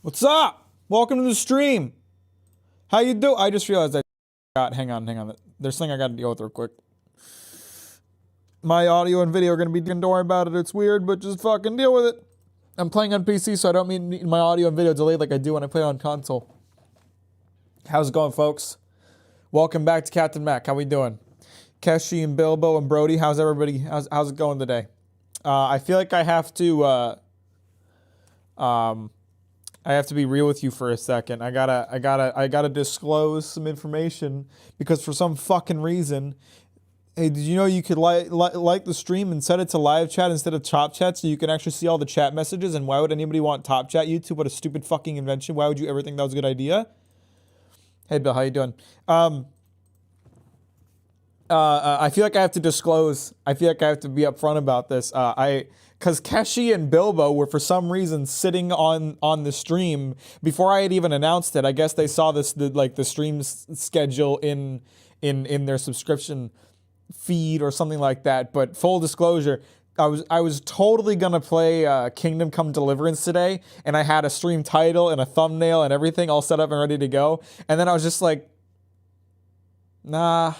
What's up? Welcome to the stream. How you do? I just realized I got. Hang on. There's something I got to deal with real quick. My audio and video are gonna be. Don't worry about it. It's weird, but just fucking deal with it. I'm playing on PC, so I don't mean my audio and video delayed like I do when I play on console. How's it going, folks? Welcome back to Captain Mack. How we doing? Keshi and Bilbo and Brody. How's everybody? How's it going today? I feel like I have to. I have to be real with you for a second. I gotta disclose some information because for some fucking reason, hey, did you know you could like the stream and set it to live chat instead of top chat so you can actually see all the chat messages? And why would anybody want top chat? YouTube, what a stupid fucking invention. Why would you ever think that was a good idea? Hey Bill, how you doing? I feel like I have to disclose. I feel like I have to be upfront about this. Because Keshi and Bilbo were for some reason sitting on the stream before I had even announced it. I guess they saw the stream schedule in their subscription feed or something like that. But full disclosure, I was totally gonna play Kingdom Come Deliverance today, and I had a stream title and a thumbnail and everything all set up and ready to go. And then I was just like, nah,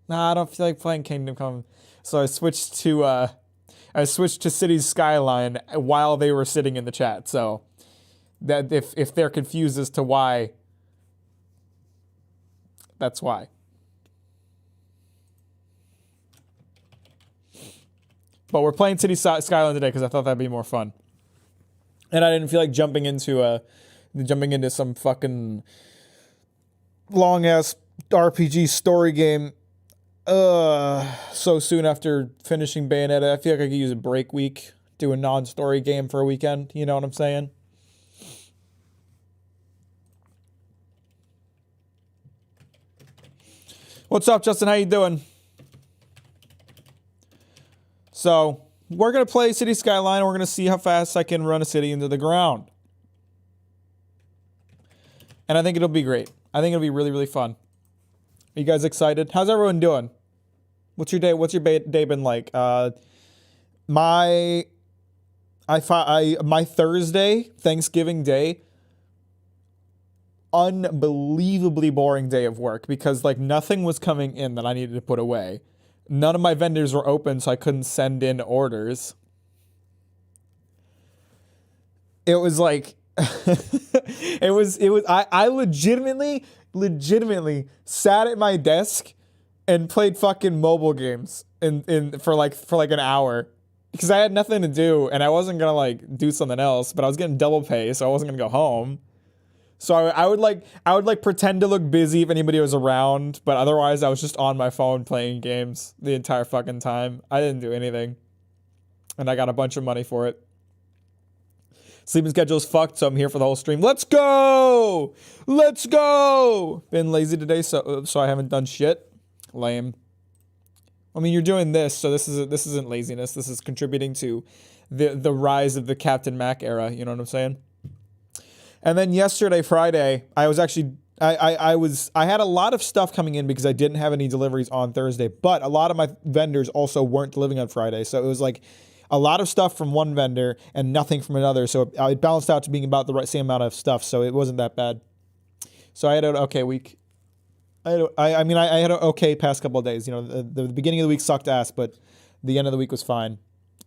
I don't feel like playing Kingdom Come. So I switched to Cities Skyline while they were sitting in the chat. So that if they're confused as to why, that's why. But we're playing Cities Skyline today because I thought that'd be more fun, and I didn't feel like jumping into some fucking long ass RPG story game so soon after finishing Bayonetta. I feel like I could use a break week, do a non-story game for a weekend. You know what I'm saying? What's up, Justin? How you doing? So, we're going to play City Skyline, and we're going to see how fast I can run a city into the ground. And I think it'll be great. I think it'll be really, really fun. Are you guys excited? How's everyone doing? What's your day? What's your day been like? My Thursday, Thanksgiving Day, unbelievably boring day of work because like nothing was coming in that I needed to put away. None of my vendors were open, so I couldn't send in orders. It was like I legitimately sat at my desk and played fucking mobile games for like an hour because I had nothing to do and I wasn't gonna like do something else, but I was getting double pay, so I wasn't gonna go home. So I would pretend to look busy if anybody was around, but otherwise I was just on my phone playing games the entire fucking time. I didn't do anything, and I got a bunch of money for it. Sleeping schedule's fucked, so I'm here for the whole stream. Let's go! Let's go! Been lazy today, so I haven't done shit. Lame. I mean, you're doing this, so this isn't laziness. This is contributing to the rise of the Captain Mack era. You know what I'm saying? And then yesterday, Friday, I was actually I had a lot of stuff coming in because I didn't have any deliveries on Thursday, but a lot of my vendors also weren't delivering on Friday, so it was like a lot of stuff from one vendor and nothing from another. So it balanced out to being about the same amount of stuff. So it wasn't that bad. So I had an okay week. I had an okay past couple of days. You know, the beginning of the week sucked ass, but the end of the week was fine.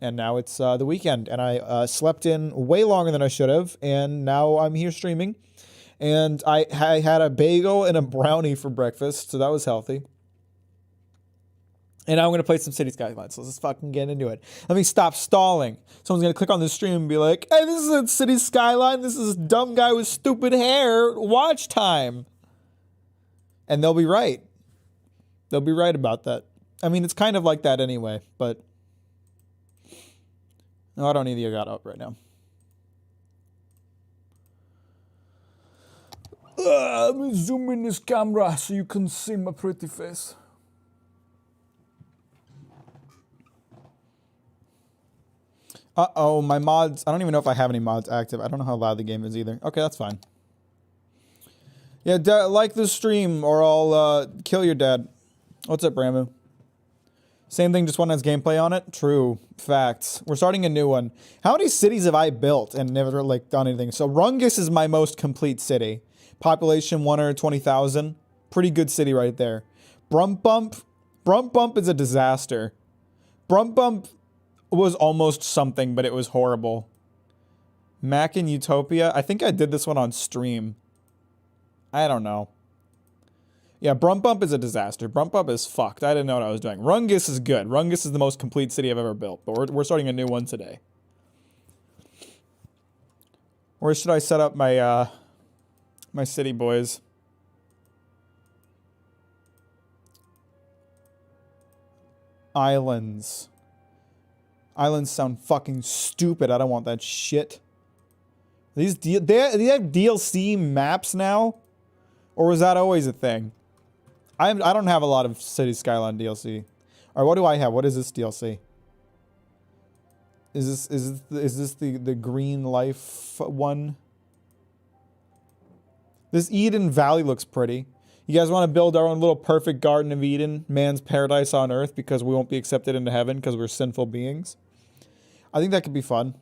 And now it's the weekend, and I slept in way longer than I should have, and now I'm here streaming. And I had a bagel and a brownie for breakfast, so that was healthy. And now I'm going to play some City Skylines, so let's just fucking get into it. Let me stop stalling. Someone's going to click on this stream and be like, hey, this isn't City Skyline, this is a dumb guy with stupid hair, watch time. And they'll be right. They'll be right about that. I mean, it's kind of like that anyway, but no, I don't need the got up right now. Let me zoom in this camera so you can see my pretty face. Uh-oh, my mods. I don't even know if I have any mods active. I don't know how loud the game is either. Okay, that's fine. Yeah, like the stream or I'll kill your dad. What's up, Bramu? Same thing, just one has gameplay on it. True. Facts. We're starting a new one. How many cities have I built and never, like, done anything? So Rungus is my most complete city. Population 120,000. Pretty good city right there. Brumpbump. Brumpbump is a disaster. Brumpbump was almost something, but it was horrible. Mack in Utopia. I think I did this one on stream. I don't know. Yeah, Brumpbump is a disaster. Brumpbump is fucked. I didn't know what I was doing. Rungus is good. Rungus is the most complete city I've ever built, but we're starting a new one today. Where should I set up my my city, boys? Islands. Islands sound fucking stupid. I don't want that shit. They have DLC maps now? Or was that always a thing? I don't have a lot of City Skyline DLC. Or what do I have? What is this DLC? Is this the Green Life one? This Eden Valley looks pretty. You guys want to build our own little perfect Garden of Eden, man's paradise on earth, because we won't be accepted into heaven because we're sinful beings? I think that could be fun.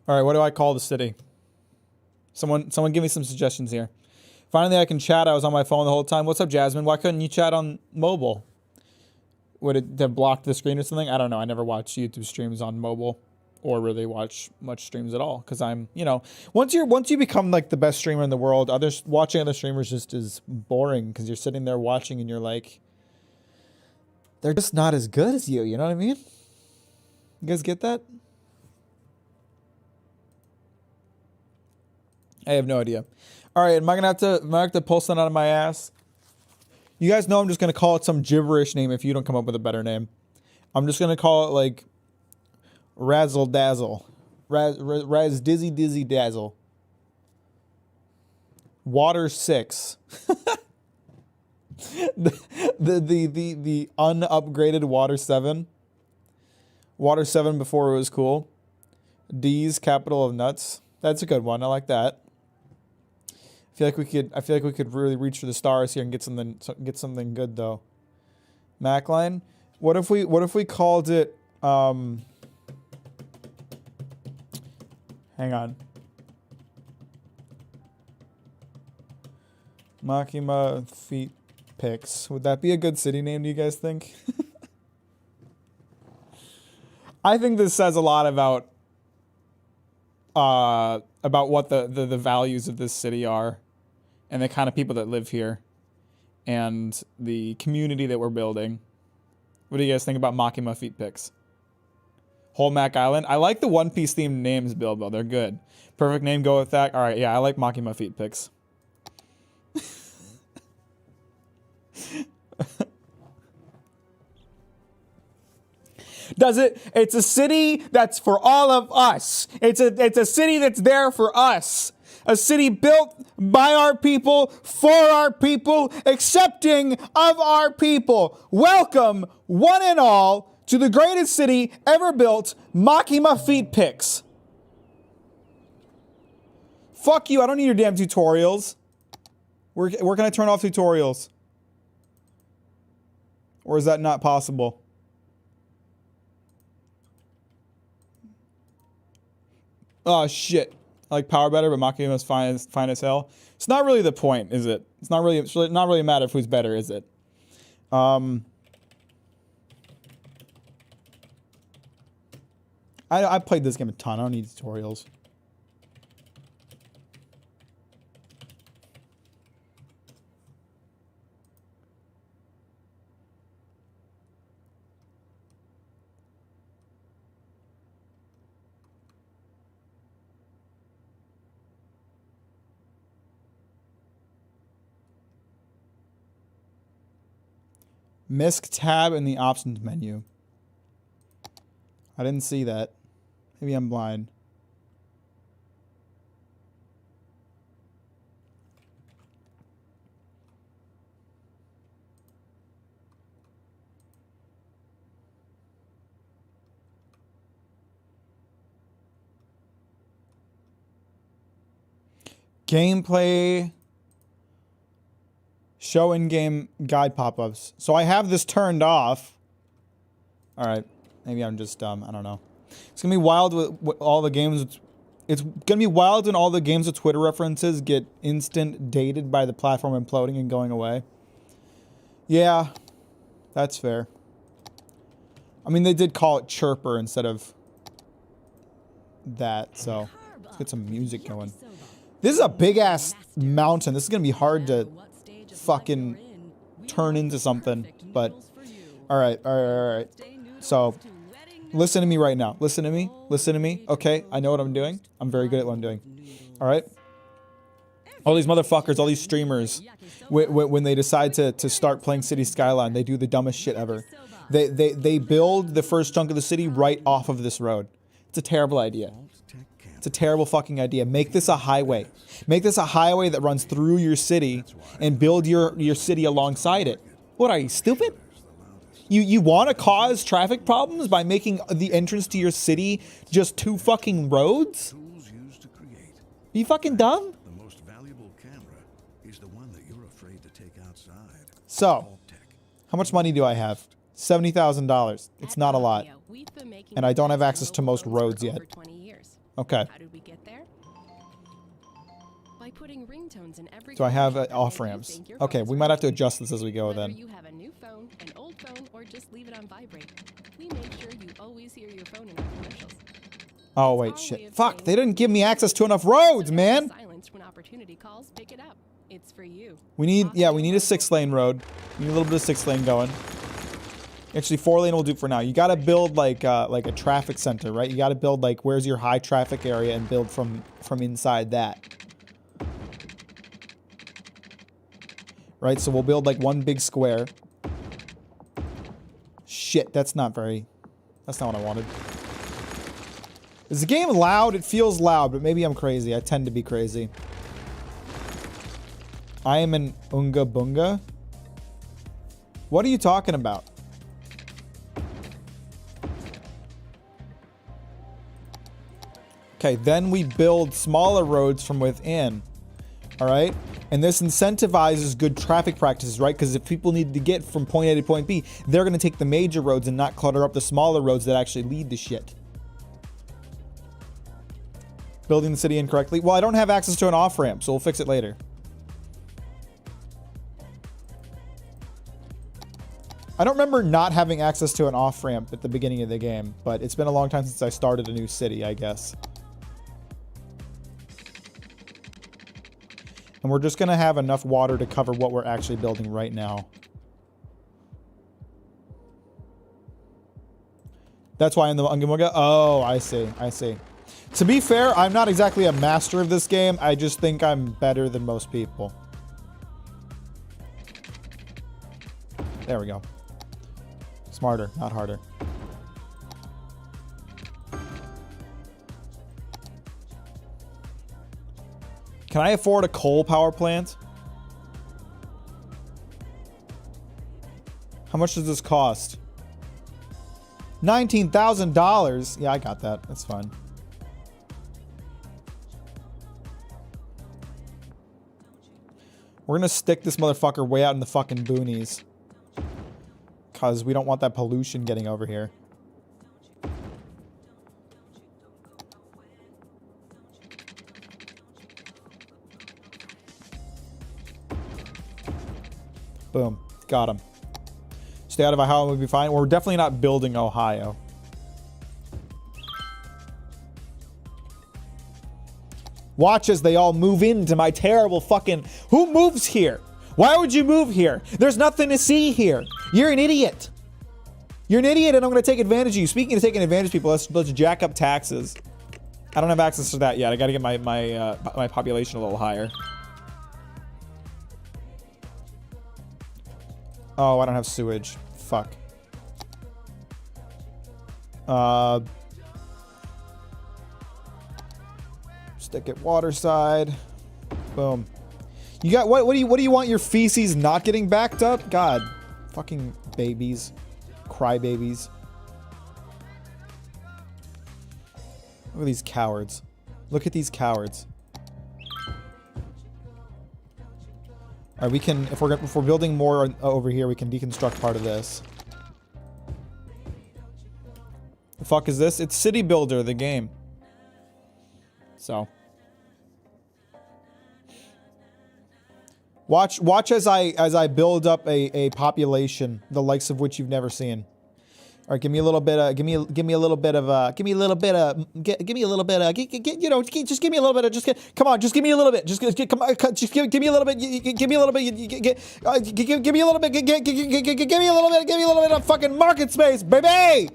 All right, what do I call the city? Someone give me some suggestions here. Finally, I can chat. I was on my phone the whole time. What's up, Jasmine? Why couldn't you chat on mobile? Would it have blocked the screen or something? I don't know. I never watch YouTube streams on mobile, or really watch much streams at all, because I'm, you know, once you become like the best streamer in the world, watching other streamers just is boring, because you're sitting there watching and you're like, they're just not as good as you. You know what I mean? You guys get that? I have no idea. All right, am I gonna have to pull something out of my ass? You guys know I'm just gonna call it some gibberish name if you don't come up with a better name. I'm just gonna call it like Razzle Dazzle, Raz Dizzy Dizzy Dazzle. Water 6. the unupgraded Water 7. Water 7 before it was cool. D's capital of nuts. That's a good one. I like that. I feel like we could really reach for the stars here and get something good though. Mack line. What if we called it hang on. Makima feet pics. Would that be a good city name, do you guys think? I think this says a lot about what the values of this city are, and the kind of people that live here, and the community that we're building. What do you guys think about Makima feet pics? Whole Mack Island. I like the One Piece themed names, Bilbo. They're good. Perfect name. Go with that. All right. Yeah, I like Makima feet pics. Does it? It's a city that's for all of us. It's a city that's there for us. A city built by our people, for our people, accepting of our people. Welcome, one and all, to the greatest city ever built, Makima feet pics. Fuck you, I don't need your damn tutorials. Where can I turn off tutorials? Or is that not possible? Oh shit. I like power better, but Makima's fine as hell. It's not really the point, is it? It's not really a matter of who's better, is it? I played this game a ton. I don't need tutorials. Misc tab in the options menu. I didn't see that. Maybe I'm blind. Gameplay. Show in-game guide pop-ups. So I have this turned off. All right. Maybe I'm just dumb. I don't know. It's going to be wild with all the games. It's going to be wild when all the games with Twitter references get instant dated by the platform imploding and going away. Yeah, that's fair. I mean, they did call it Chirper instead of that, so let's get some music going. This is a big-ass mountain. This is going to be hard to fucking turn into something, but all right. So, listen to me right now. Listen to me. Okay, I know what I'm doing. I'm very good at what I'm doing. All right? All these motherfuckers, all these streamers, when they decide to start playing City Skyline, they do the dumbest shit ever. They build the first chunk of the city right off of this road. It's a terrible idea. It's a terrible fucking idea. Make this a highway. Make this a highway that runs through your city and build your city alongside it. What, are you stupid? You want to cause traffic problems by making the entrance to your city just 2 fucking roads? Are you fucking dumb? The most valuable camera is the one that you're afraid to take outside. So, how much money do I have? $70,000. It's not a lot. And I don't have access to most roads yet. Okay. How did we get there? By putting ringtones in every Do I have off-ramps? Okay, we might have to adjust this as we go then. You have a new phone, an old phone, or just leave it on vibrate. We make sure you always hear your phone in our commercials. Oh wait, shit. Fuck, they didn't give me access to enough roads, man. Silence when opportunity calls, pick it up. It's for you. We need a 6-lane road. We need a little bit of 6-lane going. Actually, 4-lane will do for now. You gotta build like a traffic center, right? You gotta build like where's your high traffic area and build from inside that. Right, so we'll build like one big square. Shit, that's not what I wanted. Is the game loud? It feels loud, but maybe I'm crazy. I tend to be crazy. I am an Unga Bunga? What are you talking about? Okay, then we build smaller roads from within. Alright? And this incentivizes good traffic practices, right? Because if people need to get from point A to point B, they're going to take the major roads and not clutter up the smaller roads that actually lead to shit. Building the city incorrectly. Well, I don't have access to an off-ramp, so we'll fix it later. I don't remember not having access to an off-ramp at the beginning of the game, but it's been a long time since I started a new city, I guess. And we're just going to have enough water to cover what we're actually building right now. That's why in the Ungamunga. Oh, I see. I see. To be fair, I'm not exactly a master of this game. I just think I'm better than most people. There we go. Smarter, not harder. Can I afford a coal power plant? How much does this cost? $19,000. Yeah, I got that. That's fine. We're gonna stick this motherfucker way out in the fucking boonies. Because we don't want that pollution getting over here. Boom. Got him. Stay out of Ohio, we'll be fine. We're definitely not building Ohio. Watch as they all move into my terrible fucking... Who moves here? Why would you move here? There's nothing to see here. You're an idiot. You're an idiot and I'm going to take advantage of you. Speaking of taking advantage of people, let's jack up taxes. I don't have access to that yet. I got to get my population a little higher. Oh, I don't have sewage. Fuck. Stick it waterside. Boom. You got what do you want your feces not getting backed up? God. Fucking babies. Cry babies. Look at these cowards. Look at these cowards. All right, we can, if we're building more over here, we can deconstruct part of this. The fuck is this? It's City Builder, the game. So. Watch as I build up a population, the likes of which you've never seen. All right, give me a little bit of, give me a little bit of, give me a little bit of, you know, just give me a little bit of, come on, just give me a little bit, come on, just give me a little bit, give me a little bit, give me a little bit, give me a little bit of fucking market space, baby!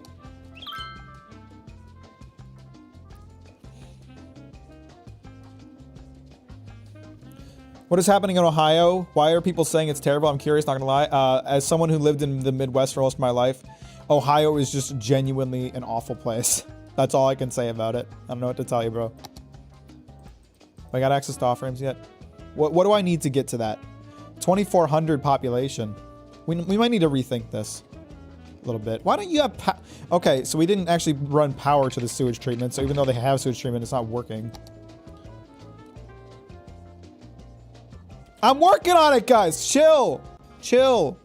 What is happening in Ohio? Why are people saying it's terrible? I'm curious, not gonna lie. As someone who lived in the Midwest for most of my life, Ohio is just genuinely an awful place. That's all I can say about it. I don't know what to tell you, bro. I got access to off-ramps yet? What do I need to get to that? 2,400 population. We might need to rethink this a little bit. Why don't you have okay, so we didn't actually run power to the sewage treatment, so even though they have sewage treatment, it's not working. I'm working on it, guys. Chill. Chill.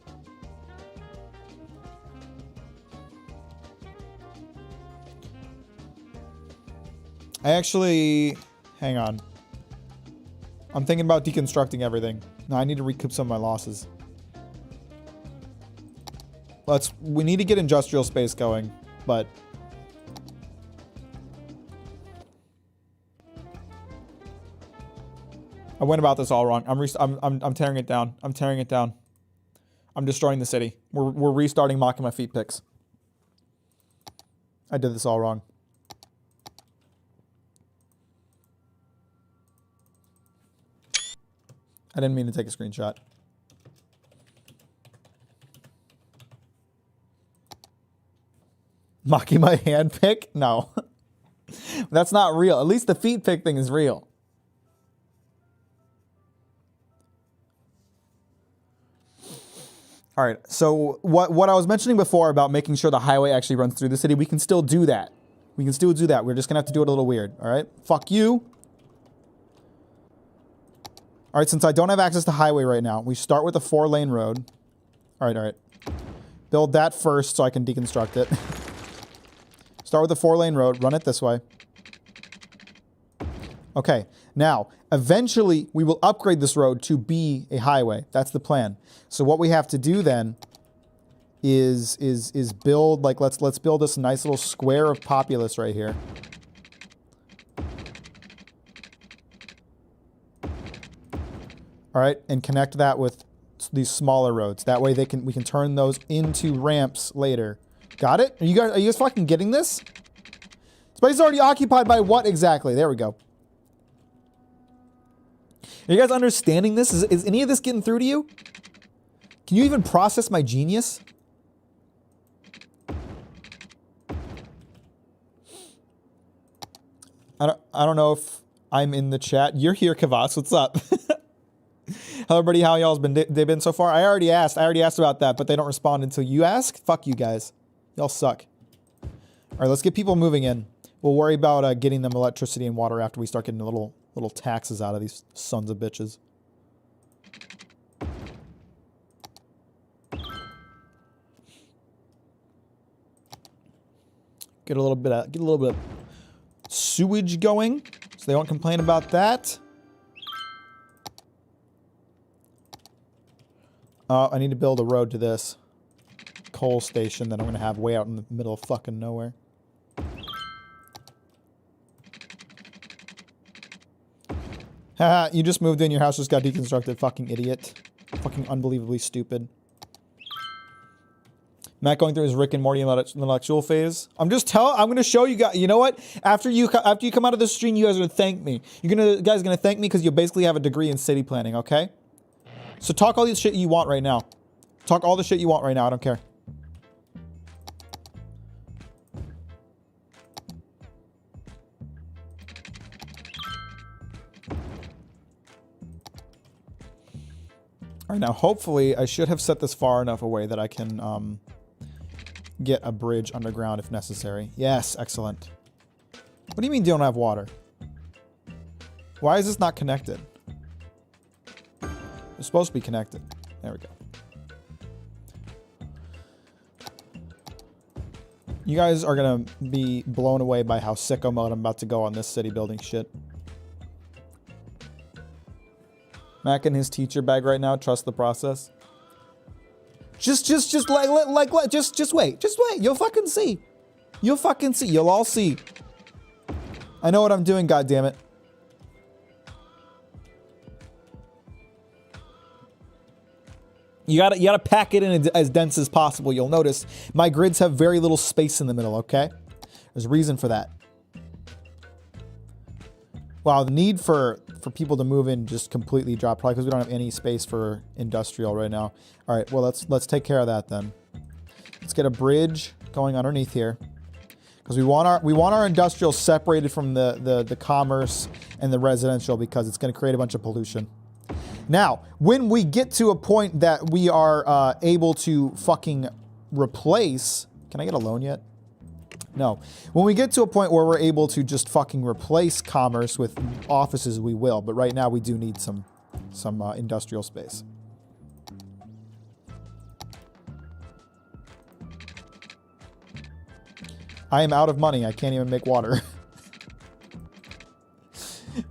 I actually... Hang on. I'm thinking about deconstructing everything. No, I need to recoup some of my losses. We need to get industrial space going, but... I went about this all wrong. I'm tearing it down. I'm tearing it down. I'm destroying the city. We're restarting Mack and my feet picks. I did this all wrong. I didn't mean to take a screenshot. Mocking my hand pick? No. That's not real. At least the feet pick thing is real. All right, so what I was mentioning before about making sure the highway actually runs through the city, we can still do that. We can still do that. We're just gonna have to do it a little weird, all right? Fuck you. All right, since I don't have access to highway right now, we start with a 4-lane road. All right. Build that first so I can deconstruct it. Start with a 4-lane road, run it this way. Okay, now, eventually we will upgrade this road to be a highway. That's the plan. So what we have to do then is build, like, let's build this nice little square of populace right here. All right, and connect that with these smaller roads. That way we can turn those into ramps later. Got it? Are you guys fucking getting this? Space is already occupied by what exactly? There we go. Are you guys understanding this? Is any of this getting through to you? Can you even process my genius? I don't know if I'm in the chat. You're here, Kavas. What's up? Hello, everybody. How y'all's been so far? I already asked about that, but they don't respond until you ask. Fuck you guys. Y'all suck. All right, let's get people moving in. We'll worry about getting them electricity and water after we start getting a little taxes out of these sons of bitches. Get a little bit of sewage going, so they won't complain about that. I need to build a road to this coal station that I'm gonna have way out in the middle of fucking nowhere. Haha, you just moved in, your house just got deconstructed, fucking idiot. Fucking unbelievably stupid. Matt going through his Rick and Morty intellectual phase. I'm gonna show you guys, you know what? After you come out of the stream, you guys are gonna thank me. You guys are gonna thank me because you basically have a degree in city planning, okay? So talk all the shit you want right now. Talk all the shit you want right now, I don't care. Alright, now hopefully I should have set this far enough away that I can get a bridge underground if necessary. Yes, excellent. What do you mean you don't have water? Why is this not connected? It's supposed to be connected. There we go. You guys are gonna be blown away by how sicko mode I'm about to go on this city building shit. Mack in his teacher bag right now. Trust the process. Just wait. Just wait. You'll fucking see. You'll fucking see. You'll all see. I know what I'm doing, goddammit. You gotta pack it in as dense as possible. You'll notice my grids have very little space in the middle, okay? There's a reason for that. Wow, the need for people to move in just completely dropped, probably because we don't have any space for industrial right now. All right, well, let's take care of that then. Let's get a bridge going underneath here. Because we want our industrial separated from the commerce and the residential, because it's going to create a bunch of pollution. Now, when we get to a point that we are able to fucking replace... Can I get a loan yet? No. When we get to a point where we're able to just fucking replace commerce with offices, we will. But right now we do need some industrial space. I am out of money. I can't even make water.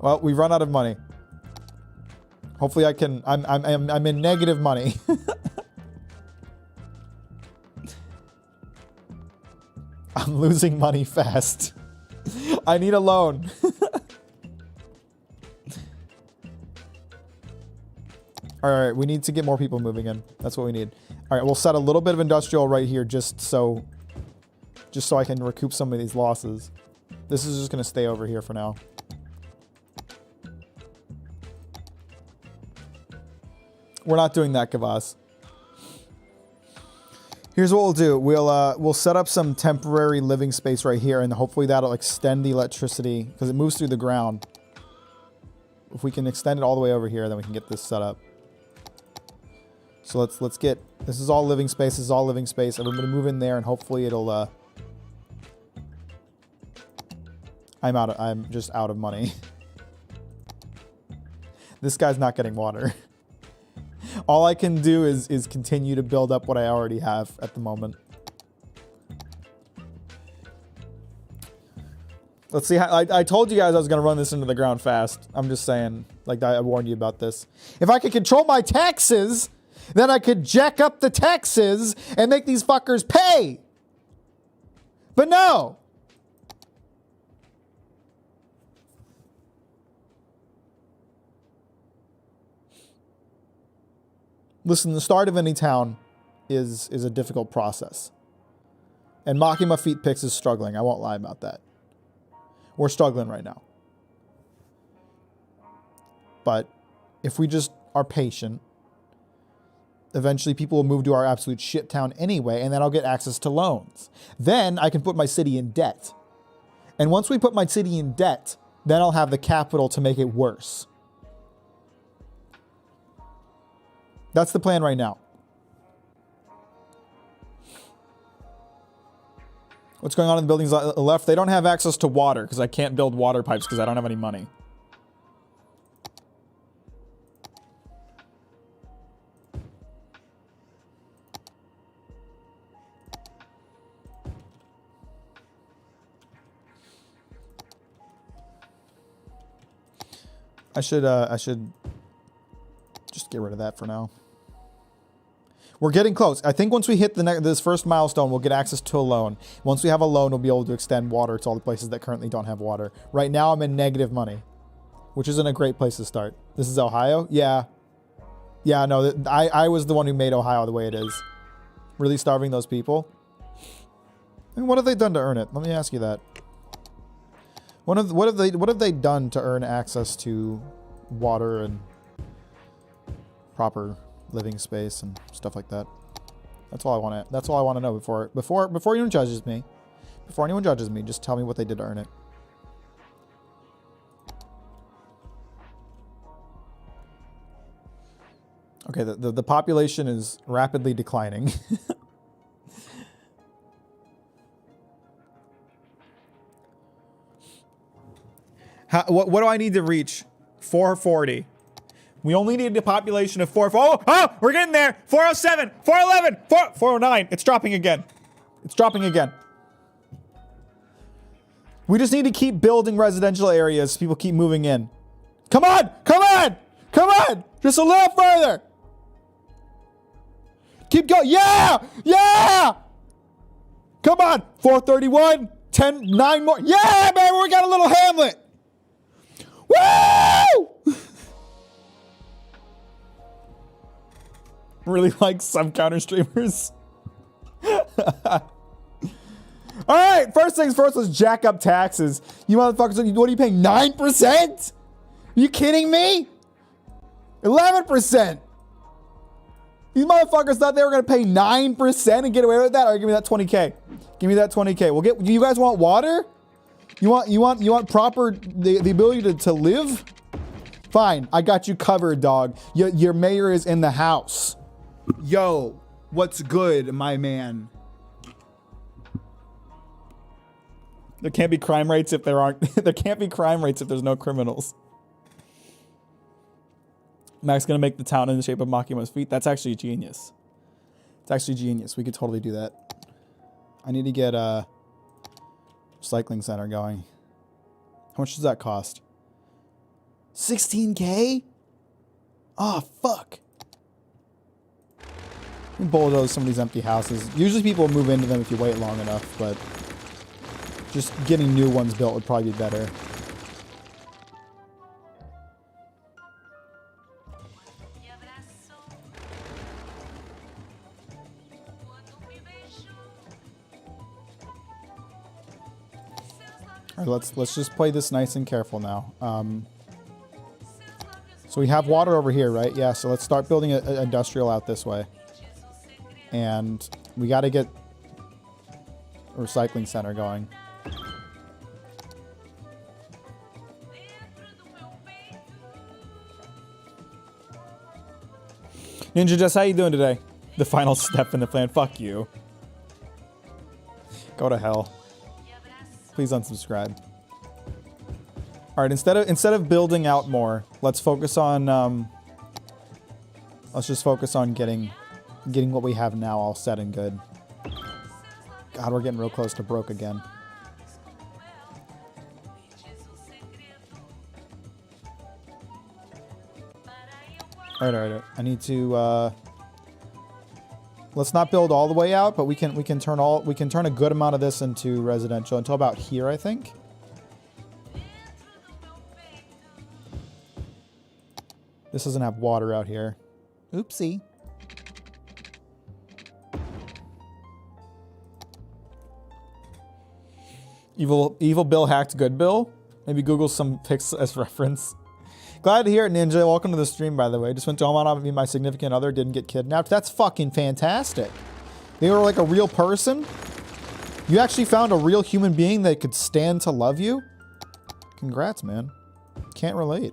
Well, we've run out of money. Hopefully I can... I'm in negative money. I'm losing money fast. I need a loan. Alright, we need to get more people moving in. That's what we need. Alright, we'll set a little bit of industrial right here just so I can recoup some of these losses. This is just going to stay over here for now. We're not doing that, Kavas. Here's what we'll do. We'll set up some temporary living space right here, and hopefully that'll extend the electricity, because it moves through the ground. If we can extend it all the way over here, then we can get this set up. So let's get... This is all living space. This is all living space. Everybody move in there, and hopefully it'll... I'm just out of money. This guy's not getting water. All I can do is continue to build up what I already have at the moment. Let's see how... I told you guys I was going to run this into the ground fast. I'm just saying, like, I warned you about this. If I could control my taxes, then I could jack up the taxes and make these fuckers pay. But no. Listen, the start of any town is a difficult process. And Makima Feet Picks is struggling. I won't lie about that. We're struggling right now. But if we just are patient, eventually people will move to our absolute shit town anyway, and then I'll get access to loans. Then I can put my city in debt. And once we put my city in debt, then I'll have the capital to make it worse. That's the plan right now. What's going on in the buildings on the left? They don't have access to water because I can't build water pipes because I don't have any money. I should just get rid of that for now. We're getting close. I think once we hit this first milestone, we'll get access to a loan. Once we have a loan, we'll be able to extend water to all the places that currently don't have water. Right now, I'm in negative money, which isn't a great place to start. This is Ohio? Yeah. Yeah, no, I was the one who made Ohio the way it is. Really starving those people? I mean, what have they done to earn it? Let me ask you that. What have they done to earn access to water and proper living space and stuff like that? That's all I want to. That's all I want to know before anyone judges me. Before anyone judges me, just tell me what they did to earn it. Okay, the population is rapidly declining. What do I need to reach? 440. We only need a population of 4. Oh, we're getting there. 407, 411, 409. It's dropping again. It's dropping again. We just need to keep building residential areas so people keep moving in. Come on, come on, come on. Just a little further. Keep going. Yeah, yeah. Come on. 431, 10, 9 more. Yeah, man, we got a little hamlet. Woo! Really like some counter streamers. All right, first things first, let's jack up taxes. You motherfuckers, what are you paying? 9%? Are you kidding me? 11%. These motherfuckers thought they were gonna pay 9% and get away with that. All right, give me that 20K. Give me that 20K. We'll get. You guys want water? You want proper the ability to live? Fine, I got you covered, dog. Your mayor is in the house. Yo, what's good, my man? There can't be crime rates if there aren't. There can't be crime rates if there's no criminals. Mack's gonna make the town in the shape of Makima's feet. That's actually genius. It's actually genius. We could totally do that. I need to get a recycling center going. How much does that cost? 16K? Oh, fuck. We bulldoze some of these empty houses. Usually people move into them if you wait long enough, but just getting new ones built would probably be better. All right, let's just play this nice and careful now. So we have water over here, right? Yeah, so let's start building an industrial out this way. And we got to get a recycling center going. Ninja Jess, how you doing today? The final step in the plan. Fuck you. Go to hell. Please unsubscribe. All right, instead of building out more, let's focus on let's just focus on getting what we have now all set and good. God, we're getting real close to broke again. All right. I need to let's not build all the way out, but we can turn a good amount of this into residential until about here, I think. This doesn't have water out here. Oopsie. Evil Bill hacked good Bill. Maybe Google some pics as reference. Glad to hear it, Ninja. Welcome to the stream, by the way. Just went to Oman to meet my significant other. Didn't get kidnapped. That's fucking fantastic. They were like a real person. You actually found a real human being that could stand to love you. Congrats, man. Can't relate.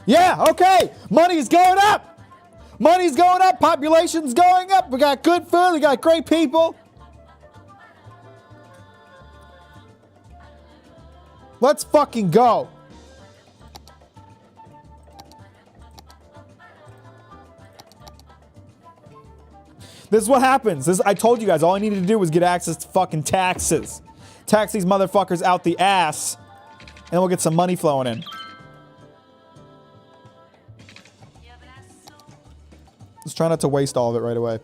Yeah, okay. Money's going up. Money's going up. Population's going up. We got good food. We got great people. Let's fucking go. This is what happens. I told you guys, all I needed to do was get access to fucking taxes. Tax these motherfuckers out the ass, and we'll get some money flowing in. Let's try not to waste all of it right away.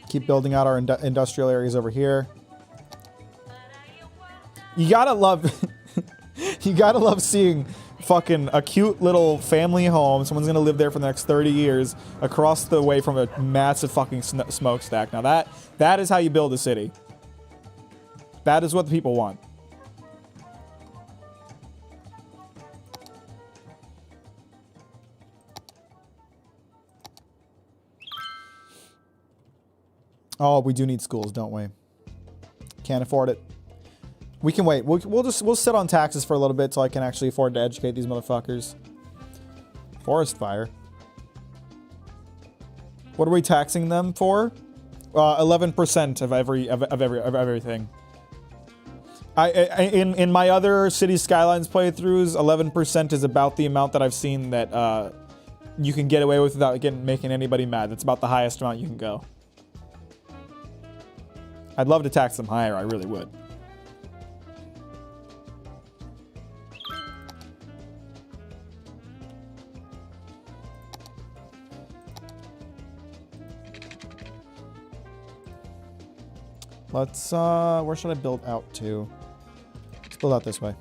Keep building out our industrial areas over here. You gotta love, you gotta love seeing fucking a cute little family home. Someone's gonna live there for the next 30 years across the way from a massive fucking smokestack. Now that is how you build a city. That is what the people want. Oh, we do need schools, don't we? Can't afford it. We can wait. We'll sit on taxes for a little bit so I can actually afford to educate these motherfuckers. Forest fire. What are we taxing them for? 11% of everything. In my other City Skylines playthroughs, 11% is about the amount that I've seen that you can get away with without making anybody mad. That's about the highest amount you can go. I'd love to tax them higher. I really would. Let's, where should I build out to? Let's build out this way.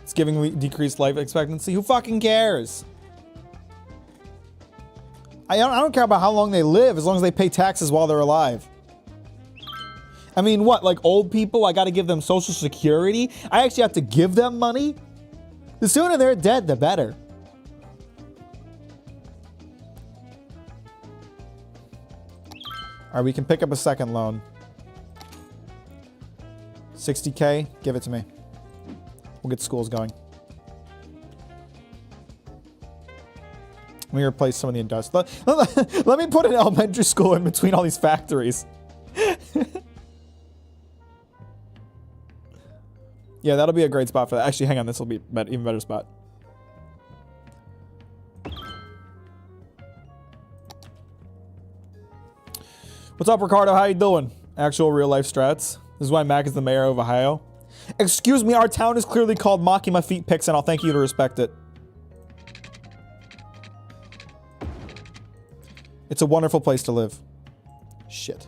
It's giving decreased life expectancy. Who fucking cares? I don't care about how long they live as long as they pay taxes while they're alive. I mean, what? Like old people, I got to give them Social Security? I actually have to give them money? The sooner they're dead, the better. All right, we can pick up a second loan. 60K, give it to me. We'll get schools going. Let me replace some of the industrial. Let me put an elementary school in between all these factories. Yeah, that'll be a great spot for that. Actually, hang on. This will be an even better spot. What's up, Ricardo? How you doing? Actual real life strats. This is why Mack is the mayor of Ohio. Excuse me, our town is clearly called Mocking My Feet Picks, and I'll thank you to respect it. It's a wonderful place to live. Shit.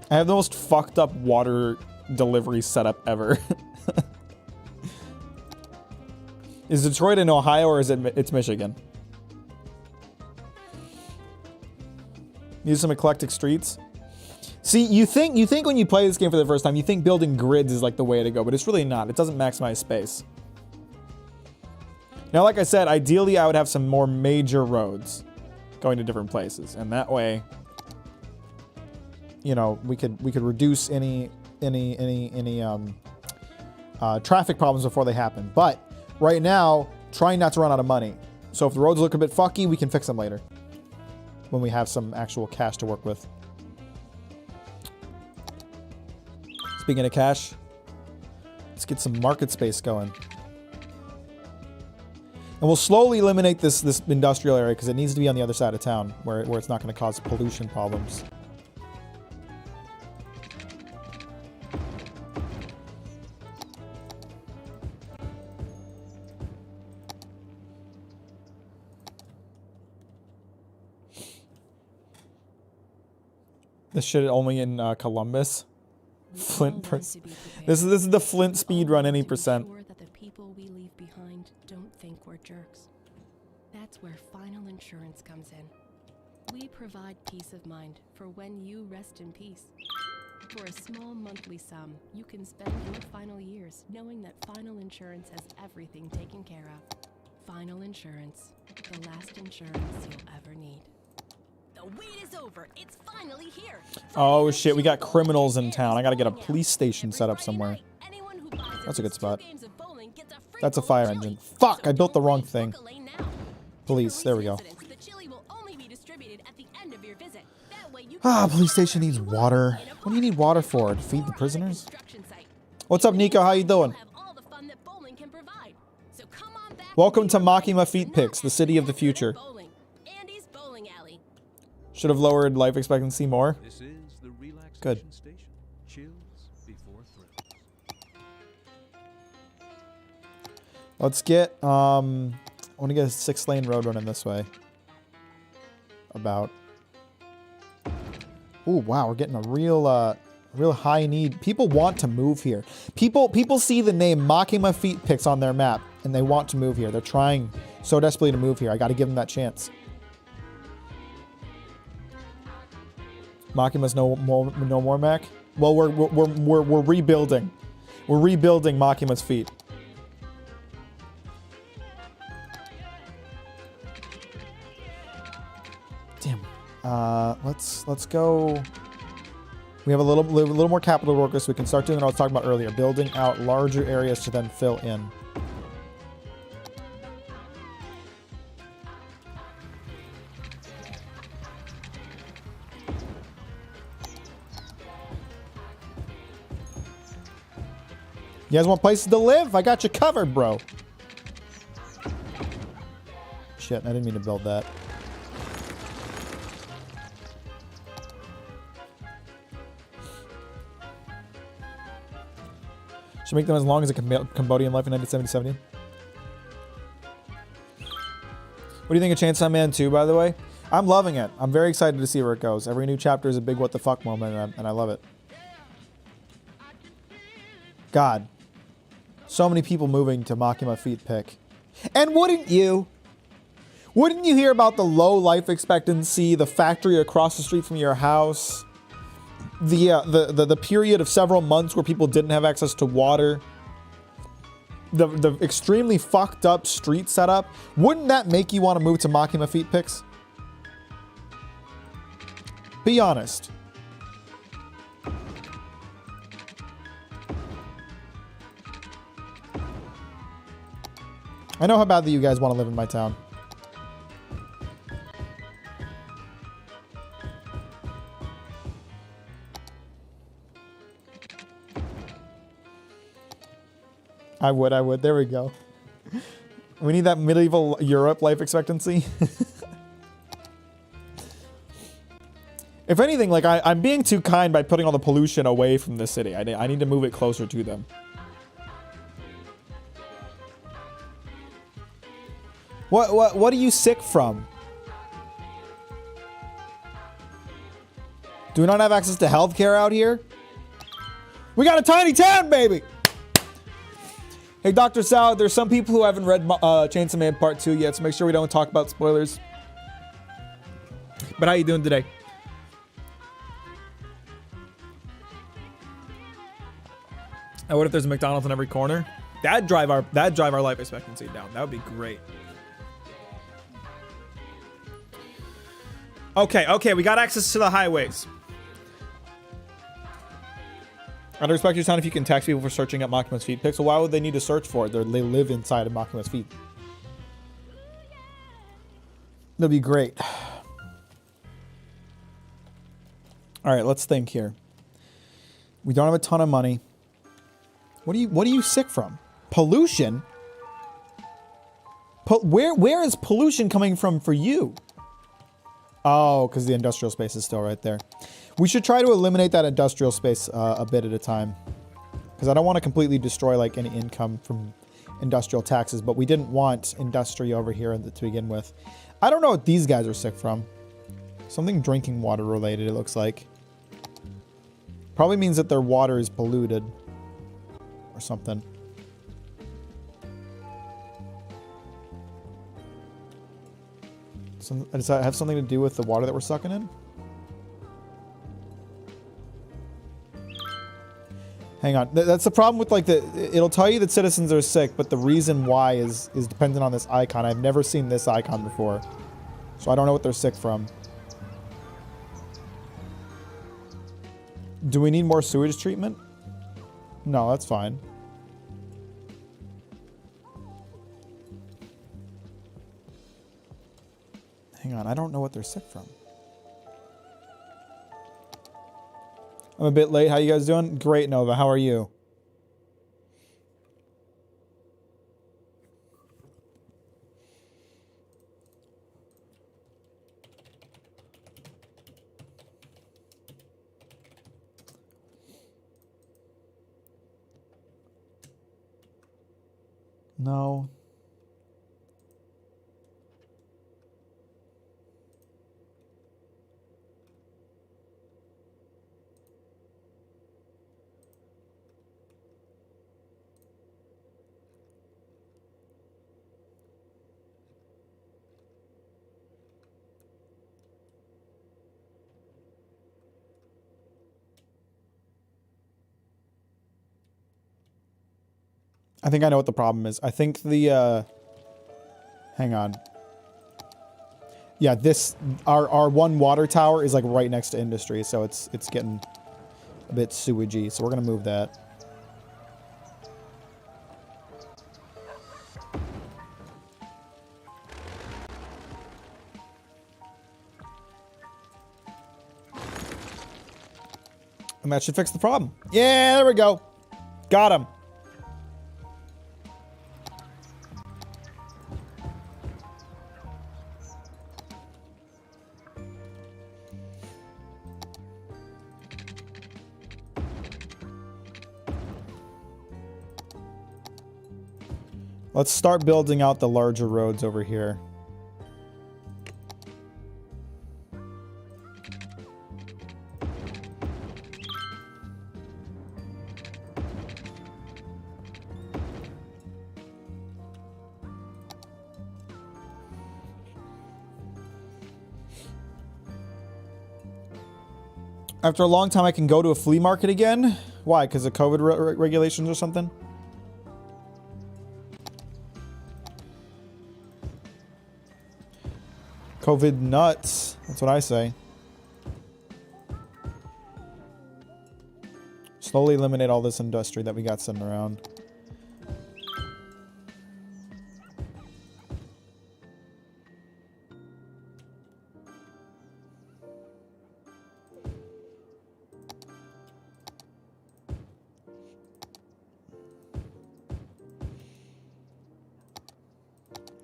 I have the most fucked up water delivery setup ever. Is Detroit in Ohio or is it's Michigan? Use some eclectic streets. See, you think when you play this game for the first time, you think building grids is like the way to go, but it's really not. It doesn't maximize space. Now, like I said, ideally I would have some more major roads going to different places, and that way, you know, we could reduce any traffic problems before they happen. But right now, trying not to run out of money. So if the roads look a bit fucky, we can fix them later when we have some actual cash to work with. Speaking of cash, let's get some market space going. And we'll slowly eliminate this industrial area because it needs to be on the other side of town where it's not going to cause pollution problems. This shit only in Columbus. Flint. This is the Flint speed run any percent. That the people we leave behind don't think we're jerks. That's where final insurance comes in. We provide peace of mind for when you rest in peace. For a small monthly sum, you can spend your final years knowing that Final Insurance has everything taken care of. Final Insurance, the last insurance you'll ever need. The wait is over. It's finally here. Oh shit, we got criminals in town. I gotta get a police station set up somewhere. That's a good spot. That's a fire engine. Fuck, I built the wrong thing. Police, there we go. Ah, police station needs water. What do you need water for? To feed the prisoners? What's up, Nico? How you doing? Welcome to Mocking My Feet Picks, the city of the future. Should have lowered life expectancy more. This is the relaxation Good. station. Chills before thrills. Let's get, I want to get a 6-lane road running this way. about. Ooh, wow, we're getting a real high need. People want to move here. People see the name Makima Feet Picks on their map, and they want to move here. They're trying so desperately to move here. I got to give them that chance. Makima's no more Mac. Well, we're rebuilding. We're rebuilding Makima's feet. Damn. Let's go. We have a little more capital workers, so we can start doing what I was talking about earlier, building out larger areas to then fill in. You guys want places to live? I got you covered, bro. Shit, I didn't mean to build that. Should make them as long as a Cambodian life in 1970. What do you think of Chainsaw Man 2, by the way? I'm loving it. I'm very excited to see where it goes. Every new chapter is a big what the fuck moment, and I love it. God. So many people moving to Makima Feet Pick. And wouldn't you? Wouldn't you hear about the low life expectancy, the factory across the street from your house, the period of several months where people didn't have access to water, the extremely fucked up street setup? Wouldn't that make you want to move to Makima Feet Picks? Be honest. I know how badly you guys want to live in my town. I would. There we go. We need that medieval Europe life expectancy. If anything, like I'm being too kind by putting all the pollution away from the city. I need to move it closer to them. What are you sick from? Do we not have access to healthcare out here? We got a tiny town, baby! Hey, Dr. Salad, there's some people who haven't read Chainsaw Man Part 2 yet, so make sure we don't talk about spoilers. But how you doing today? And what if there's a McDonald's on every corner? That'd drive our life expectancy down. That would be great. Okay, we got access to the highways. I'd respect your time if you can tax people for searching up Makima's Feet Picks. So why would they need to search for it? They live inside of Makima's feet. That'd be great. All right, let's think here. We don't have a ton of money. What are you sick from? Pollution? Where is pollution coming from for you? Oh, because the industrial space is still right there. We should try to eliminate that industrial space a bit at a time. Because I don't want to completely destroy like any income from industrial taxes, but we didn't want industry over here to begin with. I don't know what these guys are sick from. Something drinking water related, it looks like. Probably means that their water is polluted. Or something. Does that have something to do with the water that we're sucking in? Hang on. That's the problem with like it'll tell you that citizens are sick, but the reason why is dependent on this icon. I've never seen this icon before. So I don't know what they're sick from. Do we need more sewage treatment? No, that's fine. Hang on, I don't know what they're sick from. I'm a bit late. How you guys doing? Great, Nova. How are you? No. I think I know what the problem is. I think the, hang on. Yeah, our one water tower is like right next to industry, so it's getting a bit sewagey, so we're gonna move that. And that should fix the problem. Yeah, there we go. Got him. Let's start building out the larger roads over here. After a long time, I can go to a flea market again. Why? Because of COVID regulations or something? COVID nuts. That's what I say. Slowly eliminate all this industry that we got sitting around.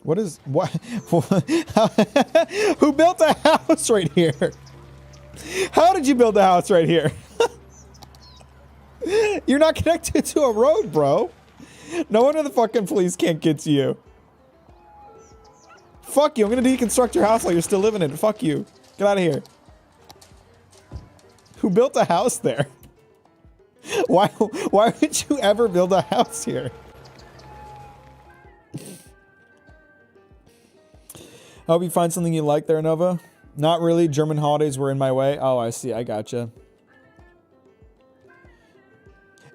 What is what? Who built a house right here? How did you build a house right here? You're not connected to a road, bro. No wonder the fucking police can't get to you. Fuck you. I'm gonna deconstruct your house while you're still living in it. Fuck you. Get out of here. Who built a house there? Why would you ever build a house here? I hope you find something you like there, Nova. Not really. German holidays were in my way. Oh, I see. I gotcha.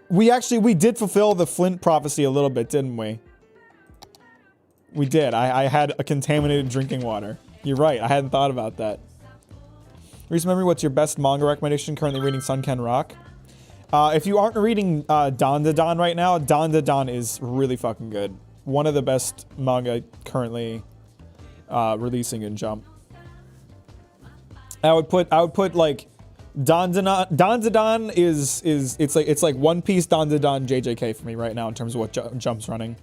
We did fulfill the Flint prophecy a little bit, didn't we? We did. I had a contaminated drinking water. You're right. I hadn't thought about that. Recent memory, what's your best manga recommendation? Currently reading Sunken Rock. If you aren't reading Dandadan right now, Dandadan is really fucking good. One of the best manga currently releasing in Jump. I would put like Dandadan is it's like One Piece, Dandadan, JJK for me right now in terms of what Jump's running.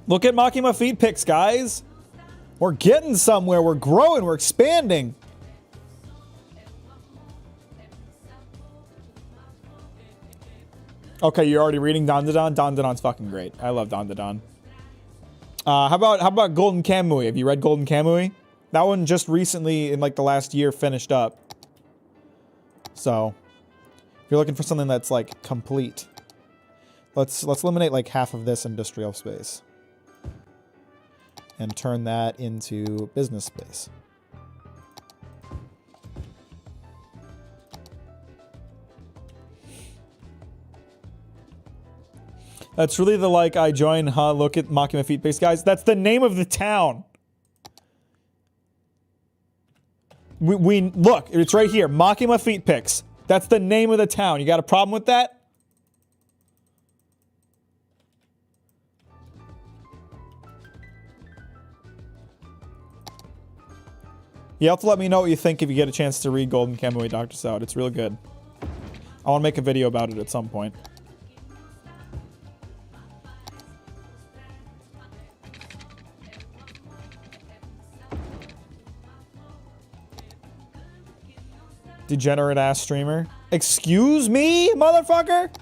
Look at Makima feed pics, guys. We're getting somewhere. We're growing. We're expanding. Okay, you're already reading Dandadan? Dandadan's fucking great. I love Dandadan. How about Golden Kamui? Have you read Golden Kamui? That one just recently, in like the last year, finished up. So, if you're looking for something that's like complete, let's eliminate like half of this industrial space and turn that into business space. That's really the like I join, huh? Look at Makima feet pics, guys. That's the name of the town. We look, it's right here. Makima feet pics. That's the name of the town. You got a problem with that? You have to let me know what you think if you get a chance to read Golden Kamui Dr. Soud. It's real good. I want to make a video about it at some point. Degenerate ass streamer. Excuse me, motherfucker?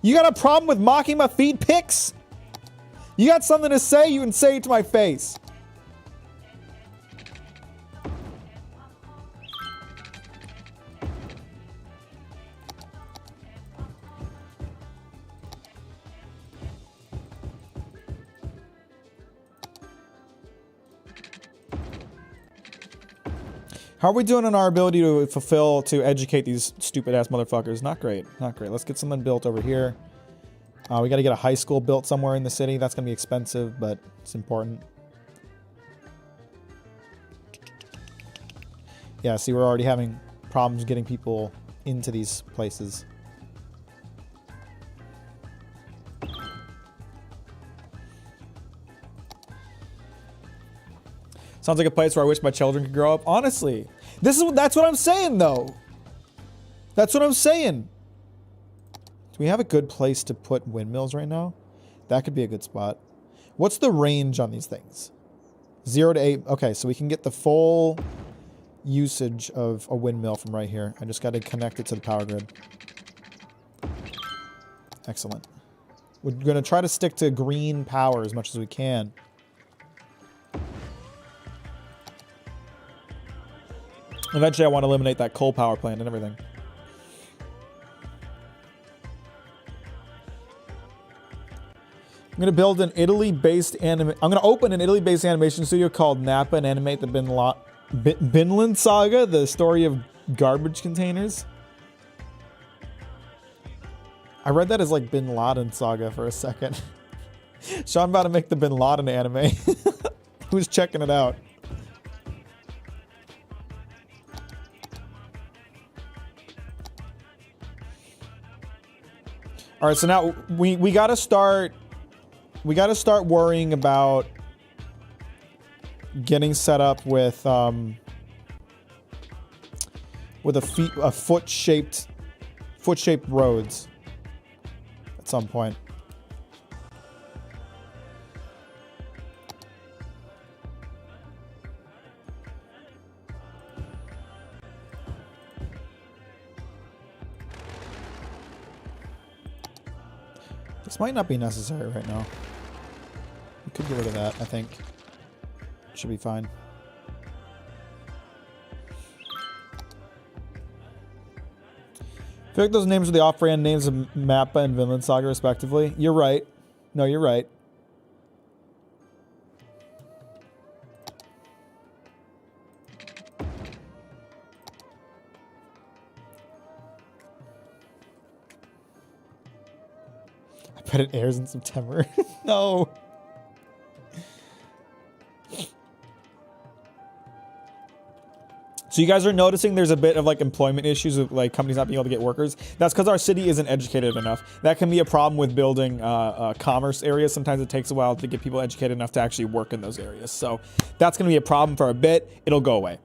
You got a problem with mocking my feet pics? You got something to say? You can say it to my face. How are we doing on our ability to educate these stupid ass motherfuckers? Not great. Not great. Let's get something built over here. We got to get a high school built somewhere in the city. That's going to be expensive, but it's important. Yeah, see, we're already having problems getting people into these places. Sounds like a place where I wish my children could grow up. Honestly, that's what I'm saying, though. That's what I'm saying. Do we have a good place to put windmills right now? That could be a good spot. What's the range on these things? 0 to 8. Okay, so we can get the full usage of a windmill from right here. I just got to connect it to the power grid. Excellent. We're going to try to stick to green power as much as we can. Eventually, I want to eliminate that coal power plant and everything. I'm going to build an Italy-based I'm going to open an Italy-based animation studio called Nappa and animate the Vinland Saga, the story of garbage containers. I read that as like Bin Laden Saga for a second. So I'm about to make the Bin Laden anime. Who's checking it out? All right, so now we got to start worrying about getting set up with foot-shaped roads at some point. This might not be necessary right now. We could get rid of that, I think. Should be fine. I feel like those names are the off-brand names of Mappa and Vinland Saga, respectively. You're right. No, you're right. I bet it airs in September. No. So you guys are noticing there's a bit of like employment issues with like companies not being able to get workers. That's because our city isn't educated enough. That can be a problem with building commerce areas. Sometimes it takes a while to get people educated enough to actually work in those areas. So that's going to be a problem for a bit. It'll go away.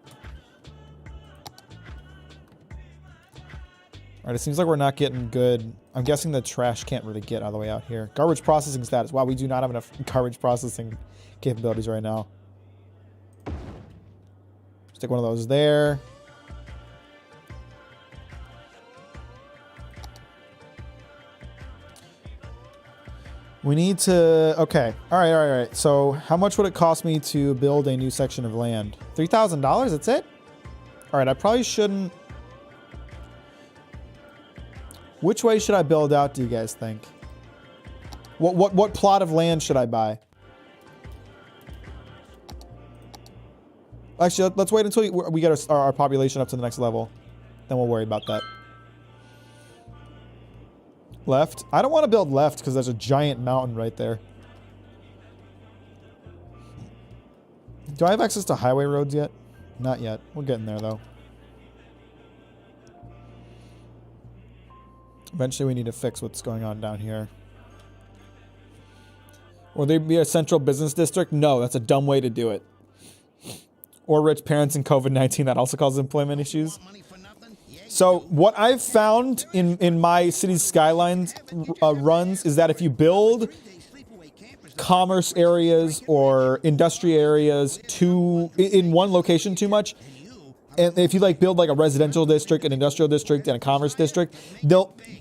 All right, it seems like we're not getting good. I'm guessing the trash can't really get all the way out here. Garbage processing status. Wow, we do not have enough garbage processing capabilities right now. Stick one of those there. We need to... Okay. All right. So how much would it cost me to build a new section of land? $3,000? That's it? All right, I probably shouldn't... Which way should I build out, do you guys think? What plot of land should I buy? Actually, let's wait until we get our population up to the next level. Then we'll worry about that. Left? I don't want to build left because there's a giant mountain right there. Do I have access to highway roads yet? Not yet. We're getting there, though. Eventually, we need to fix what's going on down here. Will there be a central business district? No, that's a dumb way to do it. Or rich parents in COVID-19, that also causes employment issues. So what I've found in my city's Skylines runs is that if you build commerce areas or industry areas in one location too much, and if you like build like a residential district, an industrial district, and a commerce district,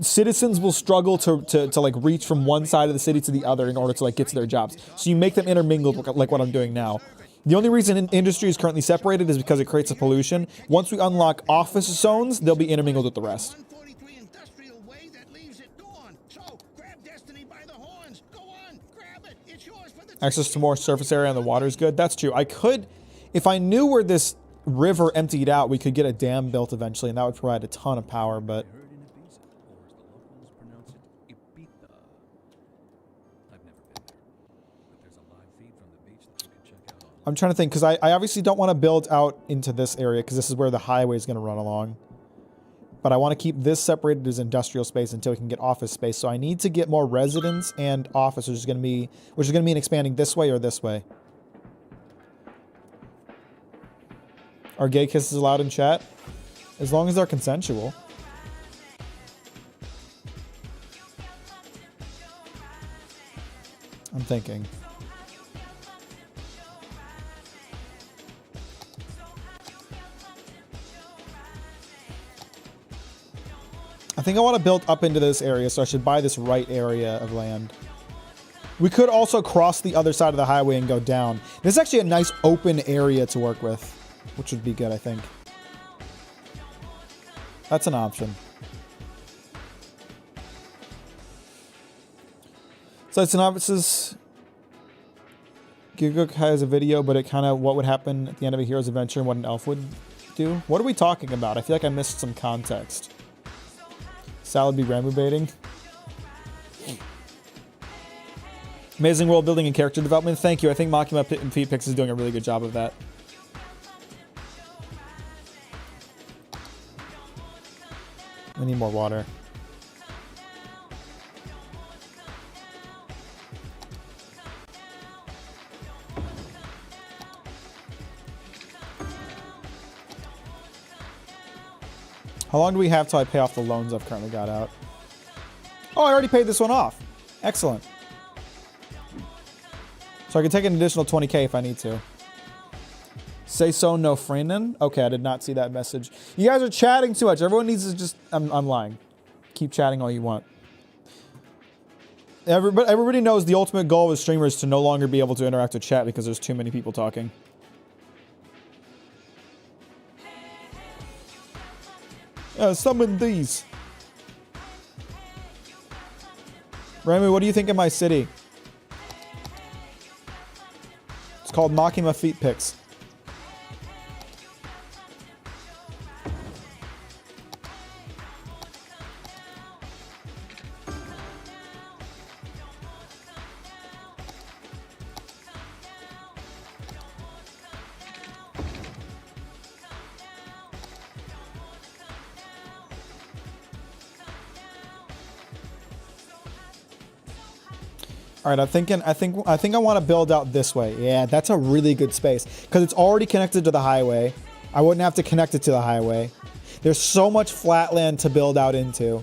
citizens will struggle to like reach from one side of the city to the other in order to like get to their jobs. So you make them intermingled like what I'm doing now. The only reason industry is currently separated is because it creates a pollution. Once we unlock office zones, they'll be intermingled with the rest. Access to more surface area on the water is good. That's true. I could, if I knew where this river emptied out, we could get a dam built eventually, and that would provide a ton of power, but... Heard in Ibiza, or as the locals pronounce it, Ibiza. I've never been there, but there's a live feed from the beach that you can check out on. I'm trying to think, because I obviously don't want to build out into this area, because this is where the highway is going to run along. But I want to keep this separated as industrial space until we can get office space. So I need to get more residents and office, which is going to mean expanding this way or this way. Are gay kisses allowed in chat? As long as they're consensual. I'm thinking. I think I want to build up into this area, so I should buy this right area of land. We could also cross the other side of the highway and go down. This is actually a nice open area to work with, which would be good, I think. That's an option. So it's an option. Giguk has a video, but it kind of what would happen at the end of a hero's adventure and what an elf would do. What are we talking about? I feel like I missed some context. Salad be Ramu baiting. Amazing world building and character development. Thank you. I think Makima Feet Picks is doing a really good job of that. We need more water. How long do we have till I pay off the loans I've currently got out? Oh, I already paid this one off. Excellent. So I can take an additional 20k if I need to. Say so, no Freeman. Okay, I did not see that message. You guys are chatting too much. Everyone needs to just... I'm lying. Keep chatting all you want. Everybody knows the ultimate goal of streamers is to no longer be able to interact with chat because there's too many people talking. Summon these. Remy, what do you think of my city? It's called Makima Feet Picks. All right, I think I want to build out this way. Yeah, that's a really good space because it's already connected to the highway. I wouldn't have to connect it to the highway. There's so much flat land to build out into.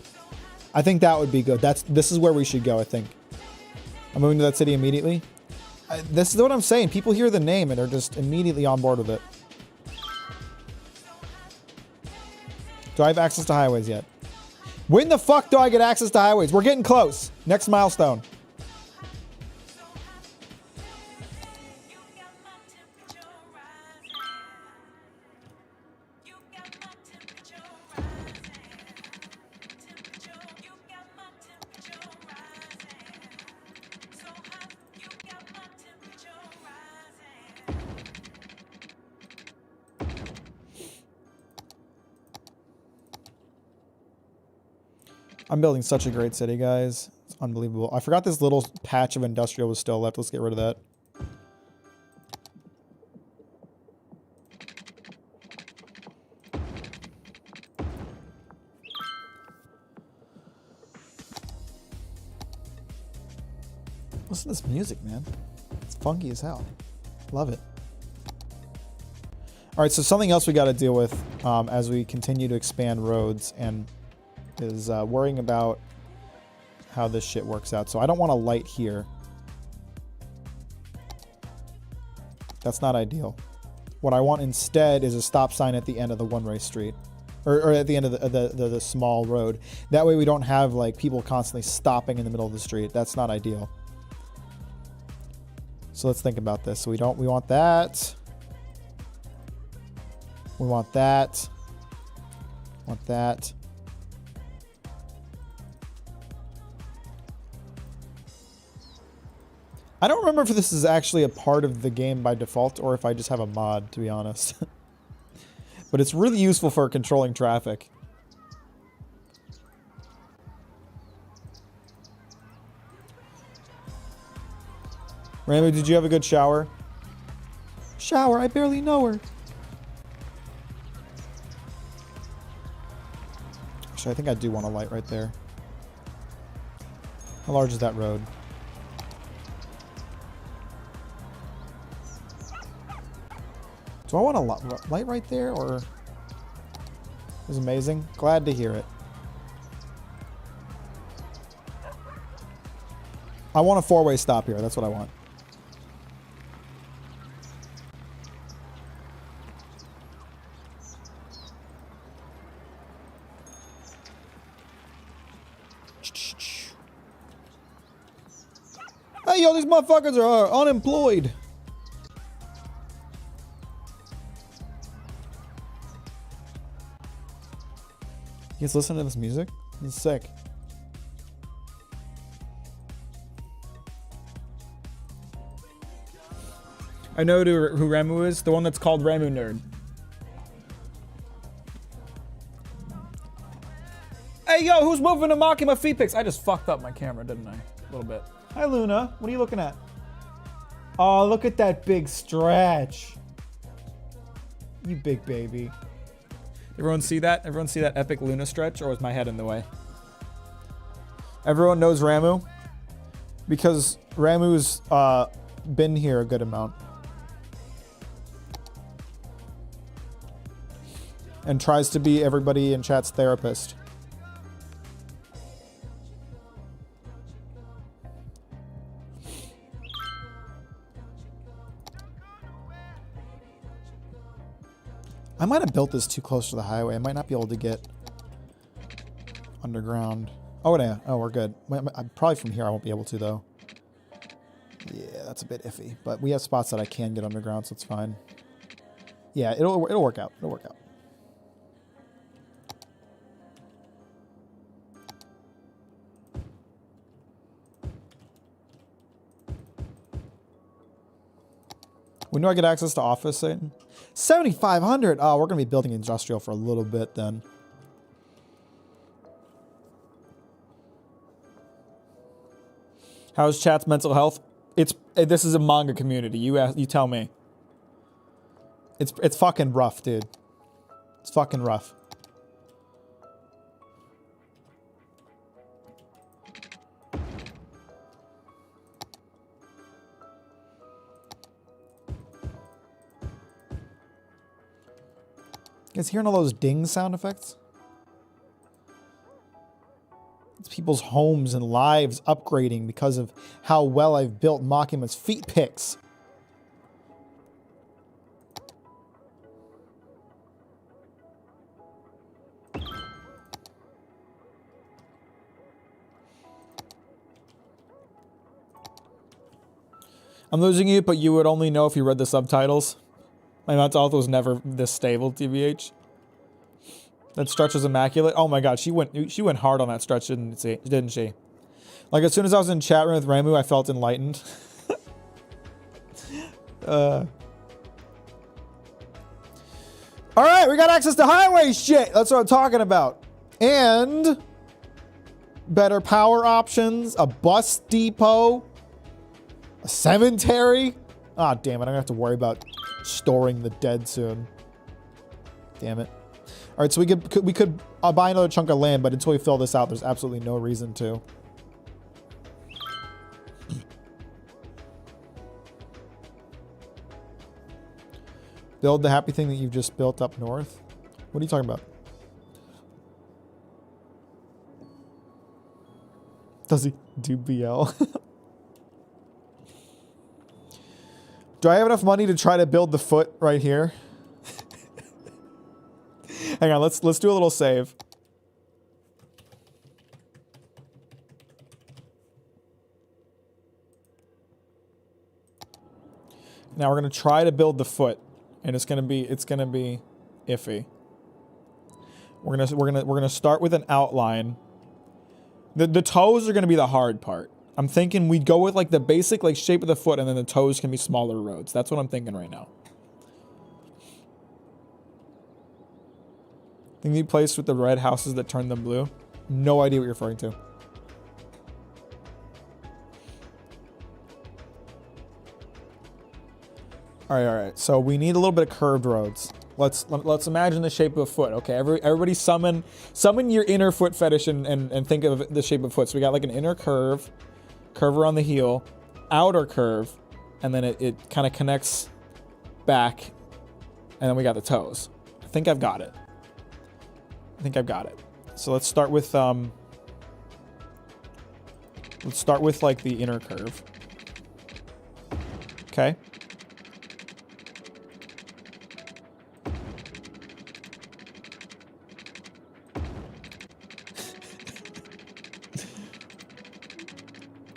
I think that would be good. This is where we should go, I think. I'm moving to that city immediately. This is what I'm saying. People hear the name and they're just immediately on board with it. Do I have access to highways yet? When the fuck do I get access to highways? We're getting close. Next milestone. I'm building such a great city, guys. It's unbelievable. I forgot this little patch of industrial was still left. Let's get rid of that. Listen to this music, man. It's funky as hell. Love it. All right, so something else we got to deal with as we continue to expand roads and is worrying about how this shit works out. So I don't want a light here. That's not ideal. What I want instead is a stop sign at the end of the one-way street. Or at the end of the small road. That way we don't have like people constantly stopping in the middle of the street. That's not ideal. So let's think about this. So we want that. We want that. Want that. I don't remember if this is actually a part of the game by default or if I just have a mod, to be honest. But it's really useful for controlling traffic. Ramu, did you have a good shower? Shower, I barely know her. Actually, I think I do want a light right there. How large is that road? Do I want a light right there, or? It was amazing. Glad to hear it. I want a four-way stop here. That's what I want. Hey, yo, these motherfuckers are unemployed. You guys listen to this music? It's sick. I know who Ramu is. The one that's called Ramu Nerd. Hey, yo, who's moving and mocking my feet pics? I just fucked up my camera, didn't I? A little bit. Hi, Luna. What are you looking at? Oh, look at that big stretch. You big baby. Everyone see that? Everyone see that epic Luna stretch, or was my head in the way? Everyone knows Ramu because Ramu's been here a good amount and tries to be everybody in chat's therapist. I might have built this too close to the highway. I might not be able to get underground. Oh, yeah. Oh, we're good. Probably from here I won't be able to, though. Yeah, that's a bit iffy. But we have spots that I can get underground, so it's fine. Yeah, it'll work out. It'll work out. When do I get access to office, Satan? 7,500. Oh, we're going to be building industrial for a little bit then. How's chat's mental health? This is a manga community. You tell me. It's fucking rough, dude. It's fucking rough. You guys hearing all those ding sound effects? It's people's homes and lives upgrading because of how well I've built Makima's feet pics. I'm losing you, but you would only know if you read the subtitles. My mental health was never this stable, TBH. That stretch was immaculate. Oh my god, she went hard on that stretch, didn't she? Like, as soon as I was in chat room with Ramu, I felt enlightened. Alright, we got access to highway shit! That's what I'm talking about. And better power options, a bus depot, a cemetery. Ah, damn it, I'm gonna have to worry about storing the dead soon. Damn it. All right, so we could buy another chunk of land, but until we fill this out, there's absolutely no reason to. Build the happy thing that you've just built up north? What are you talking about? Does he do BL? Do I have enough money to try to build the foot right here? Hang on, let's do a little save. Now we're gonna try to build the foot, and it's gonna be iffy. We're gonna start with an outline. The toes are gonna be the hard part. I'm thinking we'd go with like the basic like shape of the foot, and then the toes can be smaller roads. That's what I'm thinking right now. Can be placed with the red houses that turn them blue. No idea what you're referring to. All right. So we need a little bit of curved roads. Let's imagine the shape of a foot. Okay, everybody summon your inner foot fetish and think of the shape of foot. So we got like an inner curve around the heel, outer curve, and then it kind of connects back, and then we got the toes. I think I've got it. So let's start with like the inner curve. Okay.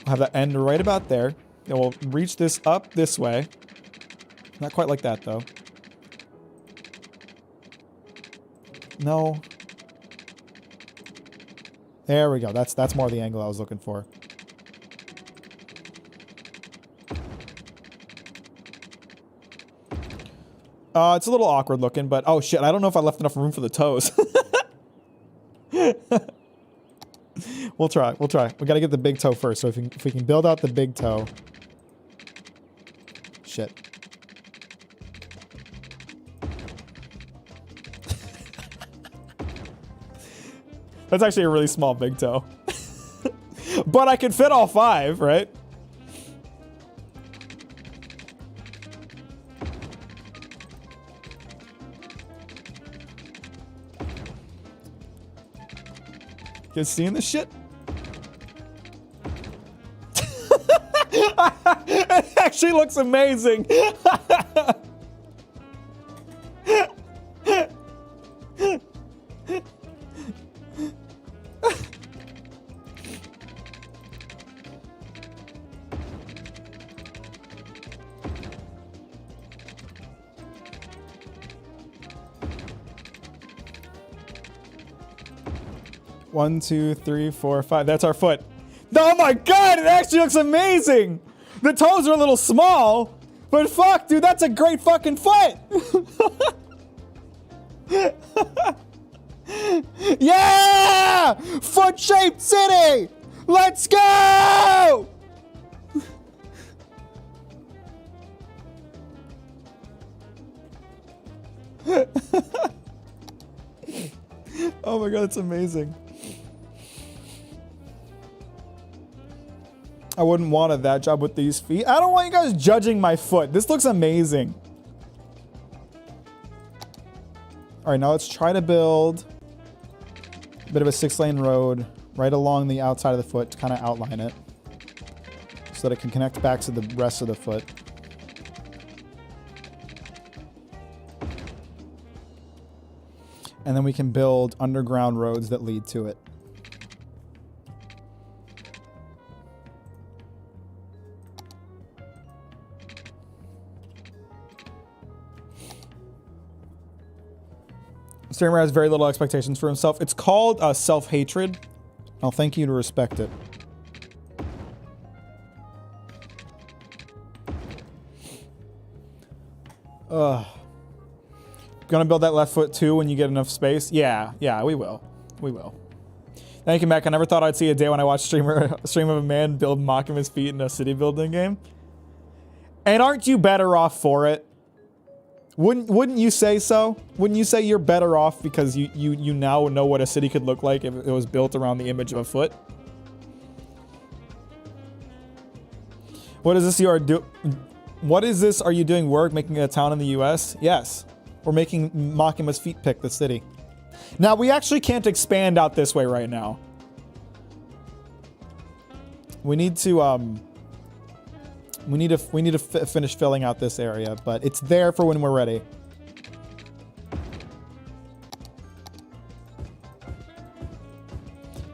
Have that end right about there. Then we'll reach this up this way. Not quite like that though. No. There we go. That's more the angle I was looking for. It's a little awkward looking, but oh shit, I don't know if I left enough room for the toes. We'll try. We gotta get the big toe first. So if we can build out the big toe. Shit. That's actually a really small big toe. But I can fit all 5, right? You guys seeing this shit? It actually looks amazing. One, two, three, four, five. That's our foot. Oh my god, it actually looks amazing! The toes are a little small, but fuck, dude, that's a great fucking foot! Yeah! Foot-shaped city! Let's go! Oh my god, it's amazing. I wouldn't want that job with these feet. I don't want you guys judging my foot. This looks amazing. All right, now let's try to build a bit of a 6-lane road right along the outside of the foot to kind of outline it so that it can connect back to the rest of the foot. And then we can build underground roads that lead to it. Streamer has very little expectations for himself. It's called self-hatred. I'll thank you to respect it. Gonna build that left foot too when you get enough space? Yeah, we will. We will. Thank you, Mack. I never thought I'd see a day when I watched stream of a man build mock him his feet in a city building game. And aren't you better off for it? Wouldn't you say so? Wouldn't you say you're better off because you now know what a city could look like if it was built around the image of a foot? What is this you are do? What is this? Are you doing work making a town in the U.S.? Yes, we're making Makima's feet pick the city. Now we actually can't expand out this way right now. We need to finish filling out this area, but it's there for when we're ready.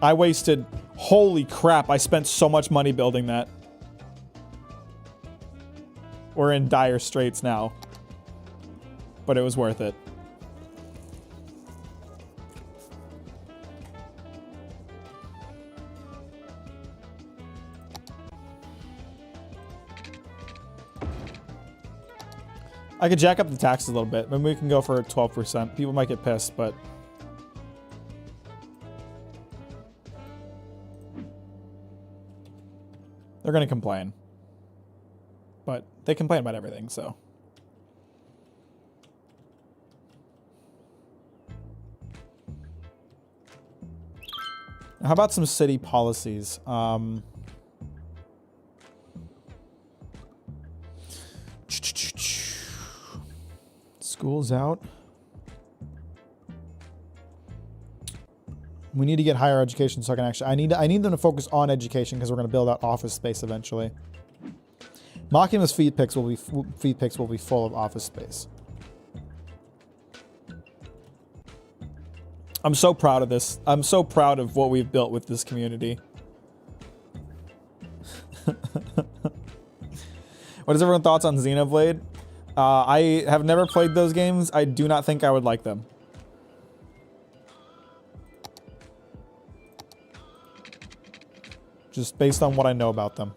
I wasted, holy crap, I spent so much money building that. We're in dire straits now, but it was worth it. I could jack up the taxes a little bit. Maybe we can go for 12%. People might get pissed, but They're going to complain. But they complain about everything, so. How about some city policies? School's out. We need to get higher education so I can actually... I need them to focus on education because we're going to build out office space eventually. Machima's feed picks will be full of office space. I'm so proud of this. I'm so proud of what we've built with this community. What is everyone's thoughts on Xenoblade? I have never played those games. I do not think I would like them. Just based on what I know about them.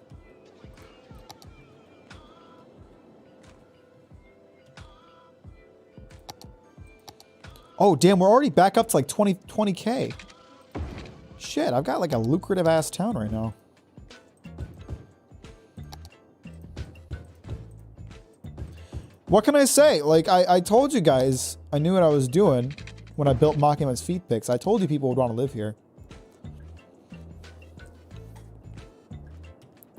Oh, damn, we're already back up to like 20K. Shit, I've got like a lucrative ass town right now. What can I say? Like, I told you guys I knew what I was doing when I built Machima's feed picks. I told you people would want to live here.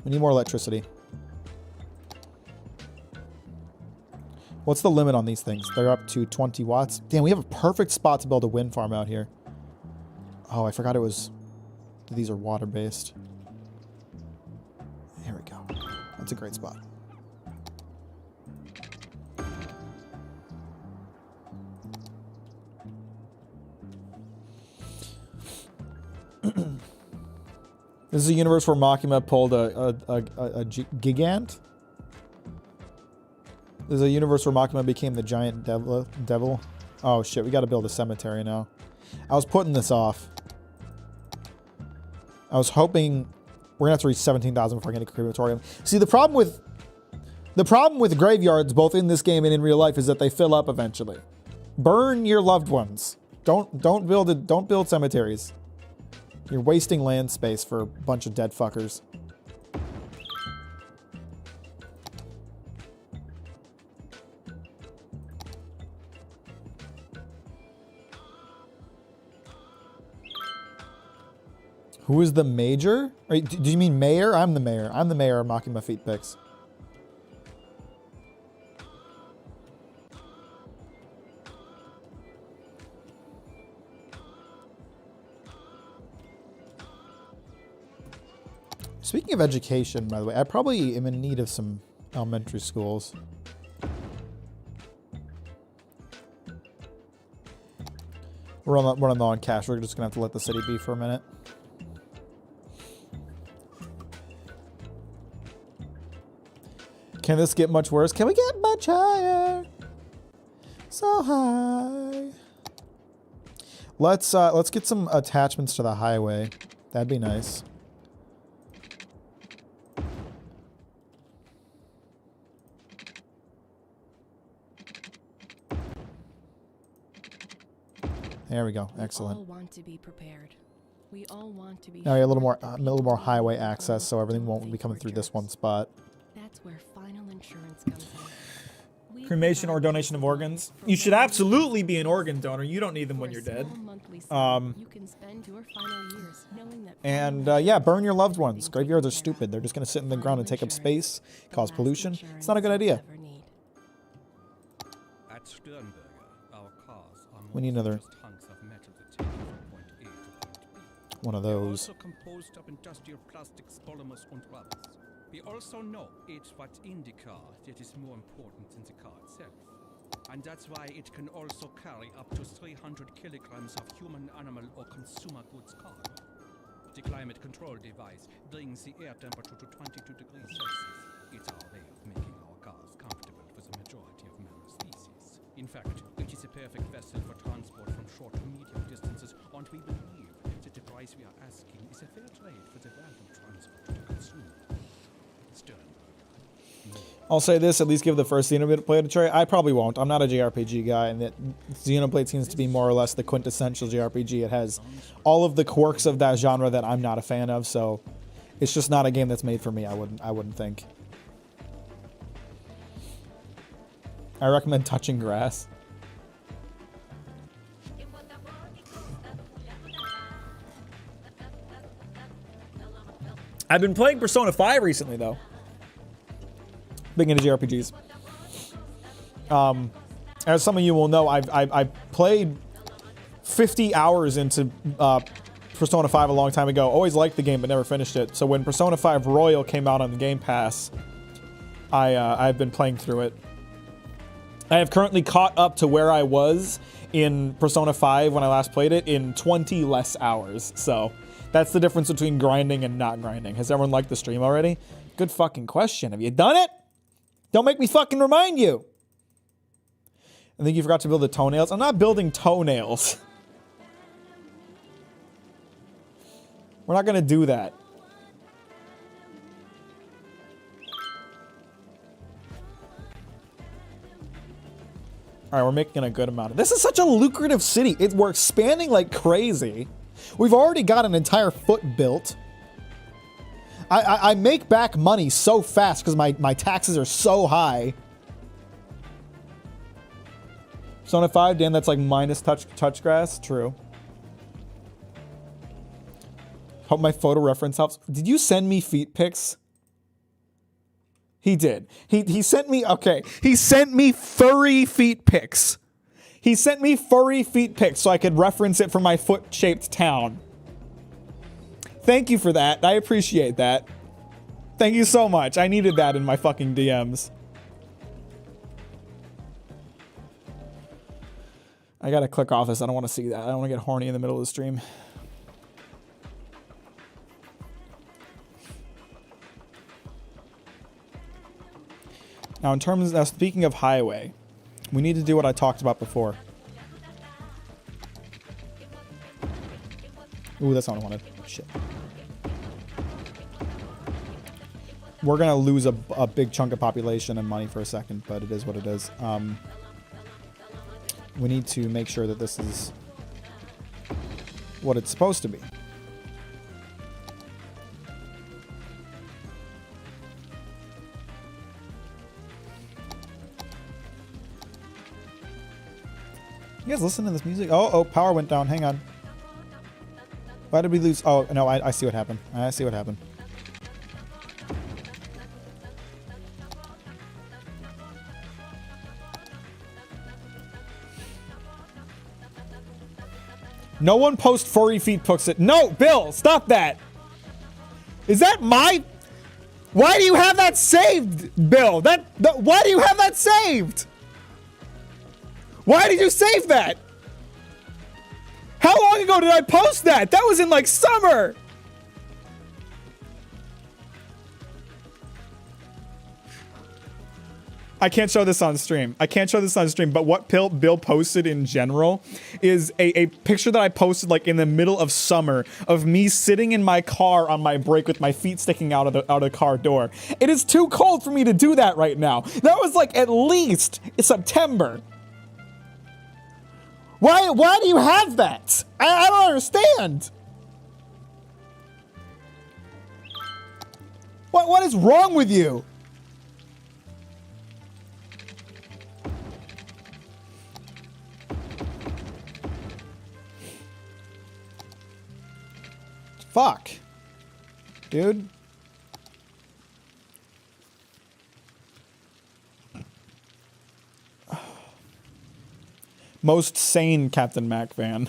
We need more electricity. What's the limit on these things? They're up to 20 watts. Damn, we have a perfect spot to build a wind farm out here. Oh, I forgot it was... These are water-based. Here we go. That's a great spot. This is a universe where Makima pulled a gigant. This is a universe where Makima became the giant devil. Oh shit, we gotta build a cemetery now. I was putting this off. I was hoping we're gonna have to reach 17,000 before I get a crematorium. See, the problem with graveyards, both in this game and in real life, is that they fill up eventually. Burn your loved ones. Don't build cemeteries. You're wasting land space for a bunch of dead fuckers. Who is the major? Do you mean mayor? I'm the mayor. I'm the mayor of Makima Feet Picks. Speaking of education, by the way, I probably am in need of some elementary schools. We're running low on cash. We're just gonna have to let the city be for a minute. Can this get much worse? Can we get much higher? So high. Let's get some attachments to the highway. That'd be nice. There we go. Excellent. We all want to be prepared. We all want to be. Now we have a little more highway access, so everything won't be coming through this one spot. That's where final insurance comes in. Cremation or donation of organs. You should absolutely be an organ donor. You don't need them when you're dead. You can spend your final years knowing that. And yeah, burn your loved ones. Graveyards are stupid. They're just gonna sit in the ground and take up space, cause pollution. It's not a good idea. At Sternberger, our cars are We need another hunks of metal that take you from point A to point B. one of They're those. also composed of industrial plastics, polymers, and rubbers. We also know it's what's in the car that is more important than the car itself. And that's why it can also carry up to 300 kilograms of human, animal, or consumer goods cargo. The climate control device brings the air temperature to 22 degrees Celsius. It's our way of making our cars comfortable for the majority of mammal species. In fact, it is a perfect vessel for transport from short to medium distances, and we believe that the price we are asking is a fair trade for the value transferred to the consumer. I'll say this, at least give the first Xenoblade a try. I probably won't. I'm not a JRPG guy, and that Xenoblade seems to be more or less the quintessential JRPG. It has all of the quirks of that genre that I'm not a fan of, so It's just not a game that's made for me. I wouldn't think. I recommend touching grass. I've been playing Persona 5 recently, though. Big into JRPGs. As some of you will know, I played 50 hours into Persona 5 a long time ago. Always liked the game, but never finished it. So when Persona 5 Royal came out on the Game Pass, I've been playing through it. I have currently caught up to where I was in Persona 5 when I last played it in 20 less hours. So that's the difference between grinding and not grinding. Has everyone liked the stream already? Good fucking question. Have you done it? Don't make me fucking remind you. I think you forgot to build the toenails. I'm not building toenails. We're not gonna do that. All right, we're making a good amount of. This is such a lucrative city. We're expanding like crazy. We've already got an entire foot built. I make back money so fast because my taxes are so high. Persona 5, Dan, that's like minus touch grass. True. Hope my photo reference helps. Did you send me feet pics? He did. He sent me, okay. He sent me furry feet pics. He sent me furry feet pics so I could reference it for my foot-shaped town. Thank you for that. I appreciate that. Thank you so much. I needed that in my fucking DMs. I gotta click off this. I don't want to see that. I don't want to get horny in the middle of the stream. Now, in terms of, speaking of highway, we need to do what I talked about before. Ooh, that's not what I wanted. Shit. We're gonna lose a big chunk of population and money for a second, but it is what it is. We need to make sure that this is what it's supposed to be. You guys listen to this music? Oh, power went down. Hang on. Why did we lose? Oh, no, I see what happened. I see what happened. No one post furry feet pics it. No, Bill, stop that. Is that my... Why do you have that saved, Bill? Why do you have that saved? Why did you save that? How long ago did I post that? That was in like summer. I can't show this on stream. I can't show this on stream, but what Bill posted in general is a picture that I posted like in the middle of summer of me sitting in my car on my break with my feet sticking out of the car door. It is too cold for me to do that right now. That was like at least September. Why do you have that? I don't understand. What is wrong with you? Fuck. Dude. Most sane Captain Mack fan.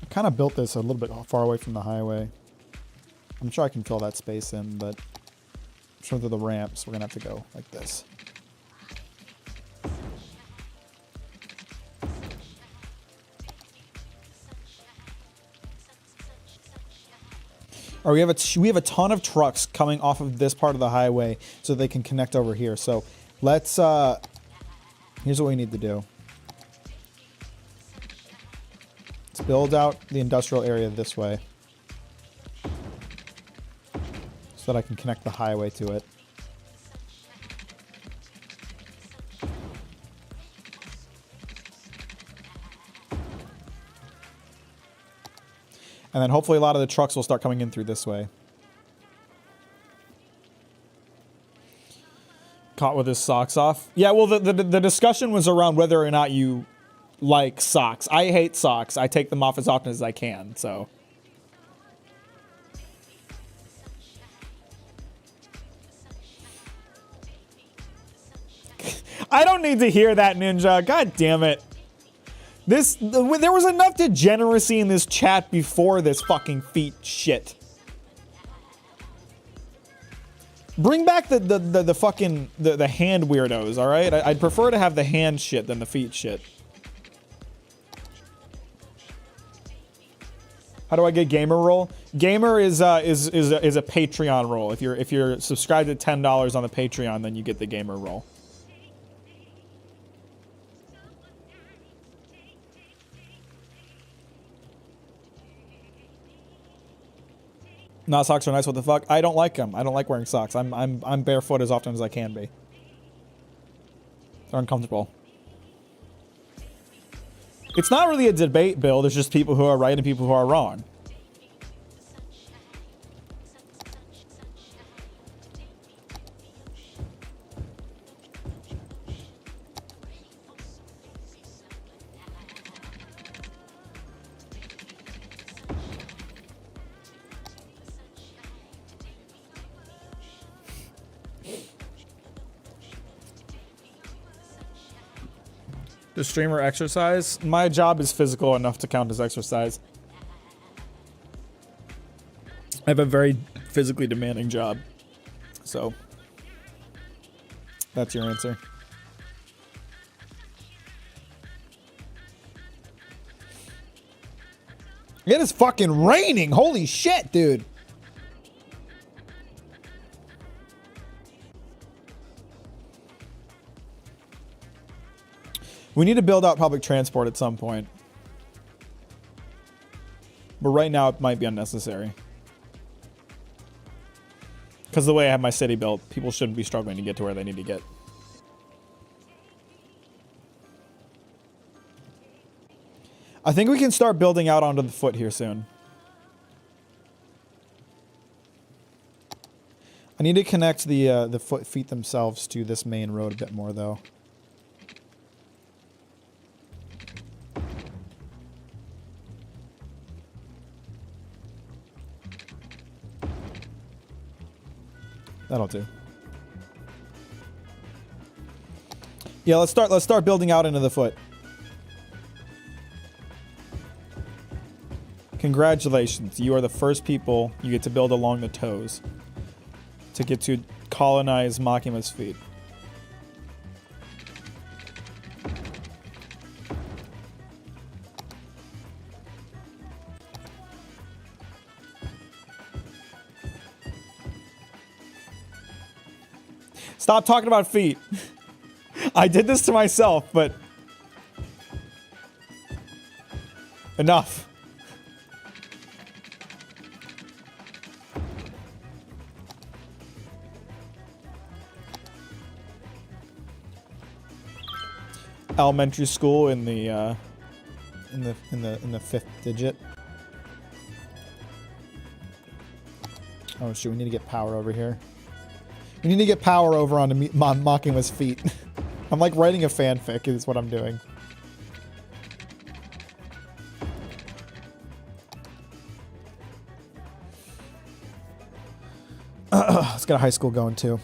I kind of built this a little bit far away from the highway. I'm sure I can fill that space in, but I'm sure through the ramps, we're gonna have to go like this. Or we have a ton of trucks coming off of this part of the highway so they can connect over here. So let's here's what we need to do. Let's build out the industrial area this way so that I can connect the highway to it. And then hopefully a lot of the trucks will start coming in through this way. Caught with his socks off. Yeah, well, the discussion was around whether or not you like socks. I hate socks. I take them off as often as I can, so. I don't need to hear that, Ninja. God damn it. There was enough degeneracy in this chat before this fucking feet shit. Bring back the fucking the hand weirdos, all right? I'd prefer to have the hand shit than the feet shit. How do I get gamer roll? Gamer is a Patreon roll. If you're subscribed at $10 on the Patreon, then you get the gamer roll. Not socks are nice. What the fuck? I don't like them. I don't like wearing socks. I'm barefoot as often as I can be. They're uncomfortable. It's not really a debate, Bill. There's just people who are right and people who are wrong. Does streamer exercise? My job is physical enough to count as exercise. I have a very physically demanding job. So, that's your answer. It is fucking raining. Holy shit, dude. We need to build out public transport at some point. But right now it might be unnecessary. Because the way I have my city built, people shouldn't be struggling to get to where they need to get. I think we can start building out onto the foot here soon. I need to connect the feet themselves to this main road a bit more though. That'll do. Yeah, let's start building out into the foot. Congratulations, you are the first people you get to build along the toes to get to colonize Makima's feet. Stop talking about feet. I did this to myself, but enough. Elementary school in the fifth digit. Oh shoot, we need to get power over here. We need to get power over onto Makima's feet. I'm like writing a fanfic is what I'm doing. Let's get a high school going too.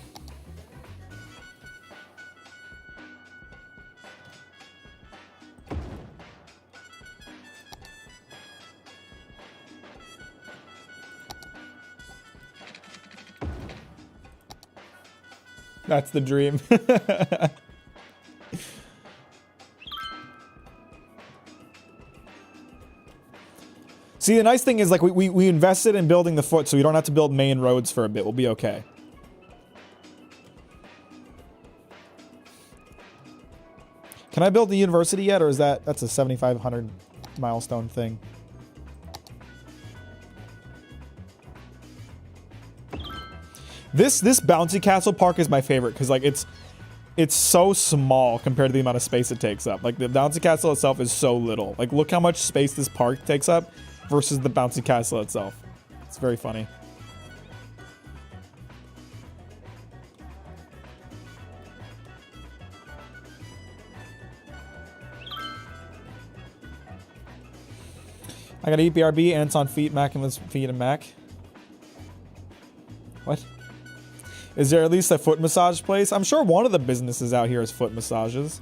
That's the dream. See, the nice thing is, like, we invested in building the foot, so we don't have to build main roads for a bit. We'll be okay. Can I build the university yet, or is that's a 7,500 milestone thing? This bouncy castle park is my favorite because like it's so small compared to the amount of space it takes up. Like the bouncy castle itself is so little. Like look how much space this park takes up, versus the bouncy castle itself. It's very funny. I got EPRB, Ants on feet, Mack and feet, and Mack. What? Is there at least a foot massage place? I'm sure one of the businesses out here is foot massages.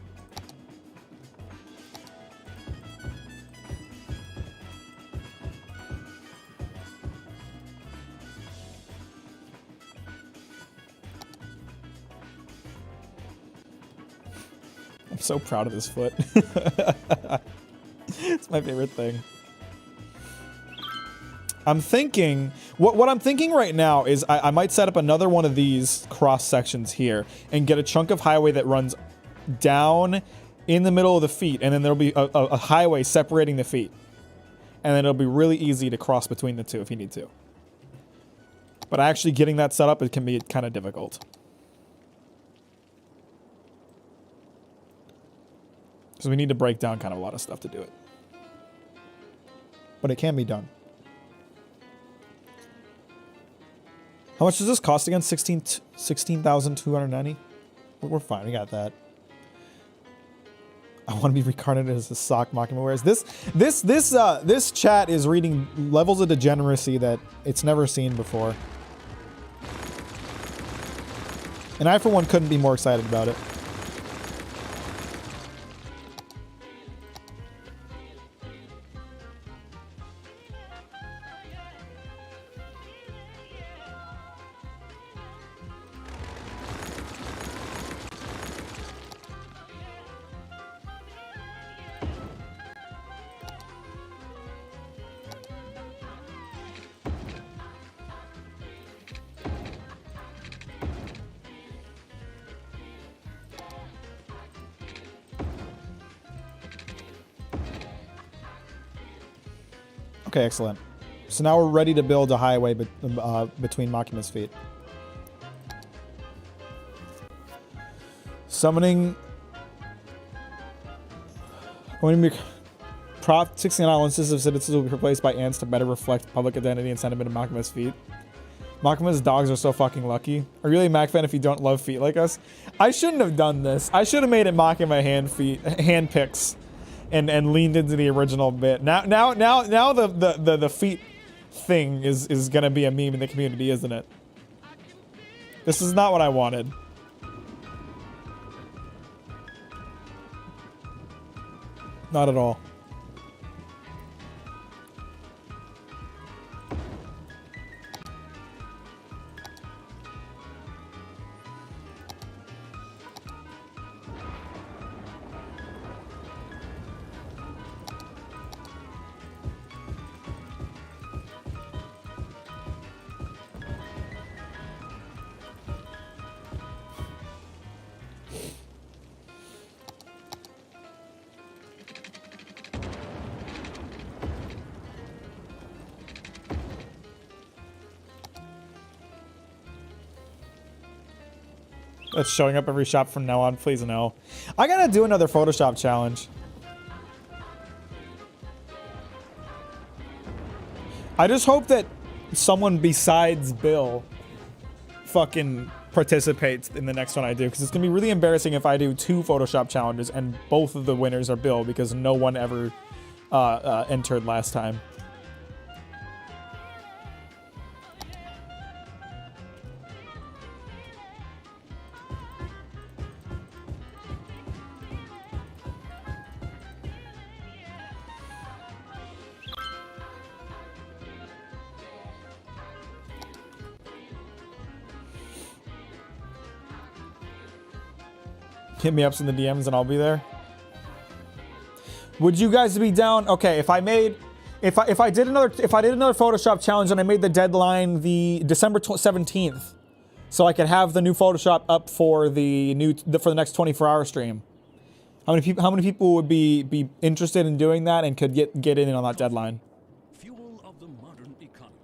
I'm so proud of this foot. It's my favorite thing. I'm thinking, what I'm thinking right now is I might set up another one of these cross sections here and get a chunk of highway that runs down in the middle of the feet, and then there'll be a highway separating the feet. And then it'll be really easy to cross between the two if you need to. But actually getting that set up, it can be kind of difficult. Because we need to break down kind of a lot of stuff to do it. But it can be done. How much does this cost again? 16,290? We're fine. We got that. I want to be reincarnated as a sock Makima wears. This chat is reading levels of degeneracy that it's never seen before. And I, for one, couldn't be more excited about it. Okay, excellent. So now we're ready to build a highway between Makima's feet. Summoning. When we Prop 69 islands of citizens will be replaced by ants to better reflect public identity and sentiment of Makima's feet. Makima's dogs are so fucking lucky. Are you really a Mac fan if you don't love feet like us? I shouldn't have done this. I should have made it Makima hand picks. And leaned into the original bit. Now the feet thing is gonna be a meme in the community, isn't it? This is not what I wanted. Not at all. That's showing up every shop from now on. Please no. I gotta do another Photoshop challenge. I just hope that someone besides Bill fucking participates in the next one I do, because it's gonna be really embarrassing if I do 2 Photoshop challenges and both of the winners are Bill because no one ever entered last time. Hit me up in the DMs and I'll be there. Would you guys be down? Okay, if I did another Photoshop challenge and I made the deadline the December 17th, so I could have the new Photoshop up for the next 24-hour stream. How many people would be interested in doing that and could get in on that deadline? Fuel of the modern economy.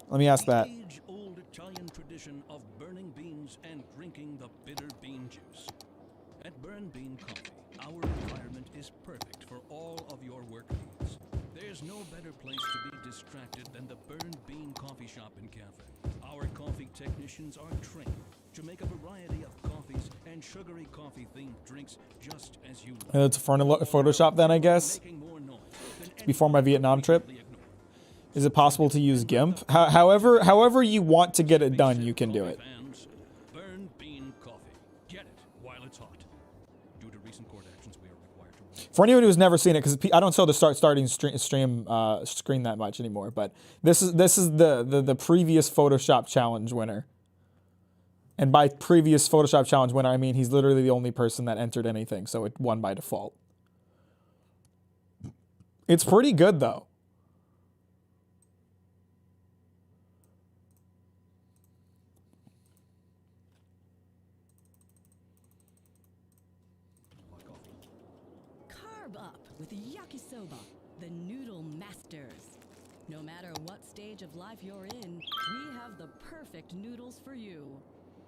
Let me ask that. Age-old Italian tradition of burning beans and drinking the bitter bean juice. At Burn Bean Coffee, our environment is perfect for all of your work needs. There's There's no better place to be distracted than the Burned Bean Coffee Shop and Cafe. Our coffee technicians are trained to make a variety of coffees and sugary coffee-themed drinks just as you like. It's for Photoshop then, I guess. Making more noise than Before my Vietnam trip. any ignored. Is it possible to use GIMP? However you want to get it done, you can do it. Fans, Burned Bean Coffee. Get it while it's hot. Due to recent court actions, we are required to warn. For anyone who's never seen it, because I don't show the starting stream screen that much anymore, but this is the previous Photoshop challenge winner. And by previous Photoshop challenge winner, I mean he's literally the only person that entered anything, so it won by default. It's pretty good though. Carb up with yakisoba, the noodle masters. No matter what stage of life you're in, we have the perfect noodles for you.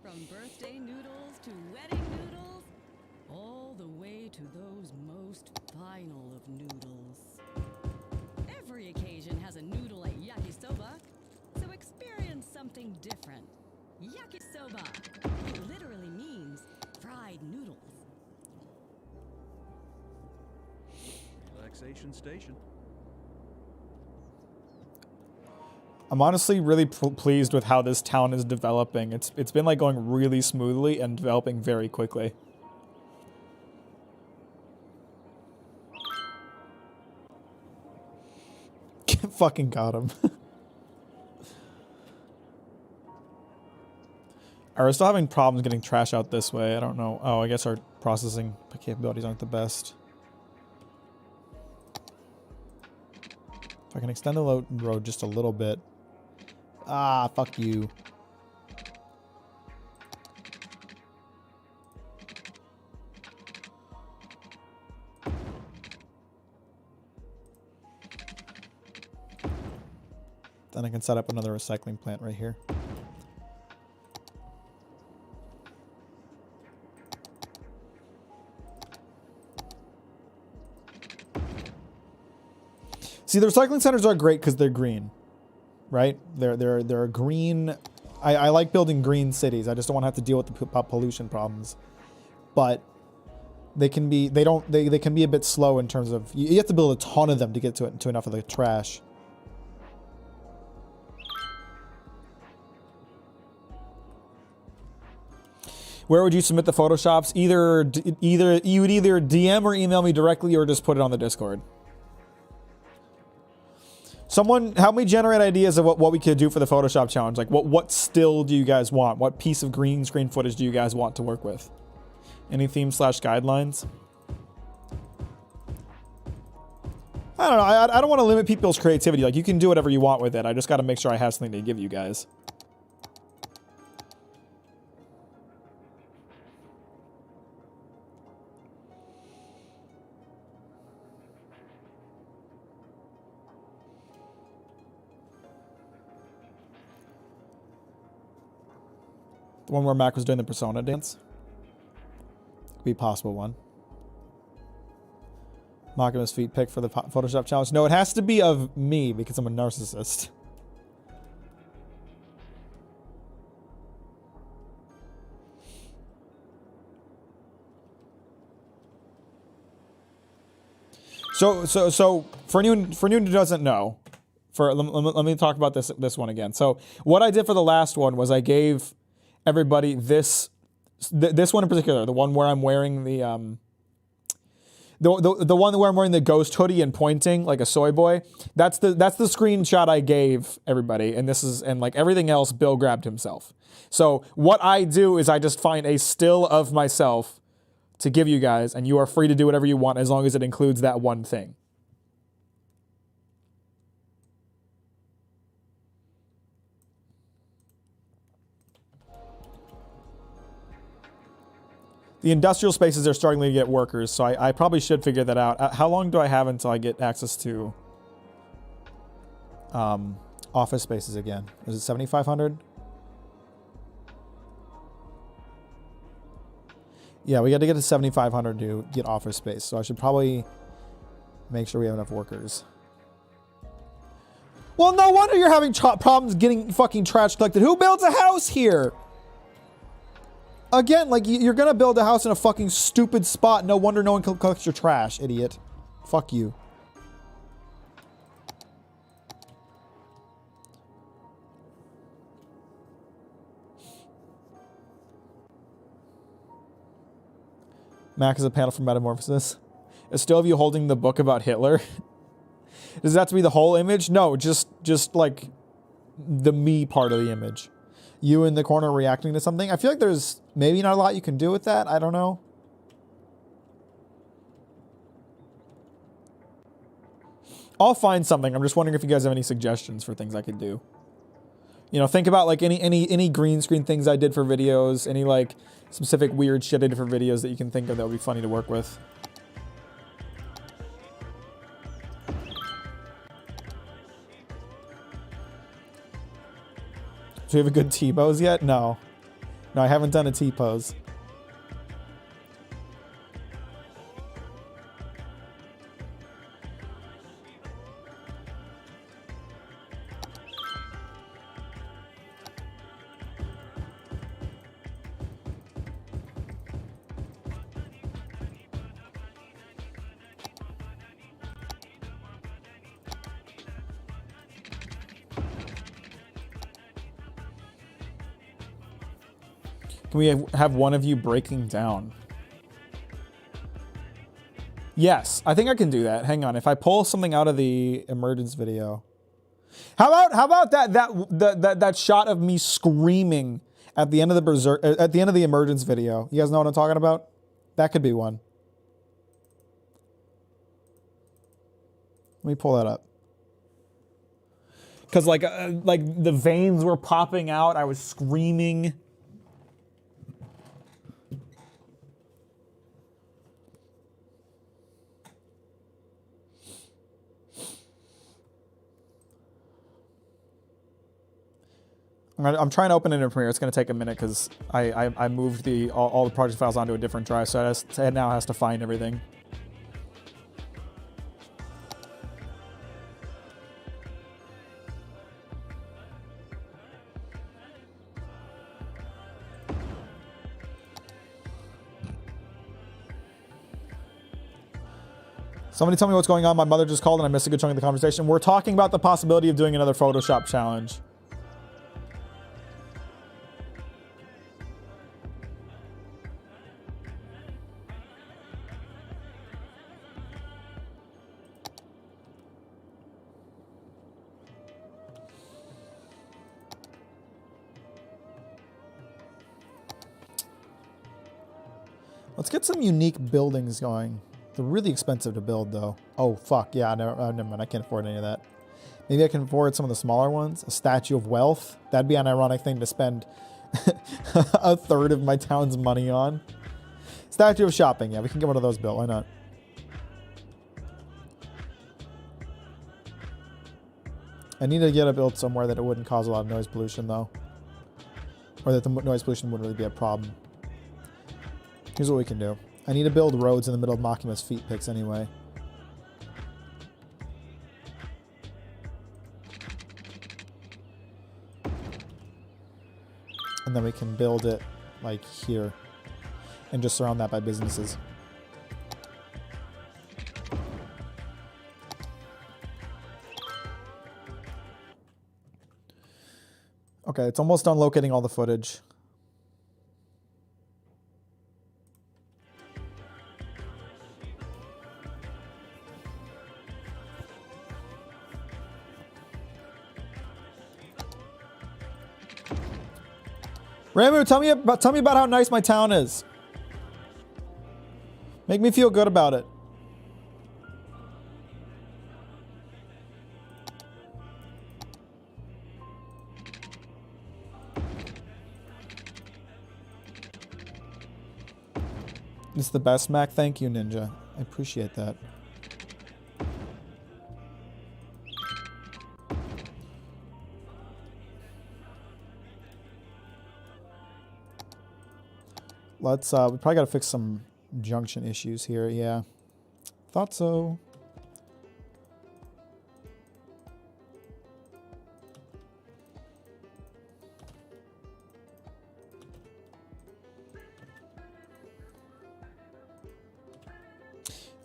From birthday noodles to wedding noodles, all the way to those most final of noodles. Every occasion has a noodle at yakisoba, so experience something different. Yakisoba, it literally means fried noodles. Relaxation station. I'm honestly really pleased with how this town is developing. It's been like going really smoothly and developing very quickly. Fucking got him. We're still having problems getting trash out this way. I don't know. Oh, I guess our processing capabilities aren't the best. If I can extend the road just a little bit. Ah, fuck you. Then I can set up another recycling plant right here. See, the recycling centers are great because they're green, right? They're green. I like building green cities. I just don't want to have to deal with the pollution problems. But they can be they can be a bit slow in terms of you have to build a ton of them to get to enough of the trash. Where would you submit the Photoshops? Either you would either DM or email me directly or just put it on the Discord. Someone help me generate ideas of what we could do for the Photoshop challenge. Like what still do you guys want? What piece of green screen footage do you guys want to work with? Any theme/guidelines? I don't know. I don't want to limit people's creativity. Like you can do whatever you want with it. I just got to make sure I have something to give you guys. The one where Mack was doing the persona dance? Could be a possible one. Makima's feet pick for the Photoshop challenge. No, it has to be of me because I'm a narcissist. So for anyone who doesn't know, let me talk about this one again. So what I did for the last one was I gave everybody this one in particular, the one where I'm wearing the one where I'm wearing the ghost hoodie and pointing like a soy boy. That's the screenshot I gave everybody, and like everything else Bill grabbed himself. So what I do is I just find a still of myself to give you guys, and you are free to do whatever you want as long as it includes that one thing. The industrial spaces are struggling to get workers, so I probably should figure that out. How long do I have until I get access to office spaces again? Is it 7,500? Yeah, we got to get to 7,500 to get office space, so I should probably make sure we have enough workers. Well, no wonder you're having problems getting fucking trash collected. Who builds a house here? Again, like, you're gonna build a house in a fucking stupid spot. No wonder no one collects your trash, idiot. Fuck you. Mack is a panel for Metamorphosis. Is still of you holding the book about Hitler? Does that have to be the whole image? No, just like the me part of the image. You in the corner reacting to something. I feel like there's maybe not a lot you can do with that. I don't know. I'll find something. I'm just wondering if you guys have any suggestions for things I could do. You know, think about like any green screen things I did for videos, any like specific weird shit I did for videos that you can think of that would be funny to work with. Do you have a good T-pose yet? No. No, I haven't done a T-pose. Can we have one of you breaking down? Yes, I think I can do that. Hang on, if I pull something out of the emergence video. How about that shot of me screaming at the end of the emergence video? You guys know what I'm talking about? That could be one. Let me pull that up. Cuz like the veins were popping out, I was screaming. I'm trying to open it in Premiere. It's going to take a minute because I moved all the project files onto a different drive, so it now has to find everything. Somebody tell me what's going on. My mother just called and I missed a good chunk of the conversation. We're talking about the possibility of doing another Photoshop challenge. Let's get some unique buildings going. They're really expensive to build, though. Oh, fuck. Yeah, never mind. I can't afford any of that. Maybe I can afford some of the smaller ones. A Statue of Wealth. That'd be an ironic thing to spend a third of my town's money on. Statue of Shopping. Yeah, we can get one of those built. Why not? I need to get it built somewhere that it wouldn't cause a lot of noise pollution, though. Or that the noise pollution wouldn't really be a problem. Here's what we can do. I need to build roads in the middle of Makima's feet picks anyway. And then we can build it like here. And just surround that by businesses. Okay, it's almost done locating all the footage. Ramu, tell me about how nice my town is. Make me feel good about it. This is the best, Mac. Thank you, Ninja. I appreciate that. Let's, we probably got to fix some junction issues here. Yeah. Thought so.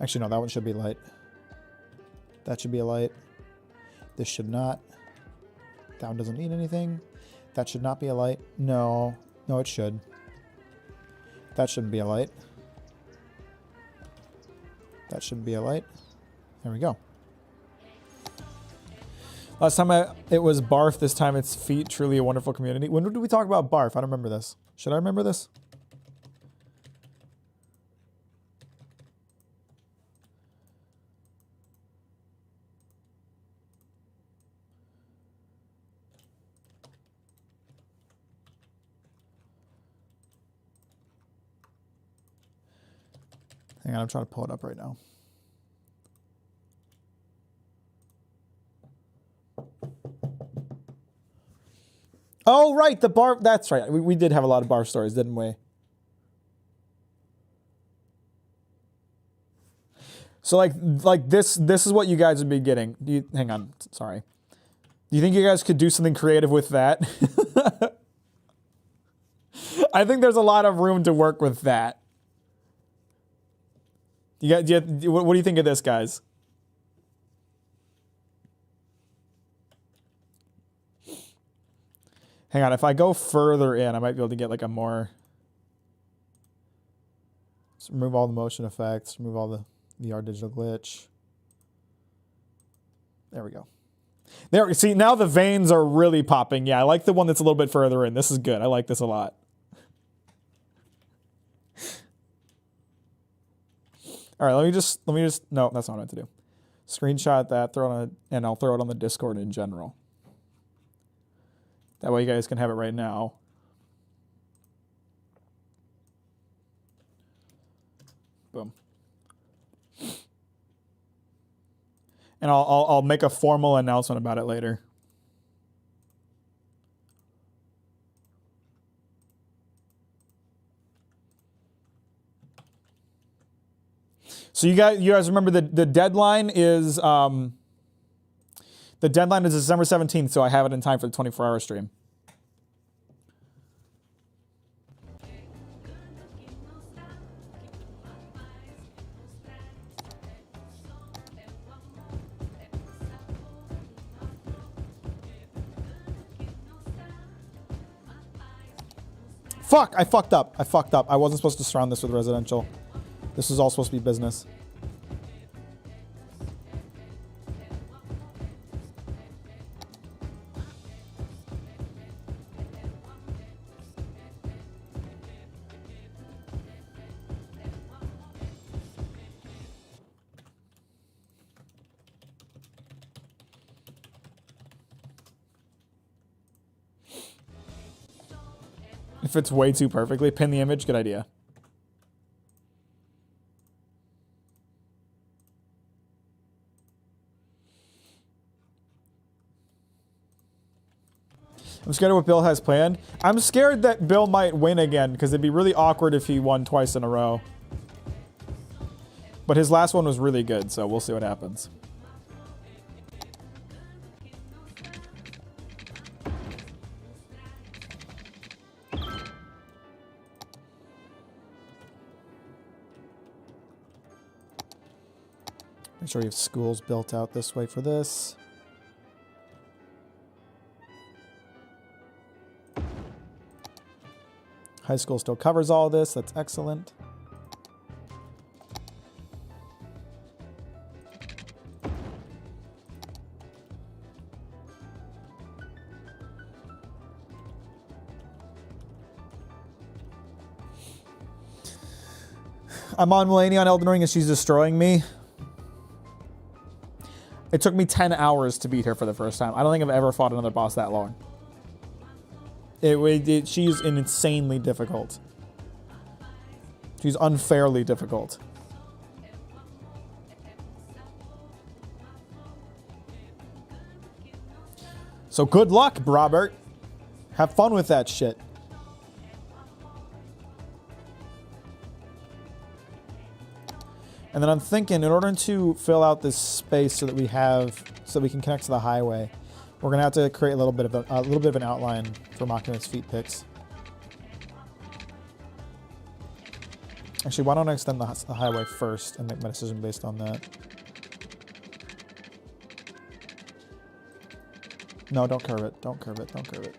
Actually, no, that one should be light. That should be a light. This should not. That one doesn't need anything. That should not be a light. No. No, it should. That shouldn't be a light. That shouldn't be a light. There we go. Last time it was Barf. This time it's Feet. Truly a wonderful community. When did we talk about Barf? I don't remember this. Should I remember this? Hang on, I'm trying to pull it up right now. Oh, right, the bar. That's right. We did have a lot of bar stories, didn't we? So like this is what you guys would be getting. Hang on, sorry. Do you think you guys could do something creative with that? I think there's a lot of room to work with that. What do you think of this, guys? Hang on, if I go further in, I might be able to get like a more... Let's remove all the motion effects, remove all the VR digital glitch. There we go. There, see, now the veins are really popping. Yeah, I like the one that's a little bit further in. This is good. I like this a lot. All right, let me just, no, that's not what I meant to do. Screenshot that, throw it on, and I'll throw it on the Discord in general. That way you guys can have it right now. Boom. And I'll make a formal announcement about it later. So you guys remember the deadline is December 17th, so I have it in time for the 24-hour stream. Fuck, I fucked up. I wasn't supposed to surround this with residential. This is all supposed to be business. If it's way too perfectly, pin the image, good idea. I'm scared of what Bill has planned. I'm scared that Bill might win again because it'd be really awkward if he won twice in a row. But his last one was really good, so we'll see what happens. Make sure you have schools built out this way for this. High school still covers all this. That's excellent. I'm on Mulaney on Elden Ring and she's destroying me. It took me 10 hours to beat her for the first time. I don't think I've ever fought another boss that long. She's insanely difficult. She's unfairly difficult. So good luck, Robert. Have fun with that shit. And then I'm thinking, in order to fill out this space so that we can connect to the highway, we're gonna have to create a little bit of an outline for Machine's feet picks. Actually, why don't I extend the highway first and make my decision based on that? No, don't curve it. Don't curve it. Don't curve it.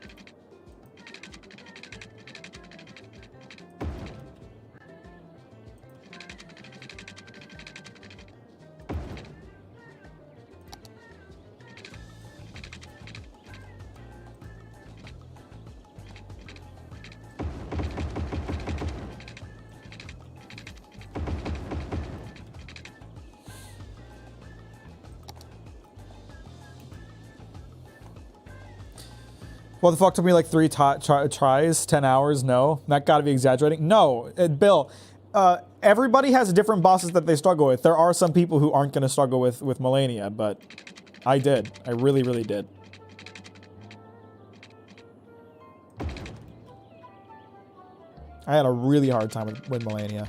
What the fuck, took me like 3 tries, 10 hours? No, that gotta be exaggerating. No, Bill, everybody has different bosses that they struggle with. There are some people who aren't gonna struggle with Melania, but I did. I really, really did. I had a really hard time with Melania.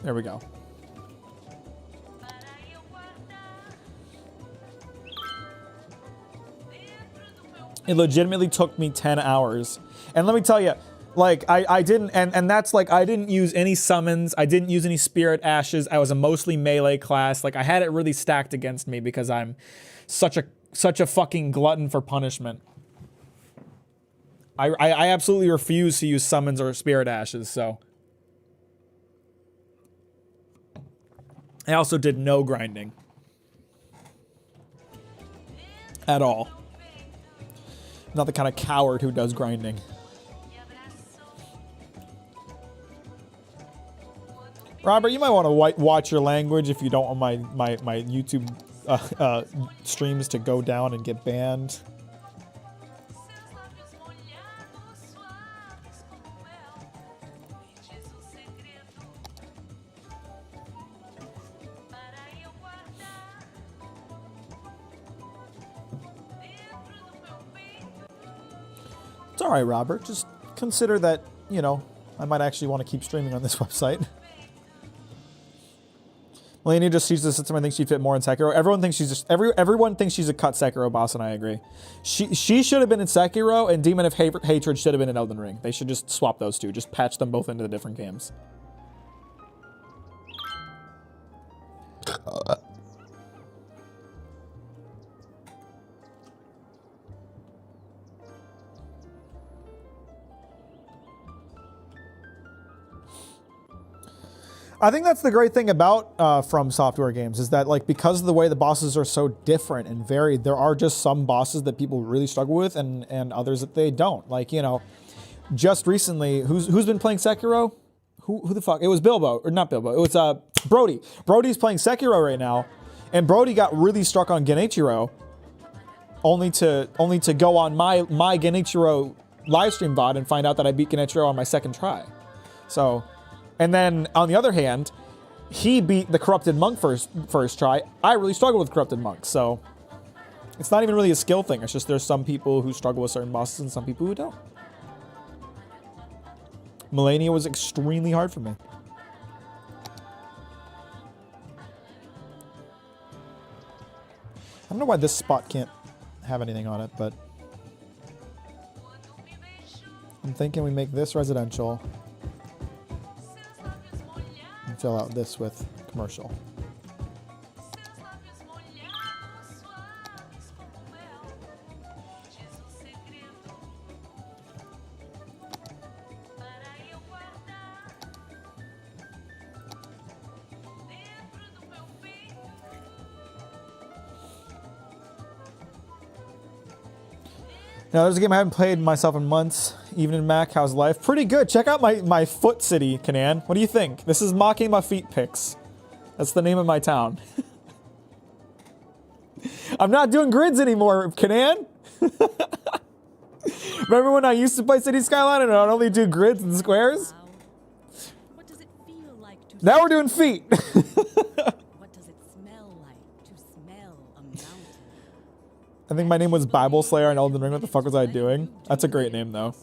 There we go. It legitimately took me 10 hours. And let me tell you, like, I didn't, and that's like, I didn't use any summons. I didn't use any spirit ashes. I was a mostly melee class. Like, I had it really stacked against me because I'm such a fucking glutton for punishment. I absolutely refuse to use summons or spirit ashes, so. I also did no grinding. At all. Not the kind of coward who does grinding. Robert, you might want to watch your language if you don't want my YouTube streams to go down and get banned. It's alright, Robert. Just consider that, you know, I might actually want to keep streaming on this website. Melania just sees the system and thinks she'd fit more in Sekiro. Everyone thinks she's just, everyone thinks she's a cut Sekiro boss, and I agree. She should have been in Sekiro, and Demon of Hatred should have been in Elden Ring. They should just swap those two. Just patch them both into the different games. I think that's the great thing about From Software games is that, like, because of the way the bosses are so different and varied, there are just some bosses that people really struggle with and others that they don't. Like, you know, just recently, who's been playing Sekiro? Who the fuck? It was Bilbo, or not Bilbo. It was Brody. Brody's playing Sekiro right now, and Brody got really stuck on Genichiro, only to go on my Genichiro livestream VOD and find out that I beat Genichiro on my second try. So. And then, on the other hand, he beat the Corrupted Monk first try. I really struggled with Corrupted Monk, so it's not even really a skill thing. It's just there's some people who struggle with certain bosses and some people who don't. Melania was extremely hard for me. I don't know why this spot can't have anything on it, but I'm thinking we make this residential. Fill out this with commercial. Now, there's a game I haven't played myself in months. Even in Mack, how's life? Pretty good. Check out my foot city, Kanan. What do you think? This is mocking my feet pics. That's the name of my town. I'm not doing grids anymore, Kanan. Remember when I used to play City Skyline and I'd only do grids and squares? What does it feel like to Now we're doing feet. What does it smell like to smell a mountain? I think my name was Bible Slayer in Elden Ring. What the fuck was I doing? That's a great name, though.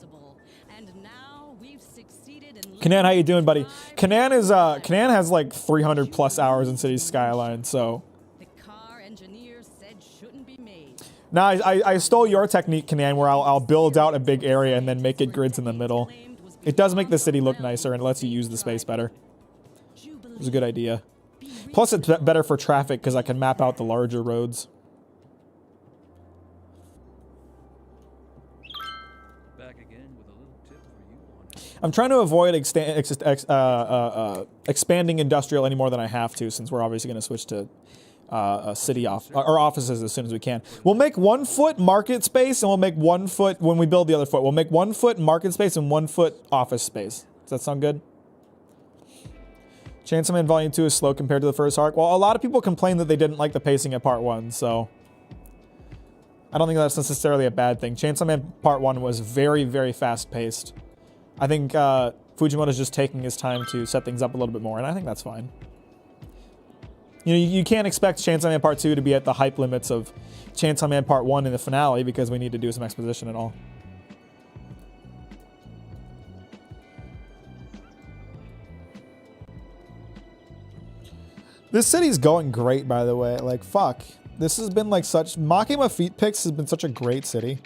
Kanan, how you doing, buddy? Kanan is Kanan has like 300 plus hours in Cities Skylines, so. The car engineer said shouldn't be made. Nah, I stole your technique, Kanan, where I'll build out a big area and then make it grids in the middle. It does make the city look nicer and lets you use the space better. It was a good idea. Plus, it's better for traffic because I can map out the larger roads. Back again with a little tip for you on I'm trying to avoid expanding industrial any more than I have to, since we're obviously going to switch to city offices as soon as we can. We'll make 1 foot market space, and we'll make 1 foot when we build the other foot. We'll make 1 foot market space and 1 foot office space. Does that sound good? Chainsaw Man Volume 2 is slow compared to the first arc. Well, a lot of people complained that they didn't like the pacing at Part 1, so I don't think that's necessarily a bad thing. Chainsaw Man Part 1 was very, very fast-paced. I think Fujimoto's just taking his time to set things up a little bit more, and I think that's fine. You know, you can't expect Chainsaw Man Part 2 to be at the hype limits of Chainsaw Man Part 1 in the finale because we need to do some exposition and all. This city's going great, by the way. Like, fuck. This has been like such... Makima Feet Picks has been such a great city.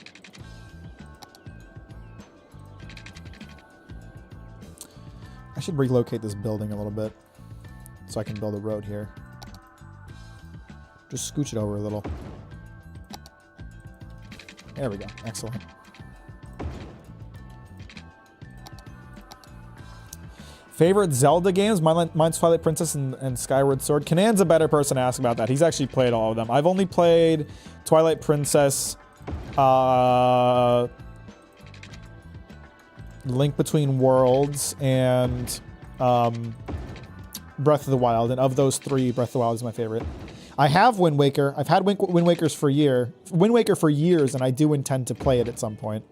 I should relocate this building a little bit so I can build a road here. Just scooch it over a little. There we go. Excellent. Favorite Zelda games? Mine's Twilight Princess and Skyward Sword. Kanan's a better person to ask about that. He's actually played all of them. I've only played Twilight Princess, Link Between Worlds, and Breath of the Wild. And of those three, Breath of the Wild is my favorite. I have Wind Waker. I've had Wind Waker for years, and I do intend to play it at some point.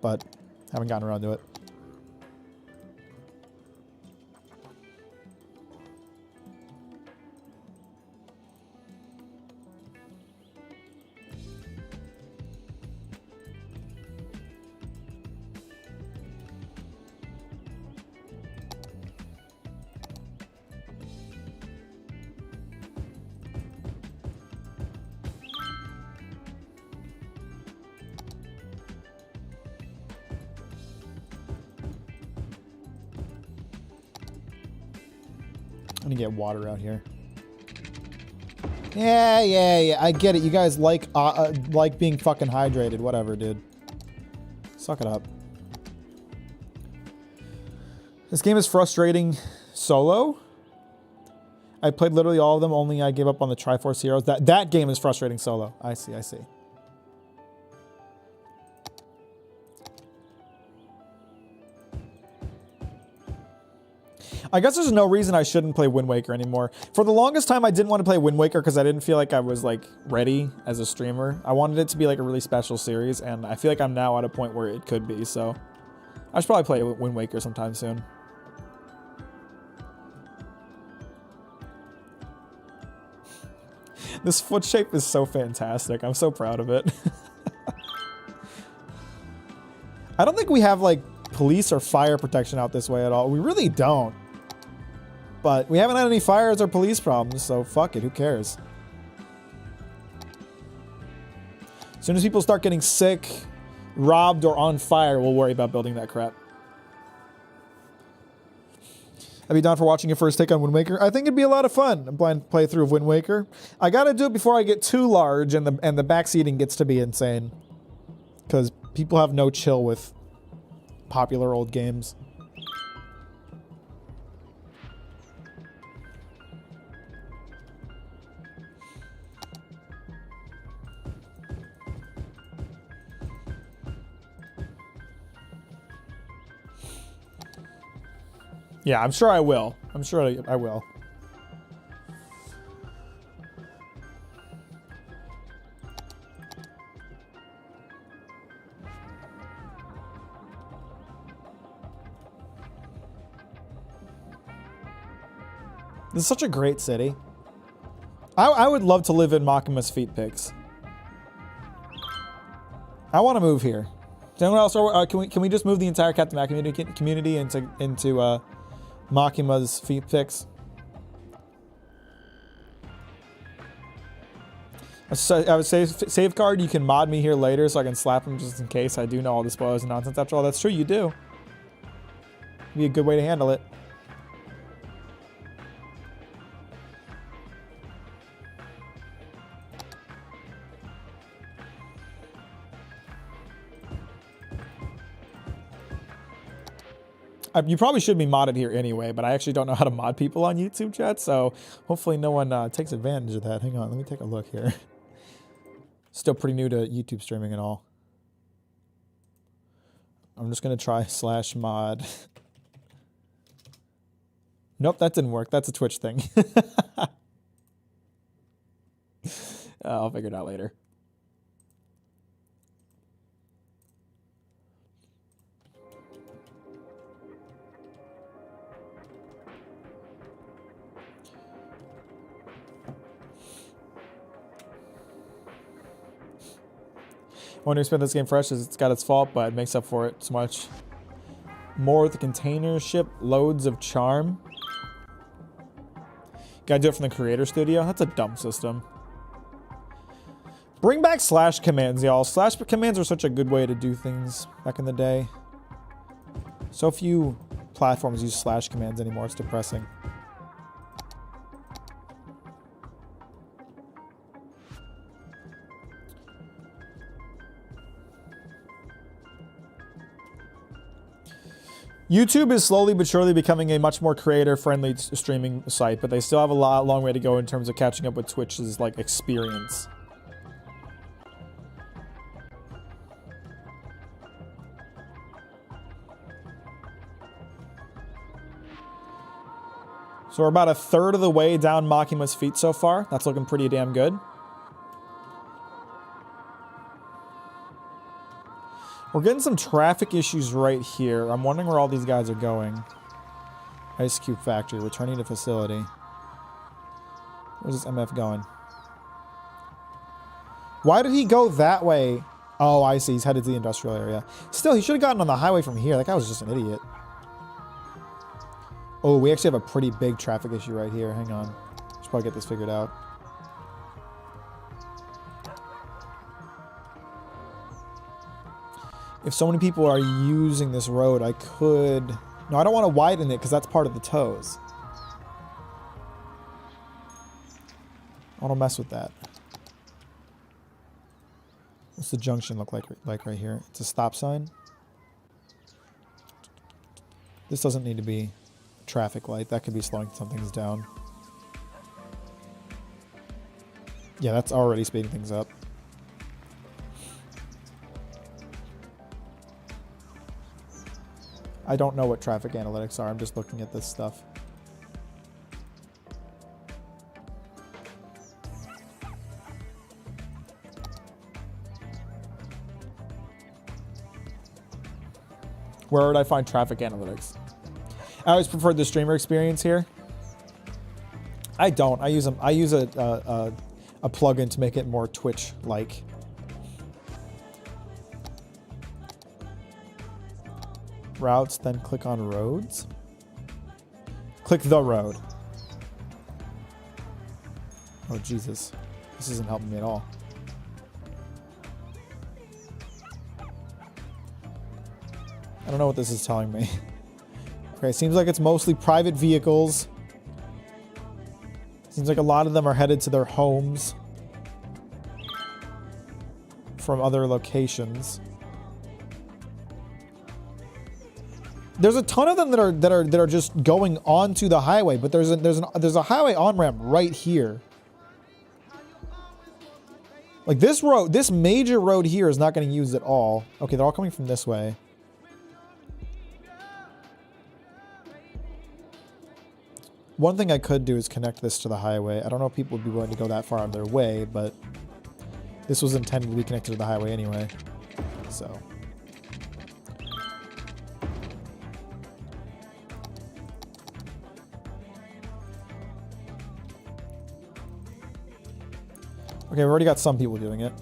But haven't gotten around to it. I'm gonna get water out here. Yeah. I get it. You guys like being fucking hydrated. Whatever, dude. Suck it up. This game is frustrating solo. I played literally all of them, only I gave up on the Triforce Heroes. That game is frustrating solo. I see. I guess there's no reason I shouldn't play Wind Waker anymore. For the longest time, I didn't want to play Wind Waker because I didn't feel like I was like ready as a streamer. I wanted it to be like a really special series, and I feel like I'm now at a point where it could be, so I should probably play Wind Waker sometime soon. This foot shape is so fantastic. I'm so proud of it. I don't think we have like police or fire protection out this way at all. We really don't. But we haven't had any fires or police problems, so fuck it, who cares? As soon as people start getting sick, robbed, or on fire, we'll worry about building that crap. I'd be down for watching your first take on Wind Waker. I think it'd be a lot of fun. A blind playthrough of Wind Waker. I gotta do it before I get too large and the backseating gets to be insane. Because people have no chill with popular old games. Yeah, I'm sure I will. I'm sure I will. This is such a great city. I would love to live in Makima's Feet Picks. I want to move here. Does anyone else? Can we just move the entire Captain Mack community into Makima's feet fix? I would say safeguard. You can mod me here later so I can slap him just in case I do know all the spoilers and nonsense. After all, that's true. You do. Be a good way to handle it. You probably should be modded here anyway, but I actually don't know how to mod people on YouTube chat, so hopefully no one takes advantage of that. Hang on, let me take a look here. Still pretty new to YouTube streaming and all. I'm just going to try /mod. Nope, that didn't work. That's a Twitch thing. I'll figure it out later. When you spend this game fresh, it's got its fault, but it makes up for it so much. More with the container ship, loads of charm. Gotta do it from the creator studio. That's a dumb system. Bring back slash commands, y'all. Slash commands are such a good way to do things back in the day. So few platforms use slash commands anymore. It's depressing. YouTube is slowly but surely becoming a much more creator-friendly streaming site, but they still have a long way to go in terms of catching up with Twitch's like experience. So we're about a third of the way down Makima's feet so far. That's looking pretty damn good. We're getting some traffic issues right here. I'm wondering where all these guys are going. Ice Cube Factory, returning to facility. Where's this MF going? Why did he go that way? Oh, I see. He's headed to the industrial area. Still, he should have gotten on the highway from here. That guy was just an idiot. Oh, we actually have a pretty big traffic issue right here. Hang on. Should probably get this figured out. If so many people are using this road, I could... No, I don't want to widen it because that's part of the toes. I want to mess with that. What's the junction look like right here? It's a stop sign. This doesn't need to be a traffic light. That could be slowing some things down. Yeah, that's already speeding things up. I don't know what traffic analytics are. I'm just looking at this stuff. Where would I find traffic analytics? I always preferred the streamer experience here. I don't. I use a plugin to make it more Twitch-like. Routes, then click on roads. Click the road. Oh, Jesus. This isn't helping me at all. I don't know what this is telling me. Okay, seems like it's mostly private vehicles. Seems like a lot of them are headed to their homes from other locations. There's a ton of them that are just going onto the highway, but there's a highway on-ramp right here. Like this road, this major road here is not getting used at all. Okay, they're all coming from this way. One thing I could do is connect this to the highway. I don't know if people would be willing to go that far out of their way, but this was intended to be connected to the highway anyway. So. Okay, we already got some people doing it.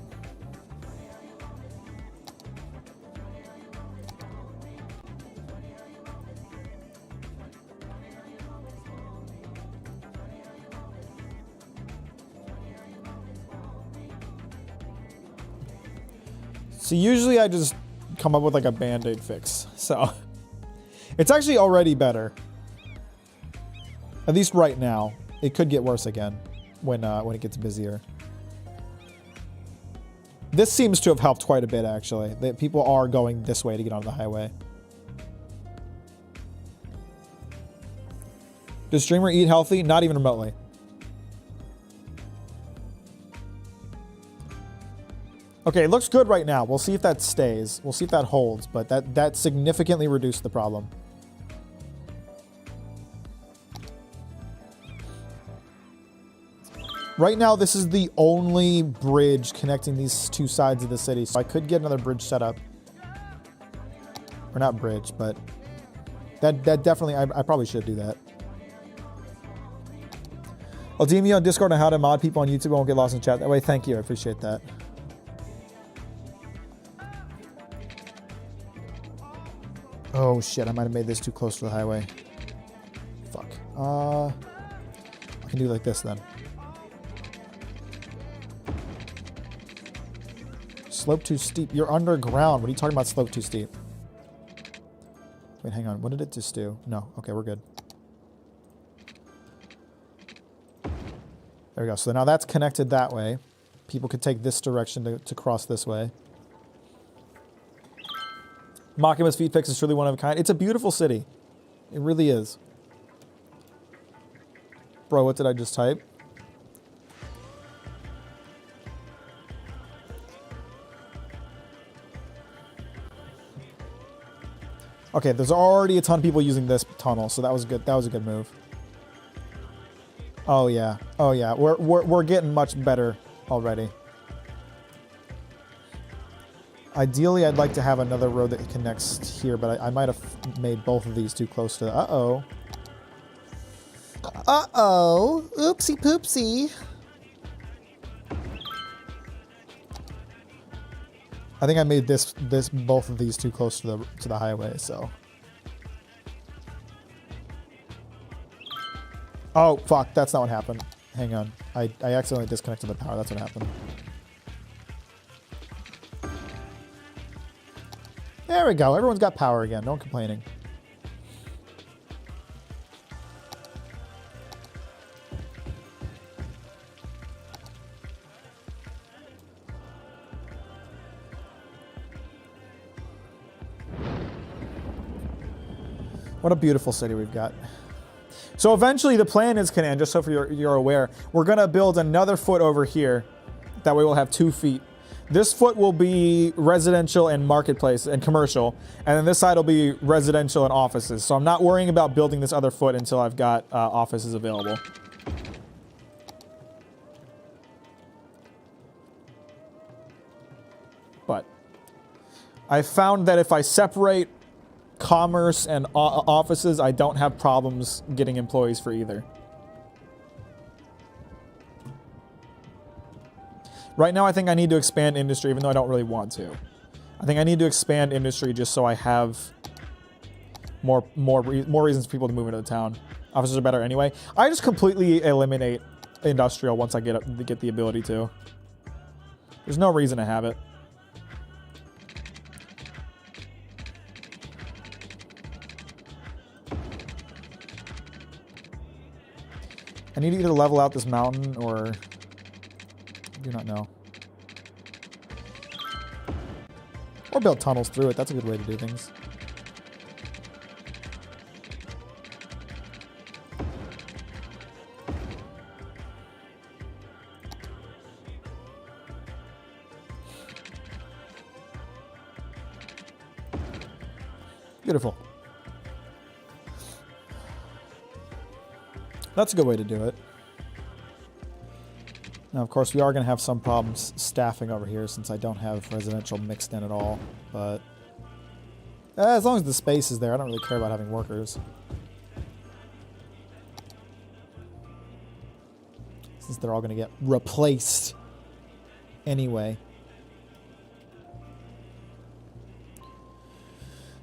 So usually I just come up with like a band-aid fix. So it's actually already better. At least right now. It could get worse again when it gets busier. This seems to have helped quite a bit, actually. That people are going this way to get on the highway. Does streamer eat healthy? Not even remotely. Okay, it looks good right now. We'll see if that stays. We'll see if that holds, but that significantly reduced the problem. Right now, this is the only bridge connecting these two sides of the city, so I could get another bridge set up. Or not bridge, but that definitely, I probably should do that. I'll DM you on Discord on how to mod people on YouTube. I won't get lost in chat that way. Thank you, I appreciate that. Oh shit, I might have made this too close to the highway. Fuck. I can do it like this then. Slope too steep. You're underground. What are you talking about, slope too steep? Wait, hang on. What did it just do? No. Okay, we're good. There we go. So now that's connected that way. People could take this direction to cross this way. Makima's feet fix is truly one of a kind. It's a beautiful city. It really is. Bro, what did I just type? Okay, there's already a ton of people using this tunnel, so that was good. That was a good move. Oh yeah, oh yeah. We're getting much better already. Ideally, I'd like to have another road that connects here, but I might have made both of these too close to. Uh-oh. Uh-oh. Oopsie poopsie. I think I made both of these too close to the highway, so. Oh, fuck, that's not what happened. Hang on. I accidentally disconnected the power. That's what happened. There we go. Everyone's got power again. No one complaining. What a beautiful city we've got. So eventually the plan is, Canan, just so you're aware, we're going to build another foot over here. That way we'll have 2 feet. This foot will be residential and marketplace and commercial. And then this side will be residential and offices. So I'm not worrying about building this other foot until I've got offices available. But I found that if I separate commerce and offices, I don't have problems getting employees for either. Right now, I think I need to expand industry, even though I don't really want to. I think I need to expand industry just so I have more reasons for people to move into the town. Offices are better anyway. I just completely eliminate industrial once I get the ability to. There's no reason to have it. I need to either level out this mountain or... I do not know. Or build tunnels through it. That's a good way to do things. Beautiful. That's a good way to do it. Now, of course, we are going to have some problems staffing over here since I don't have residential mixed in at all. But as long as the space is there, I don't really care about having workers. Since they're all going to get replaced anyway.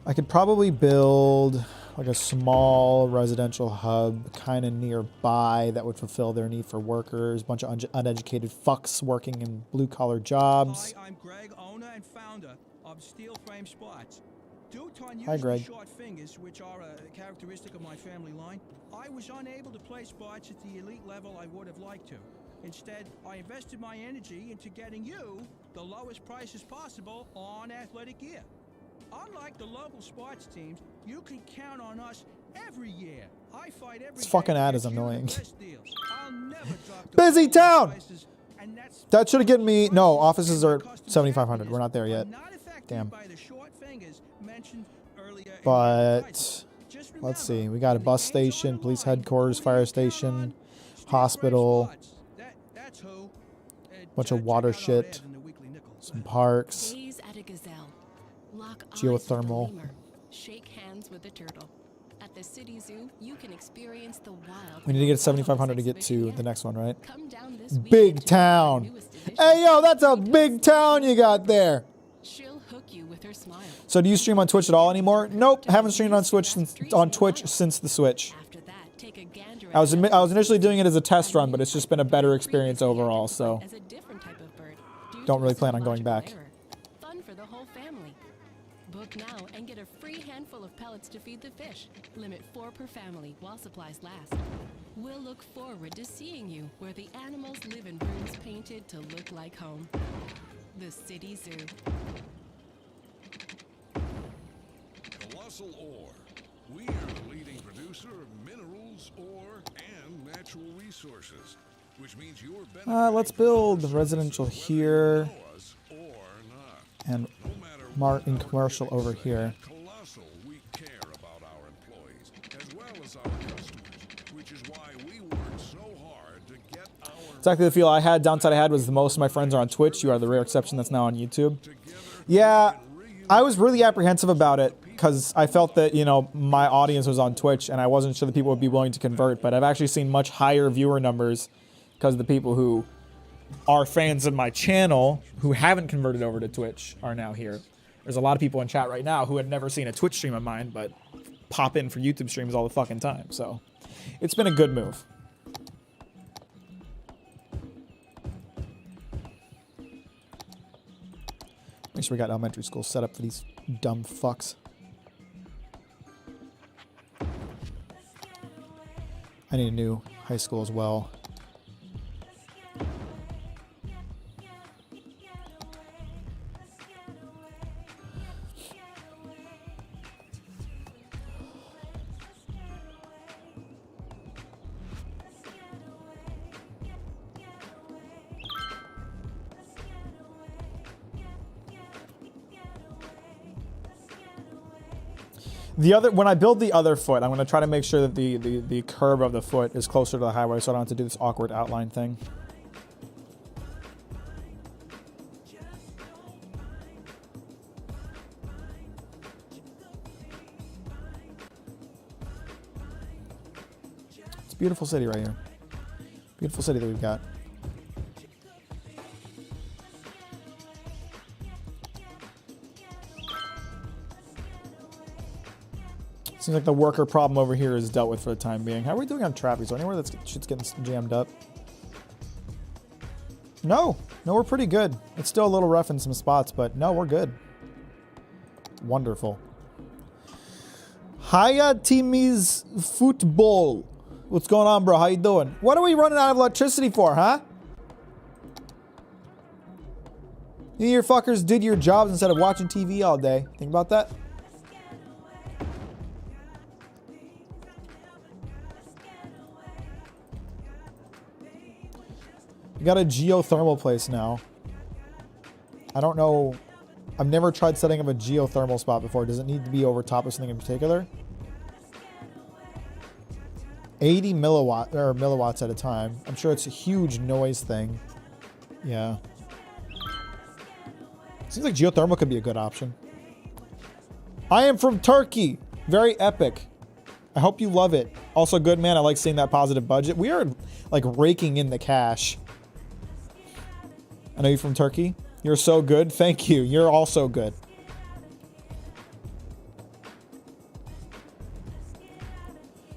I could probably build... like a small residential hub kind of nearby that would fulfill their need for workers. A bunch of uneducated fucks working in blue-collar jobs. Hi, I'm Greg, owner and founder of Steel Frame Spots. Due to Hi, unusually Greg. short fingers, which are a characteristic of my family line, I was unable to play spots at the elite level I would have liked to. Instead, I invested my energy into getting you the lowest prices possible on athletic gear. Unlike the local sports teams, you can count on us every year. I fight every This fucking day ad to is get you the annoying. best deals. I'll never drop the Busy lowest town! prices, and that's That should have given me... No, prices offices and are customer 7,500. We're happiness not there are yet. not affected Damn. by the short fingers mentioned earlier in my But... advice. Just Let's remember, see. We got a when the bus game's station, on the police line, headquarters, who fire you count station, on? Steel hospital, Frame Spots. That's who. bunch of Check water out our shit, ad in the Weekly Nickel. some parks. Gaze at a gazelle. Lock eyes Geothermal. with a lemur. Shake hands with a turtle. At the city zoo, you can experience the wild. We need to get 7,500 to wildlife get to exhibition the next one, right? Come down this Big weekend to town. our newest edition. Hey, yo, that's a big town you got there. She'll hook you with her smile. So do you stream on Twitch at all anymore? Nope, haven't streamed on Twitch since the Switch. After that, take a gander I was at I was initially doing it as a test run, but it's just been a better experience overall, so as a different type of bird due don't to really a plan on going psychological back. error. Fun for the whole family. Book now and get a free handful of pellets to feed the fish. Limit 4 per family while supplies last. We'll look forward to seeing you where the animals live in rooms painted to look like home. The City Zoo. Colossal Ore. We are the leading producer of minerals, ore, and natural resources, which means you're benefiting Let's from build our residential services, here whether you know us or not. and No matter Mart and what our commercial critics over say, here. at Colossal, we care about our employees as well as our customers, which is why we work so hard to get our Exactly the feel I had. Downside I had was most of my friends are on Twitch. You are the rare exception that's now on YouTube. Yeah, I was really apprehensive about it because I felt that, you know, my audience was on Twitch and I wasn't sure that people would be willing to convert. But I've actually seen much higher viewer numbers because the people who are fans of my channel who haven't converted over to Twitch are now here. There's a lot of people in chat right now who had never seen a Twitch stream of mine, but pop in for YouTube streams all the fucking time. So it's been a good move. Make sure we got elementary school set up for these dumb fucks. I need a new high school as well. The other, when I build the other foot, I'm going to try to make sure that the curve of the foot is closer to the highway so I don't have to do this awkward outline thing. It's a beautiful city right here. Beautiful city that we've got. Seems like the worker problem over here is dealt with for the time being. How are we doing on traffic? Is there anywhere that's shit's getting jammed up? No, we're pretty good. It's still a little rough in some spots, but no, we're good. Wonderful. Hiya, Timmy's football. What's going on, bro? How you doing? What are we running out of electricity for, huh? You fuckers did your jobs instead of watching TV all day. Think about that. We got a geothermal place now. I don't know. I've never tried setting up a geothermal spot before. Does it need to be over top of something in particular? 80 milliwatts at a time. I'm sure it's a huge noise thing. Yeah. Seems like geothermal could be a good option. I am from Turkey. Very epic. I hope you love it. Also good, man. I like seeing that positive budget. We are like raking in the cash. I know you're from Turkey. You're so good. Thank you. You're also good.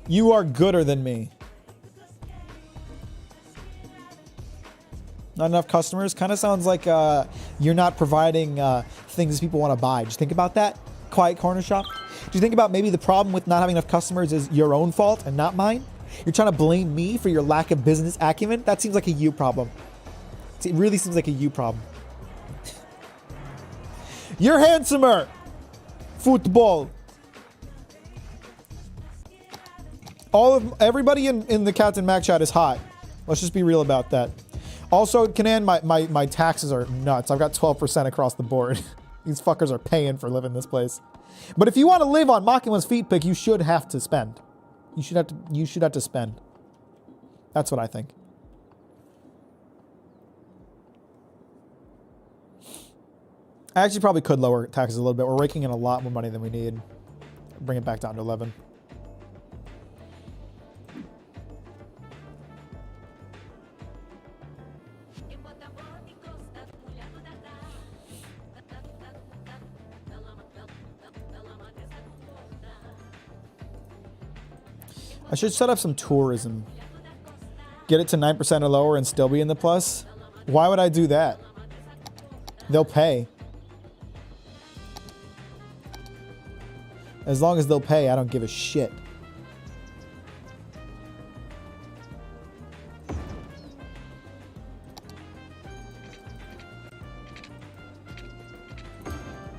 You are gooder than me. Not enough customers? Kind of sounds like you're not providing things people want to buy. Just think about that. Quiet corner shop. Do you think about maybe the problem with not having enough customers is your own fault and not mine? You're trying to blame me for your lack of business acumen? That seems like a you problem. It really seems like a you problem. You're handsomer. Football. Everybody in the Captain Mac chat is hot. Let's just be real about that. Also, Canan, my taxes are nuts. I've got 12% across the board. These fuckers are paying for living this place. But if you want to live on Makima's feet pick, you should have to spend. You should have to spend. That's what I think. I actually probably could lower taxes a little bit. We're raking in a lot more money than we need. Bring it back down to 11. I should set up some tourism. Get it to 9% or lower and still be in the plus. Why would I do that? They'll pay. As long as they'll pay, I don't give a shit.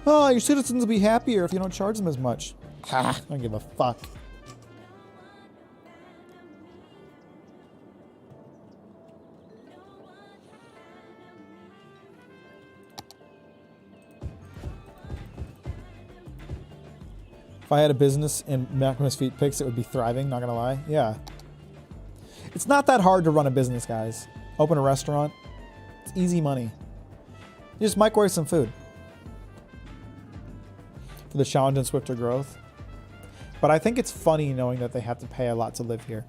Oh, your citizens will be happier if you don't charge them as much. Ha, I don't give a fuck. If I had a business in Maximus Feet Picks, it would be thriving, not gonna lie. Yeah. It's not that hard to run a business, guys. Open a restaurant. It's easy money. You just microwave some food. For the challenge and swifter growth. But I think it's funny knowing that they have to pay a lot to live here.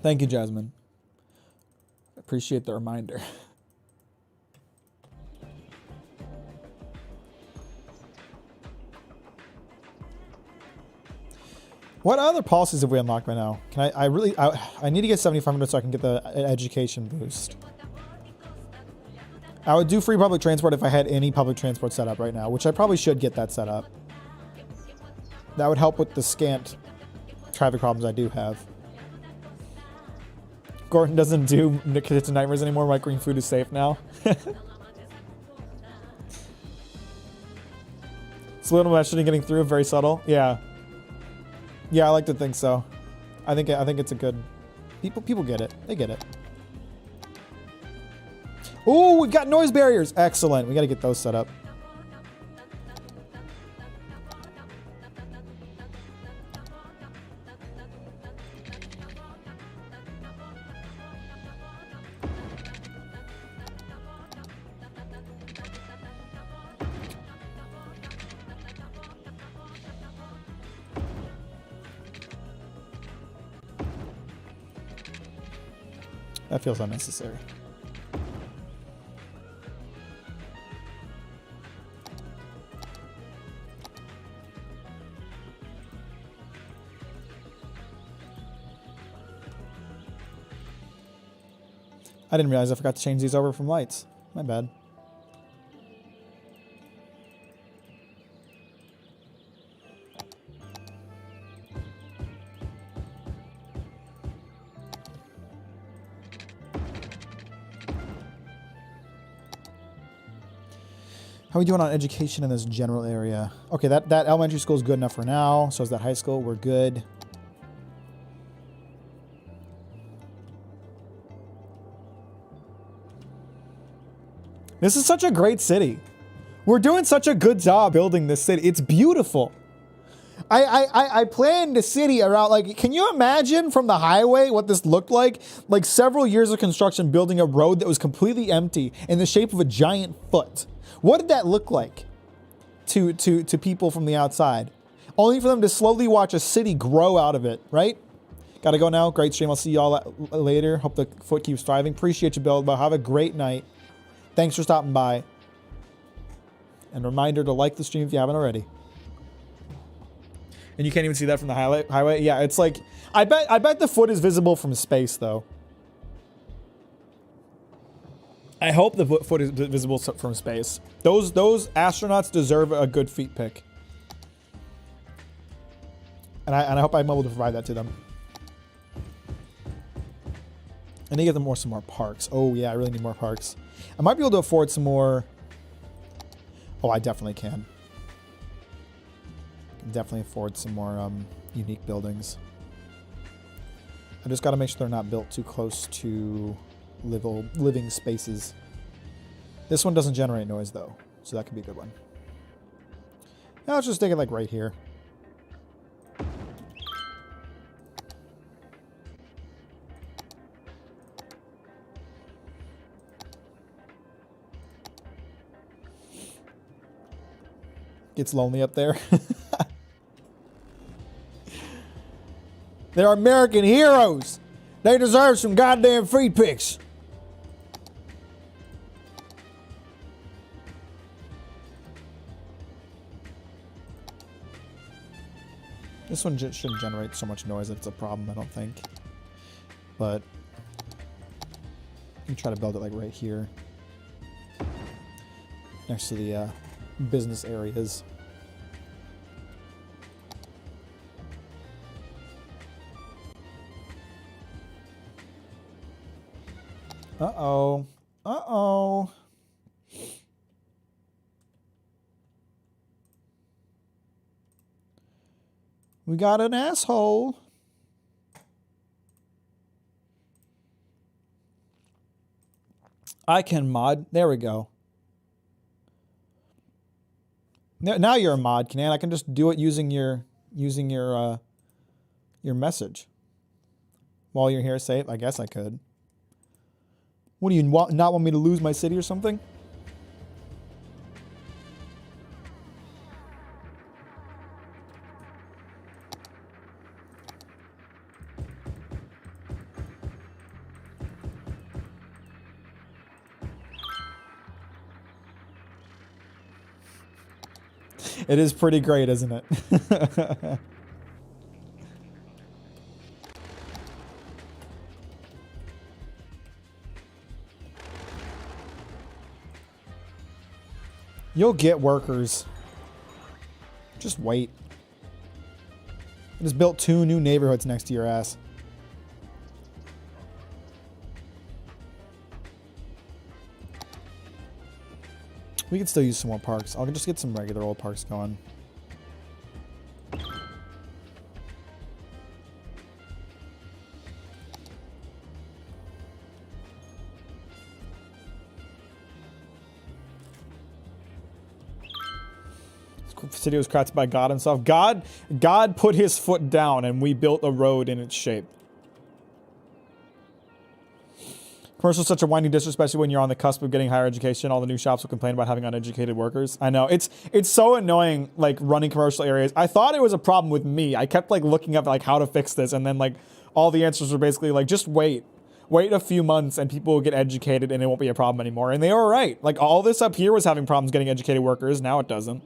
Thank you, Jasmine. Appreciate the reminder. What other policies have we unlocked right now? Can I need to get 7,500 so I can get the education boost. I would do free public transport if I had any public transport set up right now, which I probably should get that set up. That would help with the scant traffic problems I do have. Gordon doesn't do Kitchen Nightmares anymore. Microwave food is safe now. Little messaging getting through, very subtle. Yeah. Yeah, I like to think so. I think it's a good. People get it. They get it. Ooh, we've got noise barriers. Excellent. We got to get those set up. That feels unnecessary. I didn't realize I forgot to change these over from lights. My bad. How are we doing on education in this general area? Okay, that elementary school is good enough for now. So is that high school. We're good. This is such a great city. We're doing such a good job building this city. It's beautiful. I planned the city around, like, can you imagine from the highway what this looked like? Like several years of construction building a road that was completely empty in the shape of a giant foot. What did that look like to people from the outside? Only for them to slowly watch a city grow out of it, right? Gotta go now. Great stream. I'll see y'all later. Hope the foot keeps thriving. Appreciate you, Bill. Have a great night. Thanks for stopping by. And reminder to like the stream if you haven't already. And you can't even see that from the highway. Yeah, it's like I bet the foot is visible from space though. I hope the foot is visible from space. Those astronauts deserve a good feet pic. And I hope I'm able to provide that to them. I need to get them some more parks. Oh yeah, I really need more parks. I might be able to afford some more. Oh, I definitely can. Definitely afford some more unique buildings. I just got to make sure they're not built too close to living spaces. This one doesn't generate noise though, so that could be a good one. Now let's just take it like right here. Gets lonely up there. They're American heroes. They deserve some goddamn free picks. This one shouldn't generate so much noise that it's a problem, I don't think. But you can try to build it like right here. Next to the business areas. Uh-oh. Uh-oh. We got an asshole. I can mod. There we go. Now you're a mod, Canan. I can just do it using your message. While you're here, say it. I guess I could. What do you not want me to lose my city or something? It is pretty great, isn't it? You'll get workers. Just wait. I just built 2 new neighborhoods next to your ass. We could still use some more parks. I'll just get some regular old parks going. City was crafted by God himself. God put his foot down and we built a road in its shape. Commercial is such a whiny district, especially when you're on the cusp of getting higher education. All the new shops will complain about having uneducated workers. I know. It's so annoying, like, running commercial areas. I thought it was a problem with me. I kept, like, looking up, like, how to fix this. And then, like, all the answers were basically, like, just wait. Wait a few months and people will get educated and it won't be a problem anymore. And they were right. Like, all this up here was having problems getting educated workers. Now it doesn't.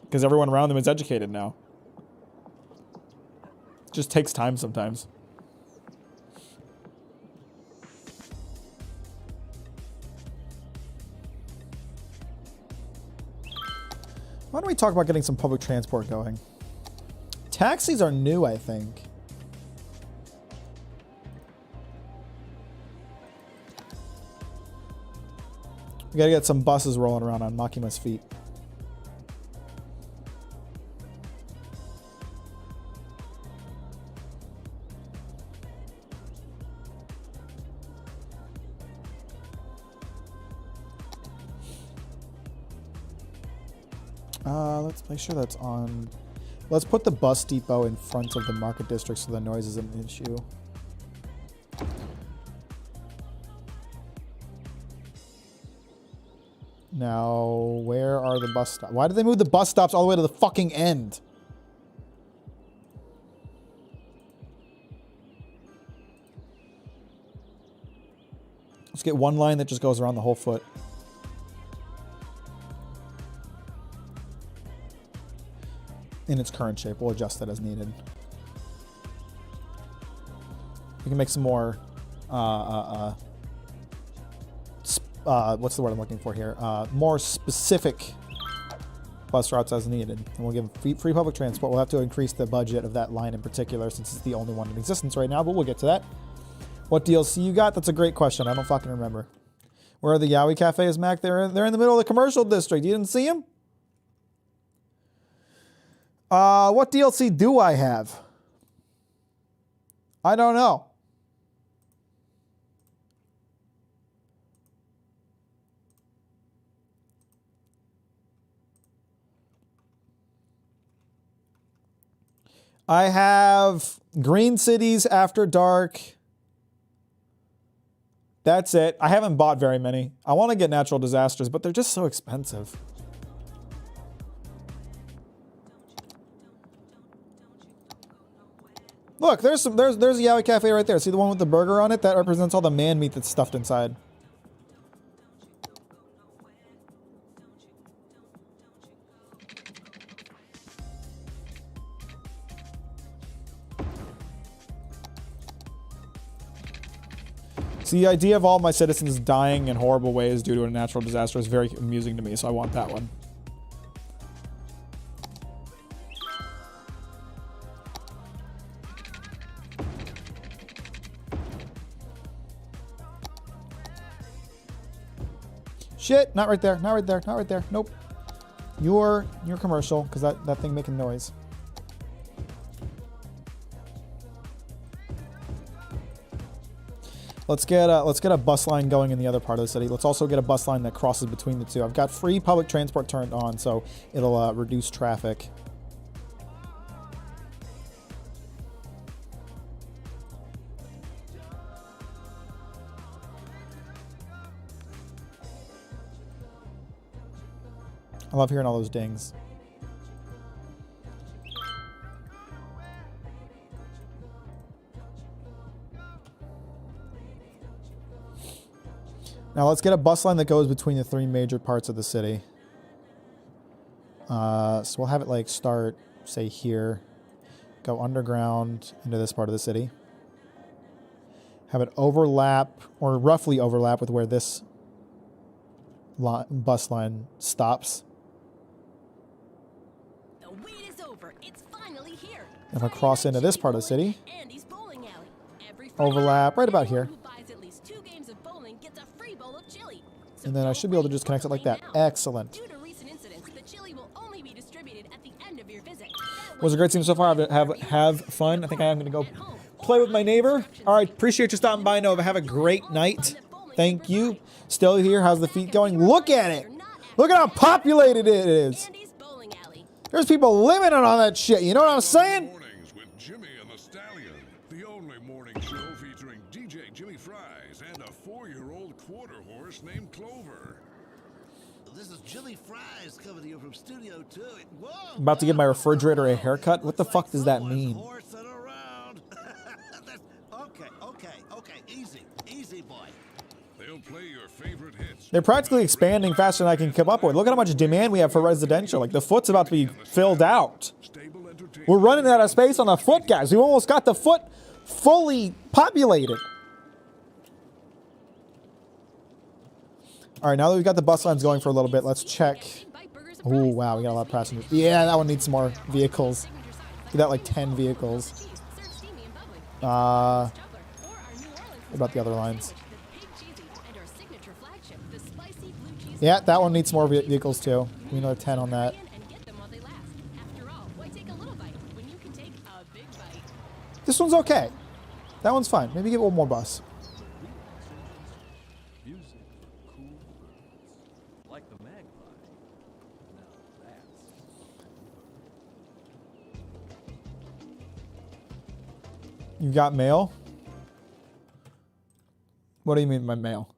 Because everyone around them is educated now. It just takes time sometimes. Why don't we talk about getting some public transport going? Taxis are new, I think. We gotta get some buses rolling around on Makima's feet. Let's make sure that's on. Let's put the bus depot in front of the market district so the noise isn't an issue. Now, where are the bus stops? Why did they move the bus stops all the way to the fucking end? Let's get one line that just goes around the whole foot. In its current shape. We'll adjust that as needed. We can make some more, what's the word I'm looking for here? More specific bus routes as needed. And we'll give free public transport. We'll have to increase the budget of that line in particular since it's the only one in existence right now, but we'll get to that. What DLC you got? That's a great question. I don't fucking remember. Where are the Yowie cafes, Mac? They're in the middle of the commercial district. You didn't see them? What DLC do I have? I don't know. I have Green Cities After Dark. That's it. I haven't bought very many. I want to get Natural Disasters, but they're just so expensive. Look, there's a Yowie Cafe right there. See the one with the burger on it? That represents all the man meat that's stuffed inside. See, the idea of all my citizens dying in horrible ways due to a natural disaster is very amusing to me, so I want that one. Shit, not right there, not right there, not right there. Nope. You're commercial, because that thing making noise. Let's get a bus line going in the other part of the city. Let's also get a bus line that crosses between the two. I've got free public transport turned on, so it'll reduce traffic. I love hearing all those dings. Now let's get a bus line that goes between the three major parts of the city. So we'll have it like start, say here, go underground into this part of the city. Have it overlap, or roughly overlap with where this bus line stops. The wait is over. It's finally here. If I cross into this part of the city, overlap right about here. And then I should be able to just connect it like that. Excellent. Was a great team so far. Have fun. I think I am going to go play with my neighbor. All right. Appreciate you stopping by, Nova. Have a great night. Thank you. Still here. How's the feet going? Look at it. Look at how populated it is. There's people living on that shit. You know what I'm saying? Mornings with Jimmy and the Stallion, the only morning show featuring DJ Jimmy Fries and a 4-year-old quarter horse named Clover. This is Jimmy Fries coming to you from Studio 2. Whoa, I'm about to give my refrigerator a haircut. What the fuck does that mean? Okay, easy, boy. They'll play your favorite hits. They're practically expanding faster than I can keep up with. Look at how much demand we have for residential. Like, the foot's about to be filled out. Stable entertainment. We're running out of space on the foot, guys. We almost got the foot fully populated. All right, now that we've got the bus lines going for a little bit, let's check. Oh, wow, we got a lot of passengers. Yeah, that one needs some more vehicles. We got like 10 vehicles. What about the other lines? Yeah, that one needs more vehicles too. We need another 10 on that. This one's okay. That one's fine. Maybe give it one more bus. Like the magpie. Now that's... You got mail? What do you mean by mail?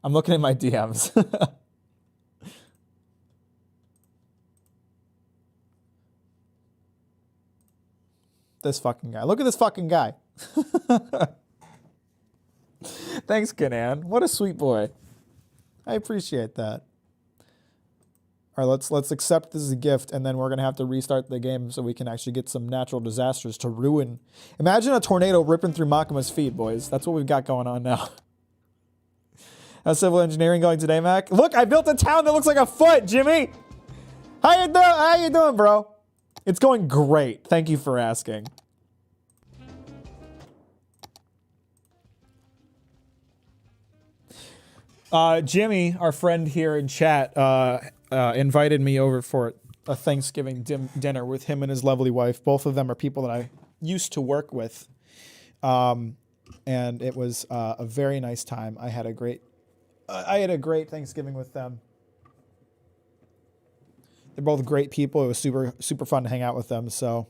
I'm looking at my DMs. This fucking guy. Look at this fucking guy. Thanks, Kanan. What a sweet boy. I appreciate that. All right, let's accept this as a gift, and then we're gonna have to restart the game so we can actually get some natural disasters to ruin. Imagine a tornado ripping through Makima's feet, boys. That's what we've got going on now. How's civil engineering going today, Mac? Look, I built a town that looks like a foot, Jimmy. How you doing, bro? It's going great. Thank you for asking. Jimmy, our friend here in chat, invited me over for a Thanksgiving dinner with him and his lovely wife. Both of them are people that I used to work with. And it was a very nice time. I had a great Thanksgiving with them. They're both great people. It was super fun to hang out with them. So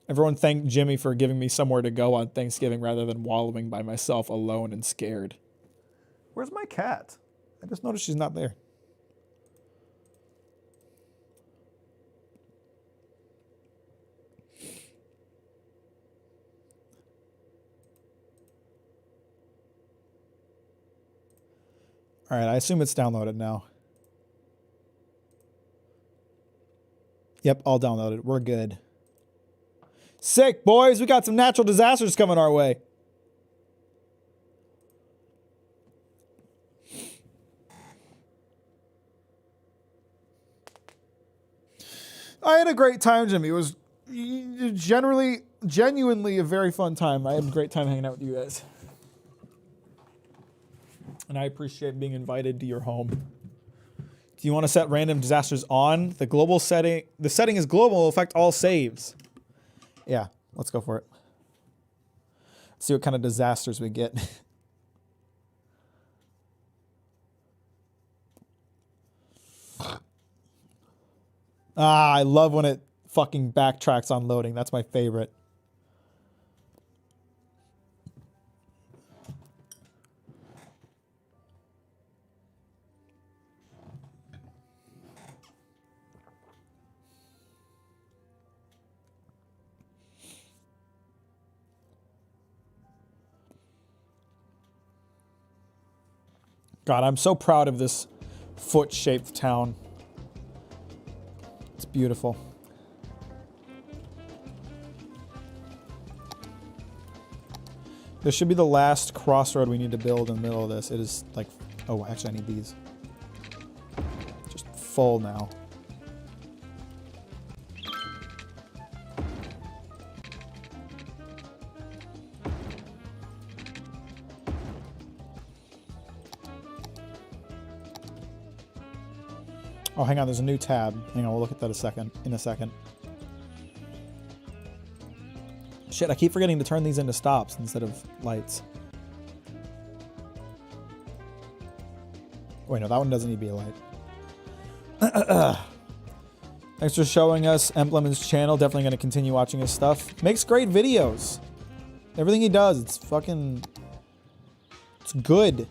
everyone thank Jimmy for giving me somewhere to go on Thanksgiving rather than wallowing by myself alone and scared. Where's my cat? I just noticed she's not there. All right, I assume it's downloaded now. Yep, all downloaded. We're good. Sick, boys. We got some natural disasters coming our way. I had a great time, Jimmy. It was genuinely a very fun time. I had a great time hanging out with you guys. And I appreciate being invited to your home. Do you want to set random disasters on? The global setting, the setting is global, will affect all saves. Yeah, let's go for it. Let's see what kind of disasters we get. I love when it fucking backtracks on loading. That's my favorite. God, I'm so proud of this foot-shaped town. It's beautiful. This should be the last crossroad we need to build in the middle of this. It is like, oh, actually I need these. Just full now. Oh, hang on, there's a new tab. Hang on, we'll look at that in a second. Shit, I keep forgetting to turn these into stops instead of lights. Wait, no, that one doesn't need to be a light. Thanks for showing us Emblem's channel. Definitely going to continue watching his stuff. Makes great videos. Everything he does, it's fucking... It's good.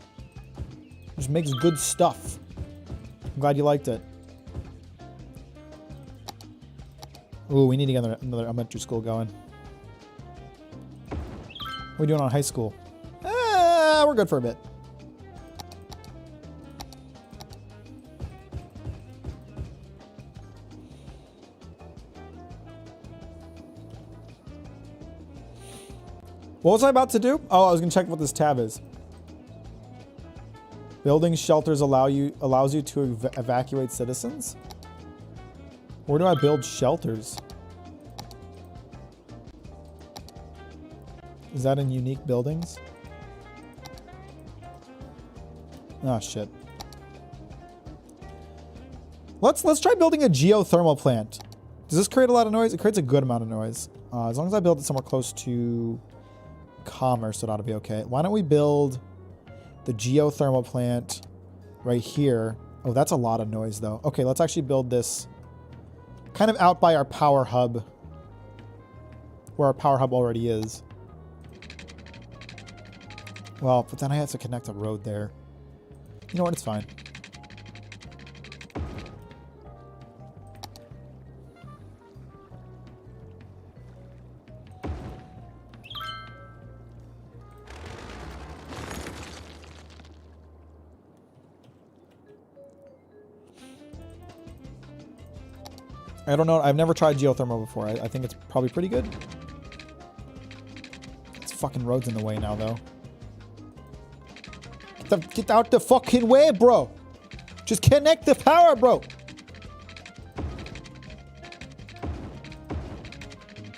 Just makes good stuff. I'm glad you liked it. Ooh, we need to get another elementary school going. What are we doing on high school? We're good for a bit. What was I about to do? Oh, I was gonna check what this tab is. Building shelters allows you to evacuate citizens? Where do I build shelters? Is that in unique buildings? Oh shit. Let's try building a geothermal plant. Does this create a lot of noise? It creates a good amount of noise. As long as I build it somewhere close to commerce, it ought to be okay. Why don't we build the geothermal plant right here? Oh, that's a lot of noise though. Okay, let's actually build this kind of out by our power hub, where our power hub already is. Well, but then I have to connect a road there. You know what? It's fine. I don't know. I've never tried geothermal before. I think it's probably pretty good. This fucking road's in the way now, though. Get out the fucking way, bro. Just connect the power, bro.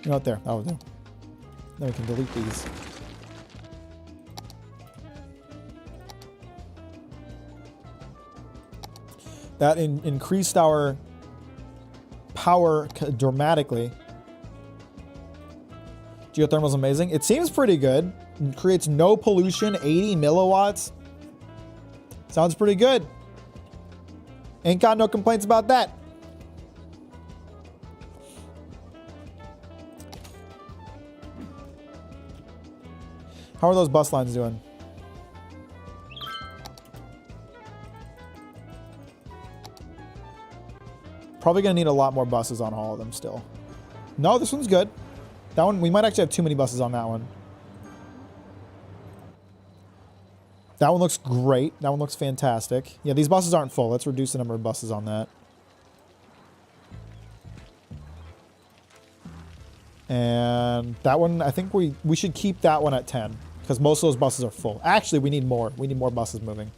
You know what, there. That was there. Then we can delete these. That increased our power dramatically. Geothermal's amazing. It seems pretty good. It creates no pollution, 80 milliwatts. Sounds pretty good. Ain't got no complaints about that. How are those bus lines doing? Probably gonna need a lot more buses on all of them still. No, this one's good. That one, we might actually have too many buses on that one. That one looks great. That one looks fantastic. Yeah, these buses aren't full. Let's reduce the number of buses on that. And that one, I think we should keep that one at 10 because most of those buses are full. Actually, we need more. We need more buses moving.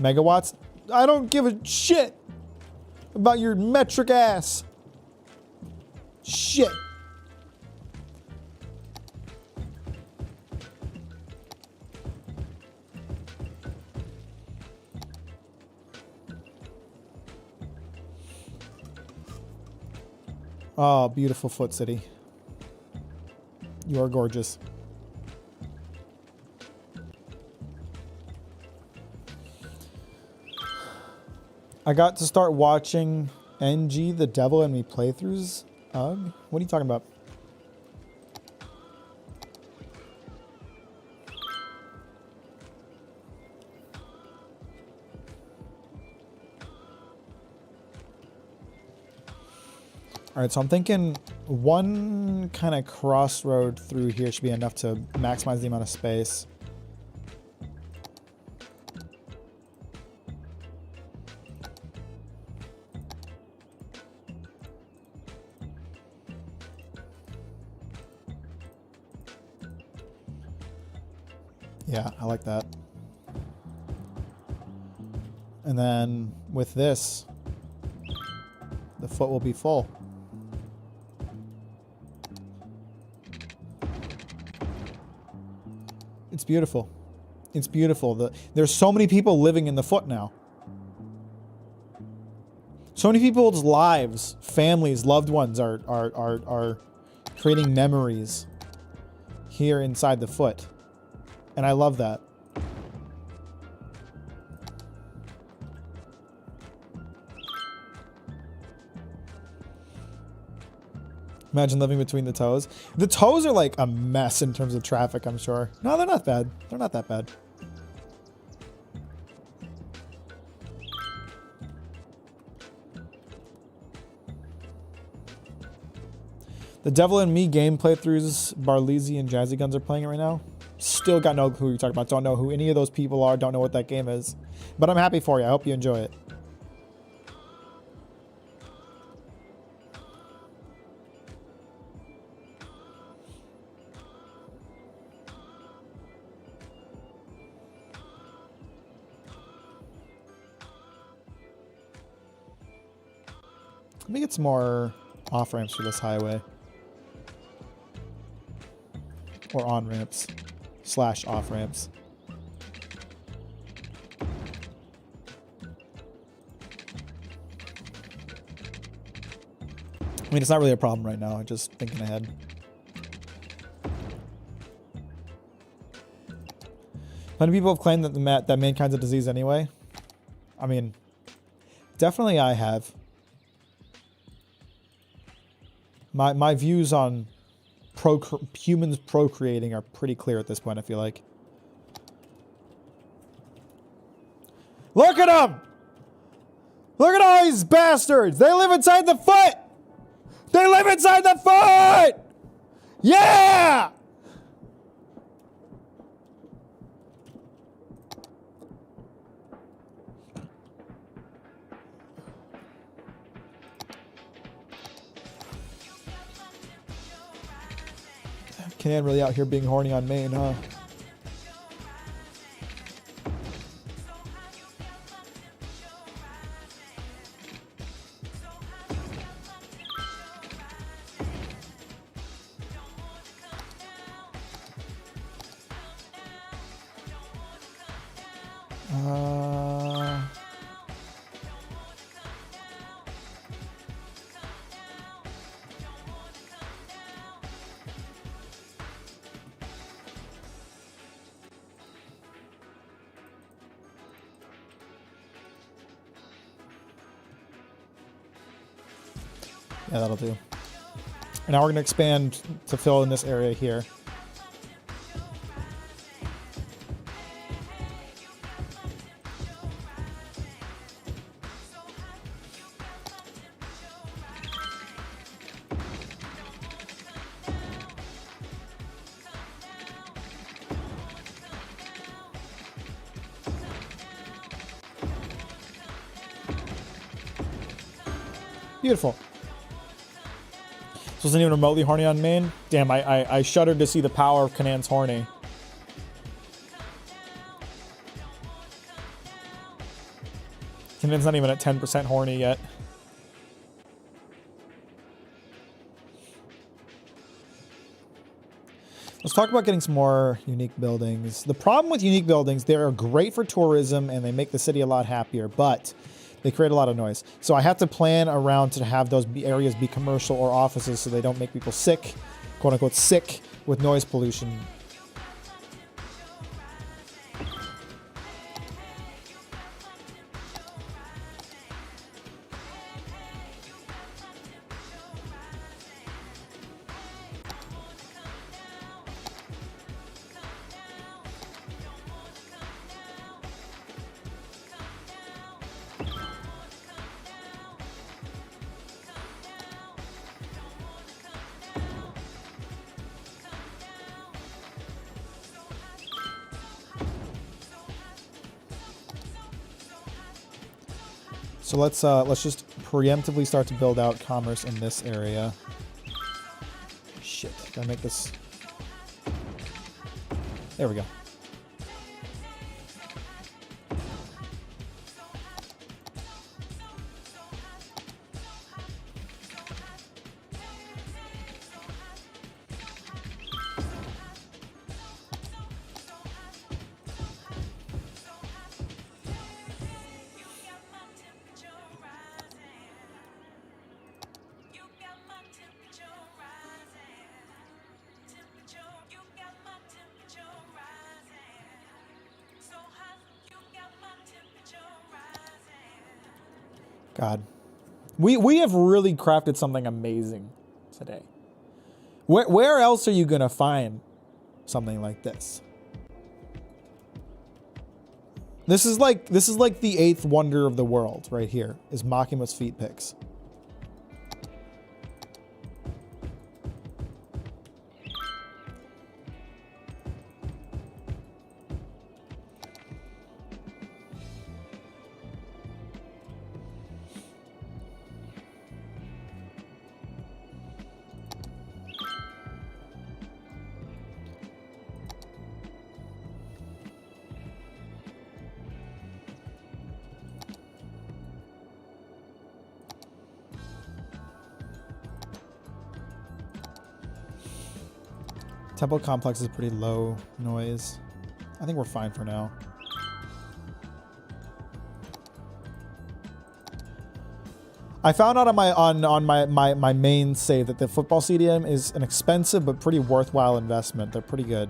Megawatts? I don't give a shit about your metric ass. Shit. Oh, beautiful Foot City. You are gorgeous. I got to start watching NG The Devil in Me playthroughs. Ugh. What are you talking about? All right, so I'm thinking one kind of crossroad through here should be enough to maximize the amount of space. Yeah, I like that. And then with this, the foot will be full. It's beautiful. It's beautiful. There's so many people living in the foot now. So many people's lives, families, loved ones are creating memories here inside the foot. And I love that. Imagine living between the toes. The toes are like a mess in terms of traffic, I'm sure. No, they're not bad. They're not that bad. The Devil in Me game playthroughs, Barleezy and Jazzy Guns are playing it right now. Still got no clue who you're talking about. Don't know who any of those people are. Don't know what that game is. But I'm happy for you. I hope you enjoy it. Let me get some more off-ramps for this highway. Or on-ramps. / off-ramps. I mean, it's not really a problem right now. I'm just thinking ahead. Many people have claimed that that mankind's a disease anyway. I mean, definitely I have. My views on humans procreating are pretty clear at this point, I feel like. Look at them! Look at all these bastards! They live inside the foot! They live inside the foot! Yeah! Canaan really out here being horny on main, huh? Yeah, that'll do. And now we're going to expand to fill in this area here. Beautiful. This wasn't even remotely horny on main. Damn, I shuddered to see the power of Canaan's horny. Canaan's not even at 10% horny yet. Let's talk about getting some more unique buildings. The problem with unique buildings, they are great for tourism and they make the city a lot happier, but they create a lot of noise. So I have to plan around to have those areas be commercial or offices so they don't make people sick, quote unquote sick, with noise pollution. So let's just preemptively start to build out commerce in this area. Shit, gotta make this. There we go. God. We have really crafted something amazing today. Where else are you going to find something like this? This is like the 8th wonder of the world right here, is Makima's feet picks. Temple complex is pretty low noise. I think we're fine for now. I found out on my main save that the football stadium is an expensive but pretty worthwhile investment. They're pretty good.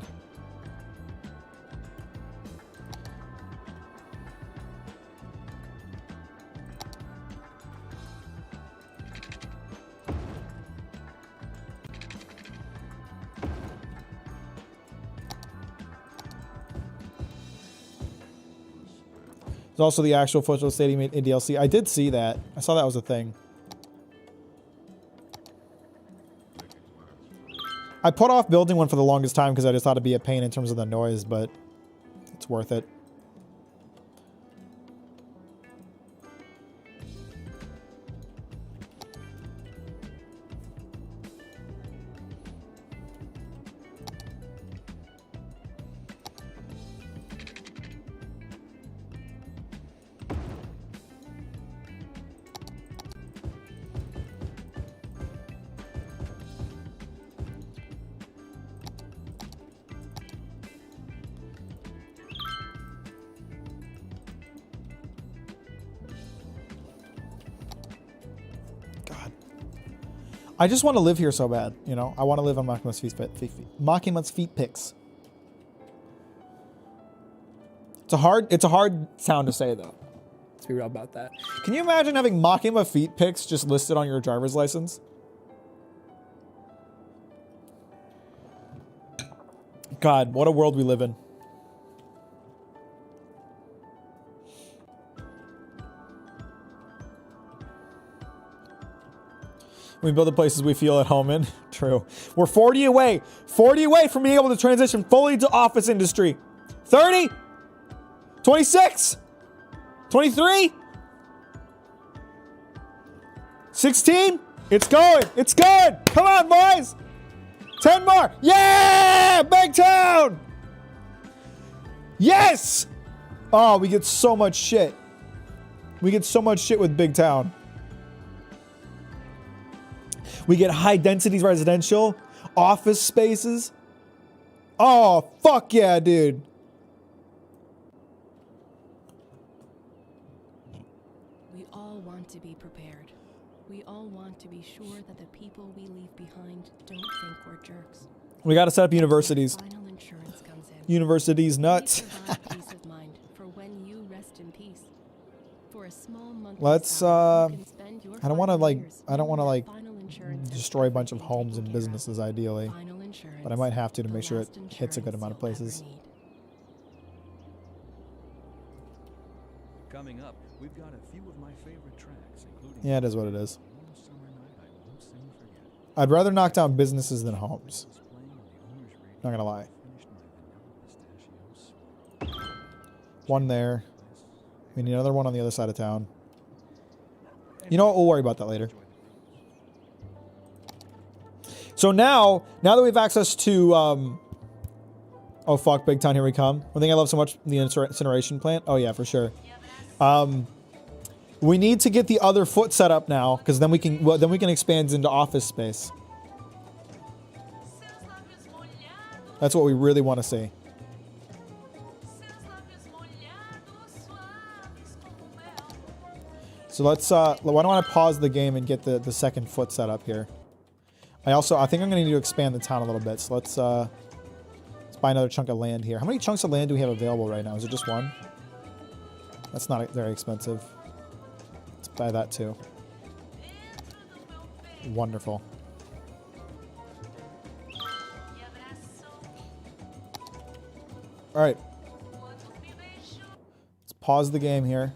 There's also the actual football stadium in DLC. I did see that. I saw that was a thing. I put off building one for the longest time because I just thought it'd be a pain in terms of the noise, but it's worth it. I just want to live here so bad, you know? I want to live on Makima's feet pics. It's a hard sound to say, though. Let's be real about that. Can you imagine having Makima feet pics just listed on your driver's license? God, what a world we live in. We build the places we feel at home in. True. We're 40 away. 40 away from being able to transition fully to office industry. 30? 26? 23? 16? It's going. It's going. Come on, boys. 10 more. Yeah! Big town! Yes! Oh, we get so much shit. We get so much shit with big town. We get high densities residential, office spaces. Oh, fuck yeah, dude. We all want to be prepared. We all want to be sure that the people we leave behind don't think we're jerks. We got to set up universities. Final insurance comes in. Universities nuts. We provide peace of mind for when you rest in peace. For a small monthly Let's salary, you can spend your I don't want to final like years I don't want to knowing like that final insurance has destroy a bunch of everything homes and taken care of. businesses ideally, Final insurance, but I might have to the make sure it last hits a good insurance amount of you'll ever places. need. Coming up, we've got a few of my favorite tracks, including Yeah, it is what it is. One Summer Night I Won't Soon Forget. I'd rather knock down businesses than homes. Was playing on the owner's radio. Not gonna lie. Finished my vanilla pistachios. One there. We need another one on the other side of town. You know what? We'll worry about that later. So now that we have access to, oh fuck, Big Town, here we come. One thing I love so much, the incineration plant. Oh yeah, for sure. We need to get the other foot set up now, because then we can expand into office space. That's what we really want to see. So let's, why don't I pause the game and get the second foot set up here. I think I'm going to need to expand the town a little bit. So let's buy another chunk of land here. How many chunks of land do we have available right now? Is it just one? That's not very expensive. Let's buy that too. Wonderful. All right. Let's pause the game here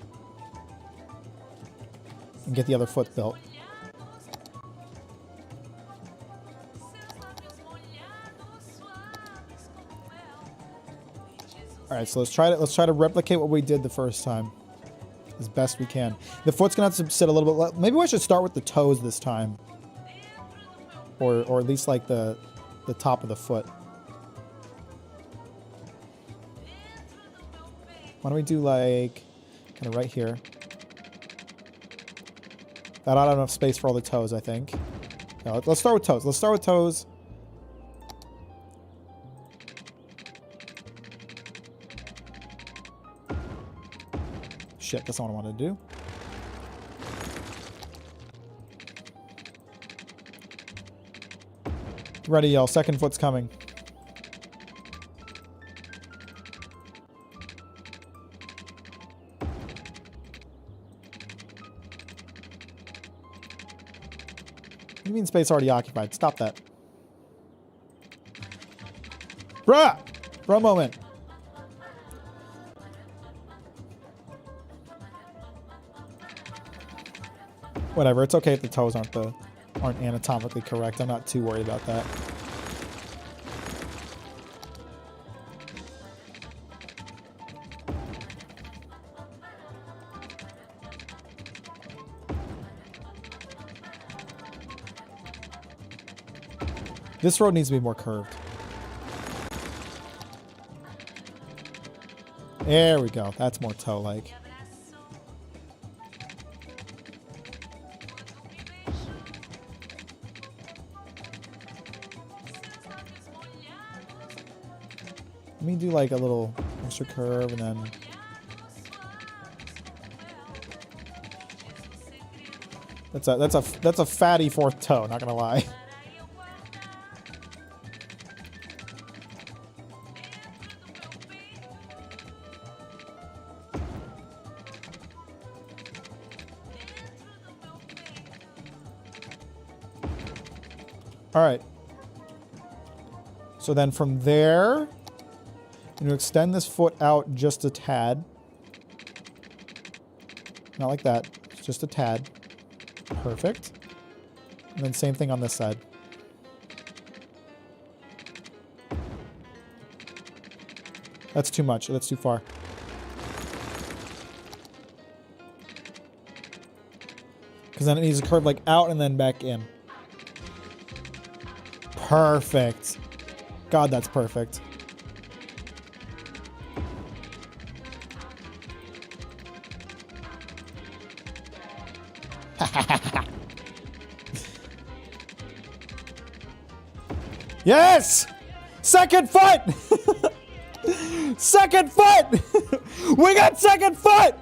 and get the other foot built. All right, so let's try to replicate what we did the first time as best we can. The foot's gonna have to sit a little bit. Maybe I should start with the toes this time, or at least like the top of the foot. Why don't we do like kind of right here? That ought to have enough space for all the toes, I think. Yeah, let's start with toes. Let's start with toes. Shit, that's not what I wanted to do. Ready, y'all. Second foot's coming. What do you mean space already occupied? Stop that. Bruh! For a moment. Whatever, it's okay if the toes aren't anatomically correct. I'm not too worried about that. This road needs to be more curved. There we go. That's more toe-like. Let me do like a little extra curve and then... That's a fatty fourth toe, not gonna lie. All right. So then from there, I'm going to extend this foot out just a tad. Not like that, just a tad. Perfect. And then same thing on this side. That's too much. That's too far. Because then it needs to curve like out and then back in. Perfect. God, that's perfect. Yes! Second foot! Second foot! We got second foot!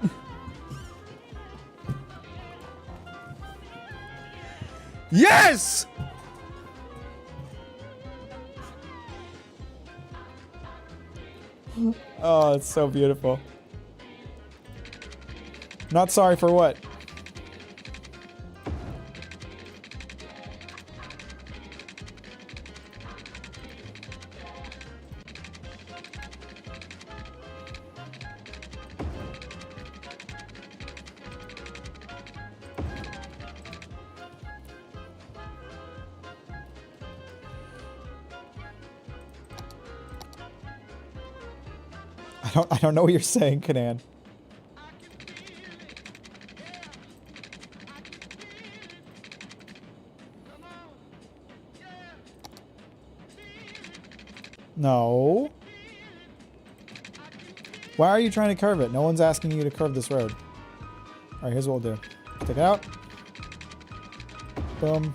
Yes! Oh, it's so beautiful. Not sorry for what? I don't know what you're saying, Kanan. No. Why are you trying to curve it? No one's asking you to curve this road. All right, here's what we'll do. Take it out. Boom.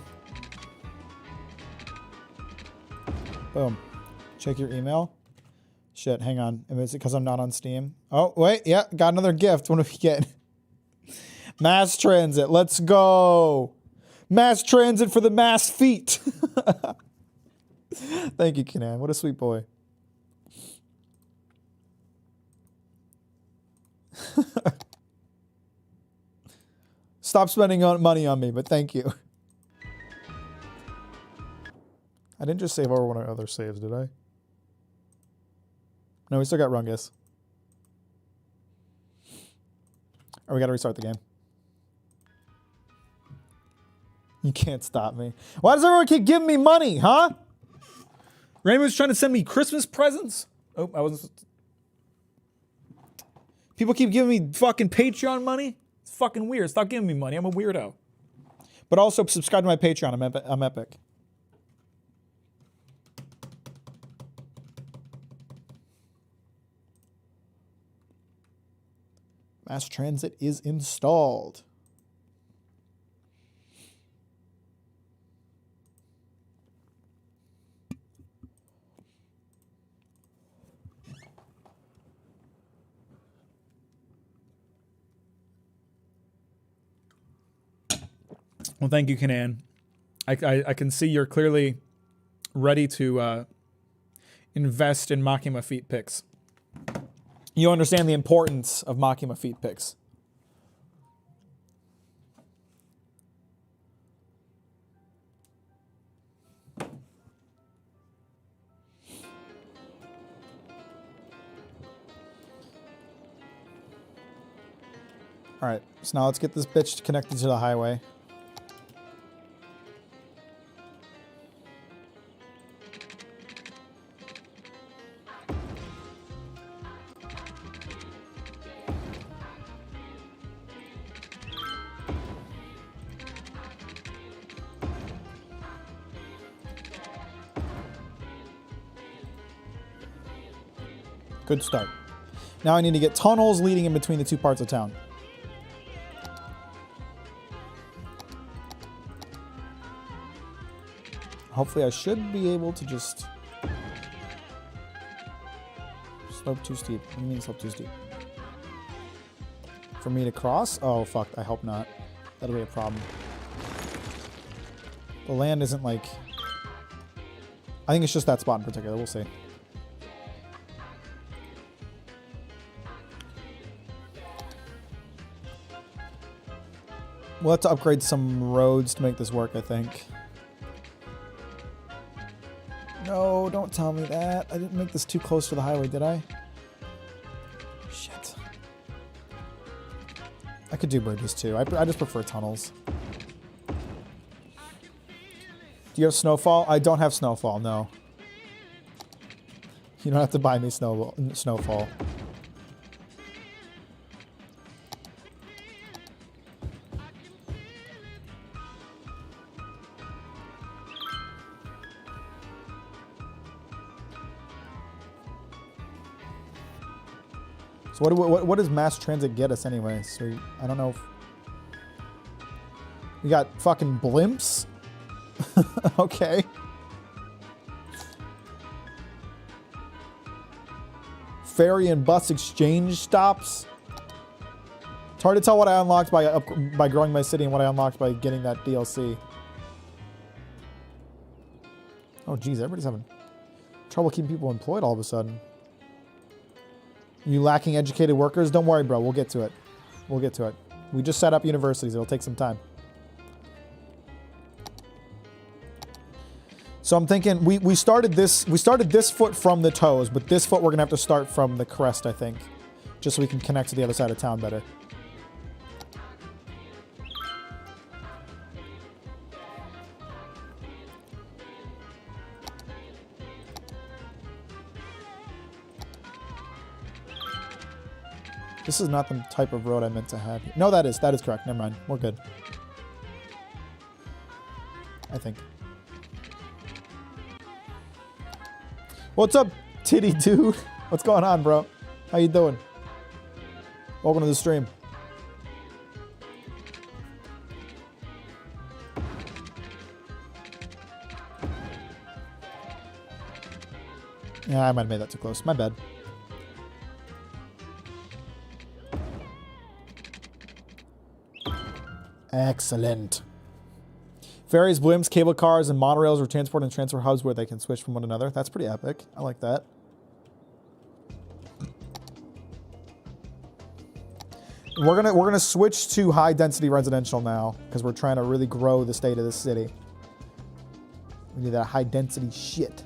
Boom. Check your email. Shit, hang on. Is it because I'm not on Steam? Oh, wait. Yeah, got another gift. What do we get? Mass transit. Let's go. Mass transit for the mass feet. Thank you, Kanan. What a sweet boy. Stop spending money on me, but thank you. I didn't just save over one of my other saves, did I? No, we still got Rungus. Or we gotta restart the game. You can't stop me. Why does everyone keep giving me money, huh? Rainbow's trying to send me Christmas presents? Oh, I wasn't... People keep giving me fucking Patreon money? It's fucking weird. Stop giving me money. I'm a weirdo. But also subscribe to my Patreon. I'm epic. Mass transit is installed. Well, thank you, Kanan. I can see you're clearly ready to invest in Makima feet picks. You understand the importance of Makima feet picks. All right, so now let's get this bitch connected to the highway. Good start. Now I need to get tunnels leading in between the two parts of town. Hopefully I should be able to just... Slope too steep. What do you mean slope too steep? For me to cross? Oh, fuck. I hope not. That'll be a problem. The land isn't like... I think it's just that spot in particular. We'll see. We'll have to upgrade some roads to make this work, I think. No, don't tell me that. I didn't make this too close to the highway, did I? Shit. I could do bridges too. I just prefer tunnels. Do you have snowfall? I don't have snowfall, no. You don't have to buy me snowfall. So what does mass transit get us anyway? So I don't know if... We got fucking blimps? Okay. Ferry and bus exchange stops? It's hard to tell what I unlocked by growing my city and what I unlocked by getting that DLC. Oh geez, everybody's having trouble keeping people employed all of a sudden. You lacking educated workers? Don't worry, bro. We'll get to it. We'll get to it. We just set up universities. It'll take some time. So I'm thinking we started this foot from the toes, but this foot we're gonna have to start from the crest, I think, just so we can connect to the other side of town better. This is not the type of road I meant to have. No, that is correct. Never mind. We're good. I think. What's up, titty dude? What's going on, bro? How you doing? Welcome to the stream. Yeah, I might have made that too close. My bad. Excellent. Ferries, blimps, cable cars, and monorails are transport and transfer hubs where they can switch from one another. That's pretty epic. I like that. We're gonna switch to high density residential now because we're trying to really grow the state of this city. We need that high density shit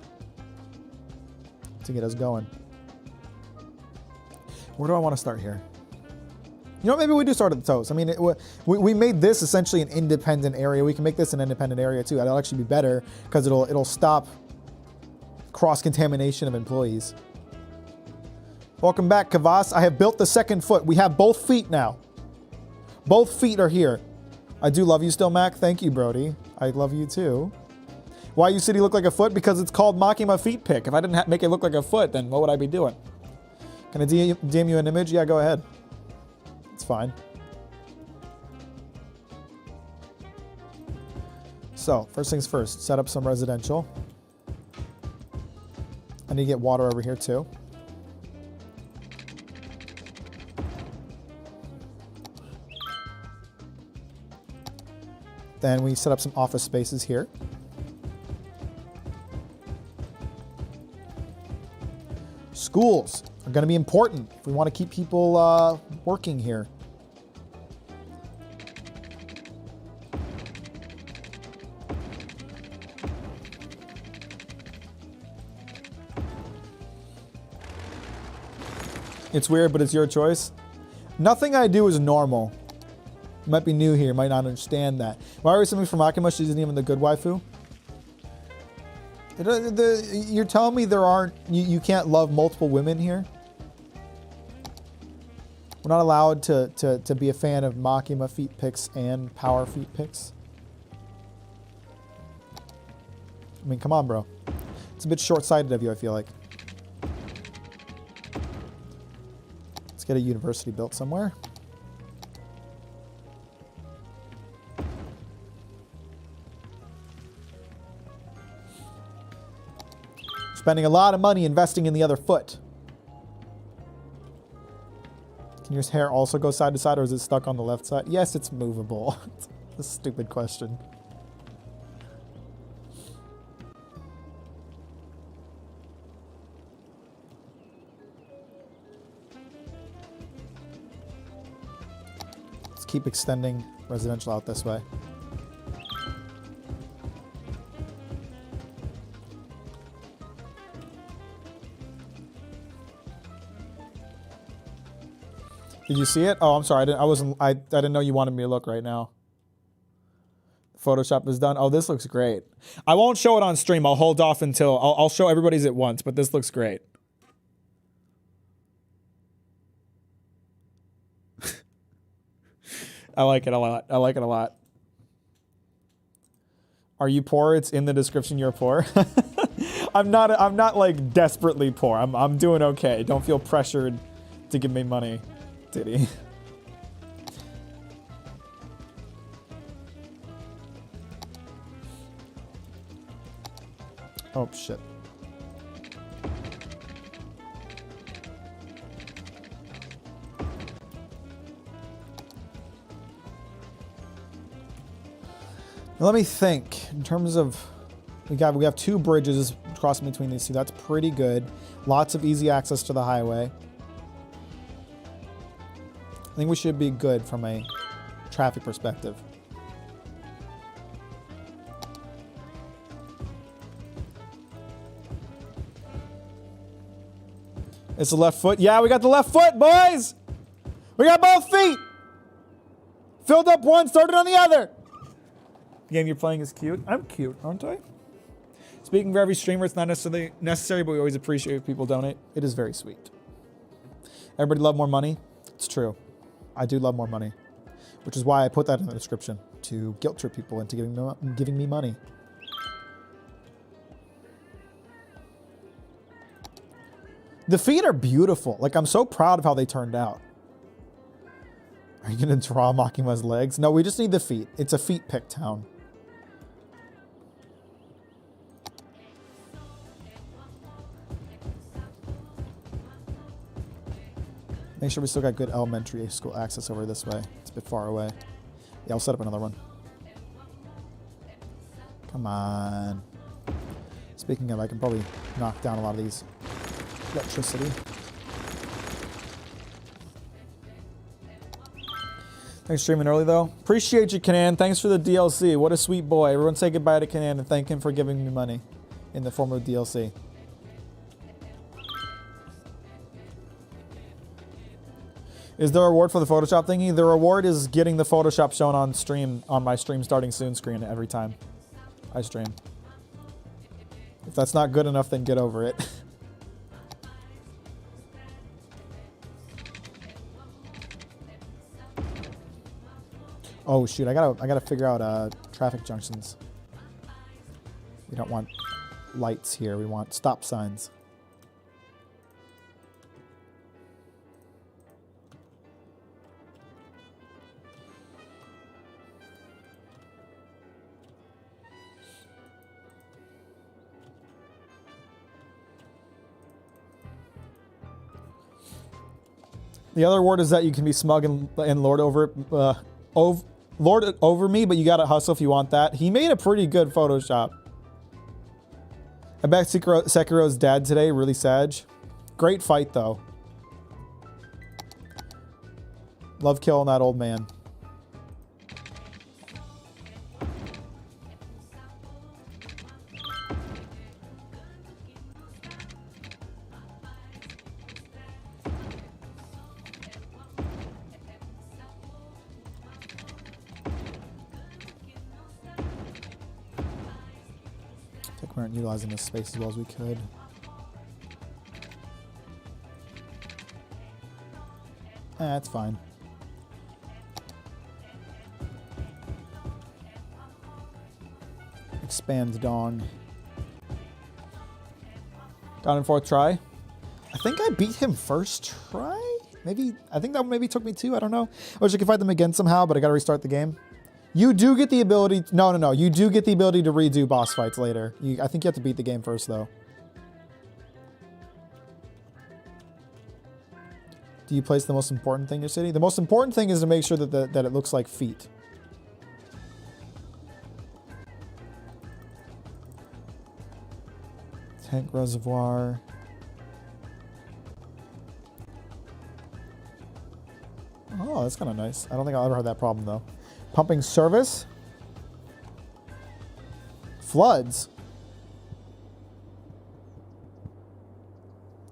to get us going. Where do I want to start here? You know, maybe we do start at the toes. I mean, we made this essentially an independent area. We can make this an independent area too. That'll actually be better because it'll stop cross-contamination of employees. Welcome back, Kavas. I have built the second foot. We have both feet now. Both feet are here. I do love you still, Mac. Thank you, Brody. I love you too. Why you city look like a foot? Because it's called mocking my feet pic. If I didn't make it look like a foot, then what would I be doing? Can I DM you an image? Yeah, go ahead. It's fine. So, first things first, set up some residential. I need to get water over here too. Then we set up some office spaces here. Schools are going to be important if we want to keep people working here. It's weird, but it's your choice. Nothing I do is normal. You might be new here, might not understand that. Why are we something from Akima? She isn't even the good waifu. You're telling me there aren't, you can't love multiple women here? We're not allowed to be a fan of Makima feet pics and power feet pics? I mean, come on, bro. It's a bit short-sighted of you, I feel like. Let's get a university built somewhere. Spending a lot of money investing in the other foot. Can your hair also go side to side, or is it stuck on the left side? Yes, it's movable. It's a stupid question. keep extending residential out this way. Did you see it? Oh, I'm sorry. I didn't know you wanted me to look right now. Photoshop is done. Oh, this looks great. I won't show it on stream. I'll hold off until I'll show everybody's at once, but this looks great. I like it a lot. I like it a lot. Are you poor? It's in the description you're poor. I'm not like desperately poor. I'm doing okay. Don't feel pressured to give me money, Diddy. Oh shit. Now let me think. In terms of we have 2 bridges crossing between these two. That's pretty good. Lots of easy access to the highway. I think we should be good from a traffic perspective. It's the left foot. Yeah, we got the left foot, boys! We got both feet! Filled up one, started on the other! The game you're playing is cute. I'm cute, aren't I? Speaking for every streamer, it's not necessarily necessary, but we always appreciate if people donate. It is very sweet. Everybody love more money? It's true. I do love more money. Which is why I put that in the description. To guilt trip people into giving me money. The feet are beautiful. Like, I'm so proud of how they turned out. Are you going to draw Makima's legs? No, we just need the feet. It's a feet pick town. Make sure we still got good elementary school access over this way. It's a bit far away. Yeah, I'll set up another one. Come on. Speaking of, I can probably knock down a lot of these. Electricity. Thanks for streaming early, though. Appreciate you, Kanan. Thanks for the DLC. What a sweet boy. Everyone say goodbye to Kanan and thank him for giving me money in the form of DLC. Is there a reward for the Photoshop thingy? The reward is getting the Photoshop shown on stream, on my stream starting soon screen every time I stream. If that's not good enough, then get over it. Oh shoot, I gotta figure out traffic junctions. We don't want lights here, we want stop signs. The other word is that you can be smug and lord over me, but you gotta hustle if you want that. He made a pretty good Photoshop. I bet Sekiro's dead today. Really sad. Great fight though. Love killing that old man. We aren't utilizing this space as well as we could. That's fine. Expand dong. Got him 4th try. I think I beat him first try? Maybe, I think that maybe took me 2, I don't know. I wish I could fight them again somehow, but I gotta restart the game. You do get the ability... No. You do get the ability to redo boss fights later. I think you have to beat the game first, though. Do you place the most important thing in your city? The most important thing is to make sure that it looks like feet. Tank reservoir. Oh, that's kind of nice. I don't think I'll ever have that problem, though. Pumping service? Floods?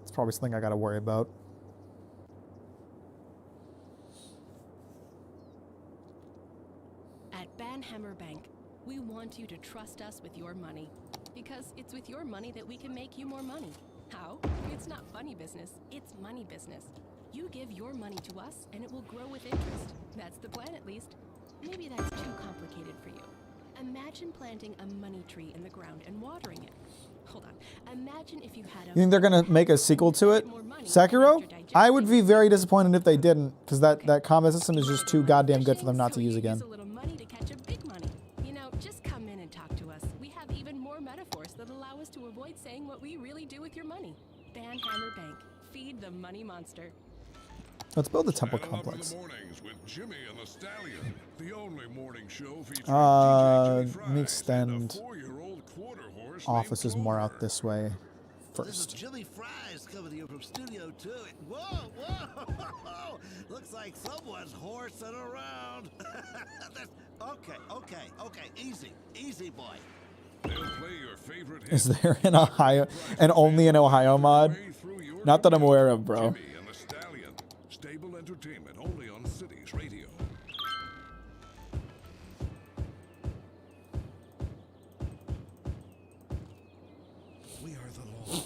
It's probably something I got to worry about. At Banhammer Bank, we want you to trust us with your money. Because it's with your money that we can make you more money. How? It's not funny business, it's money business. You give your money to us and it will grow with interest. That's the plan, at least. Maybe that's too complicated for you. Imagine planting a money tree in the ground and watering it. Hold on. Imagine if you had a... You think they're going to make a sequel to it? Sekiro? I would be very disappointed if they didn't, because that combat system is just too goddamn good for them not to use again. A little money to catch a big money. You know, just come in and talk to us. We have even more metaphors that allow us to avoid saying what we really do with your money. Banhammer Bank. Feed the money monster. Let's build a temple Saddle up in complex. the mornings with Jimmy and the Stallion, the only morning show featuring DJ Jimmy Let me Fries extend and a 4-year-old quarter horse offices named more out Clover. this way This is first. Jimmy Fries coming to you from Studio 2. Whoa, whoa! Looks like someone's horsing around. Okay. Easy, boy. They'll play your favorite Is hits. there an Ohio, and only an Ohio mod? Way through your Not that I'm computer. aware of, bro. Jimmy and the Stallion. Stable entertainment only on Cities Radio. We are the law.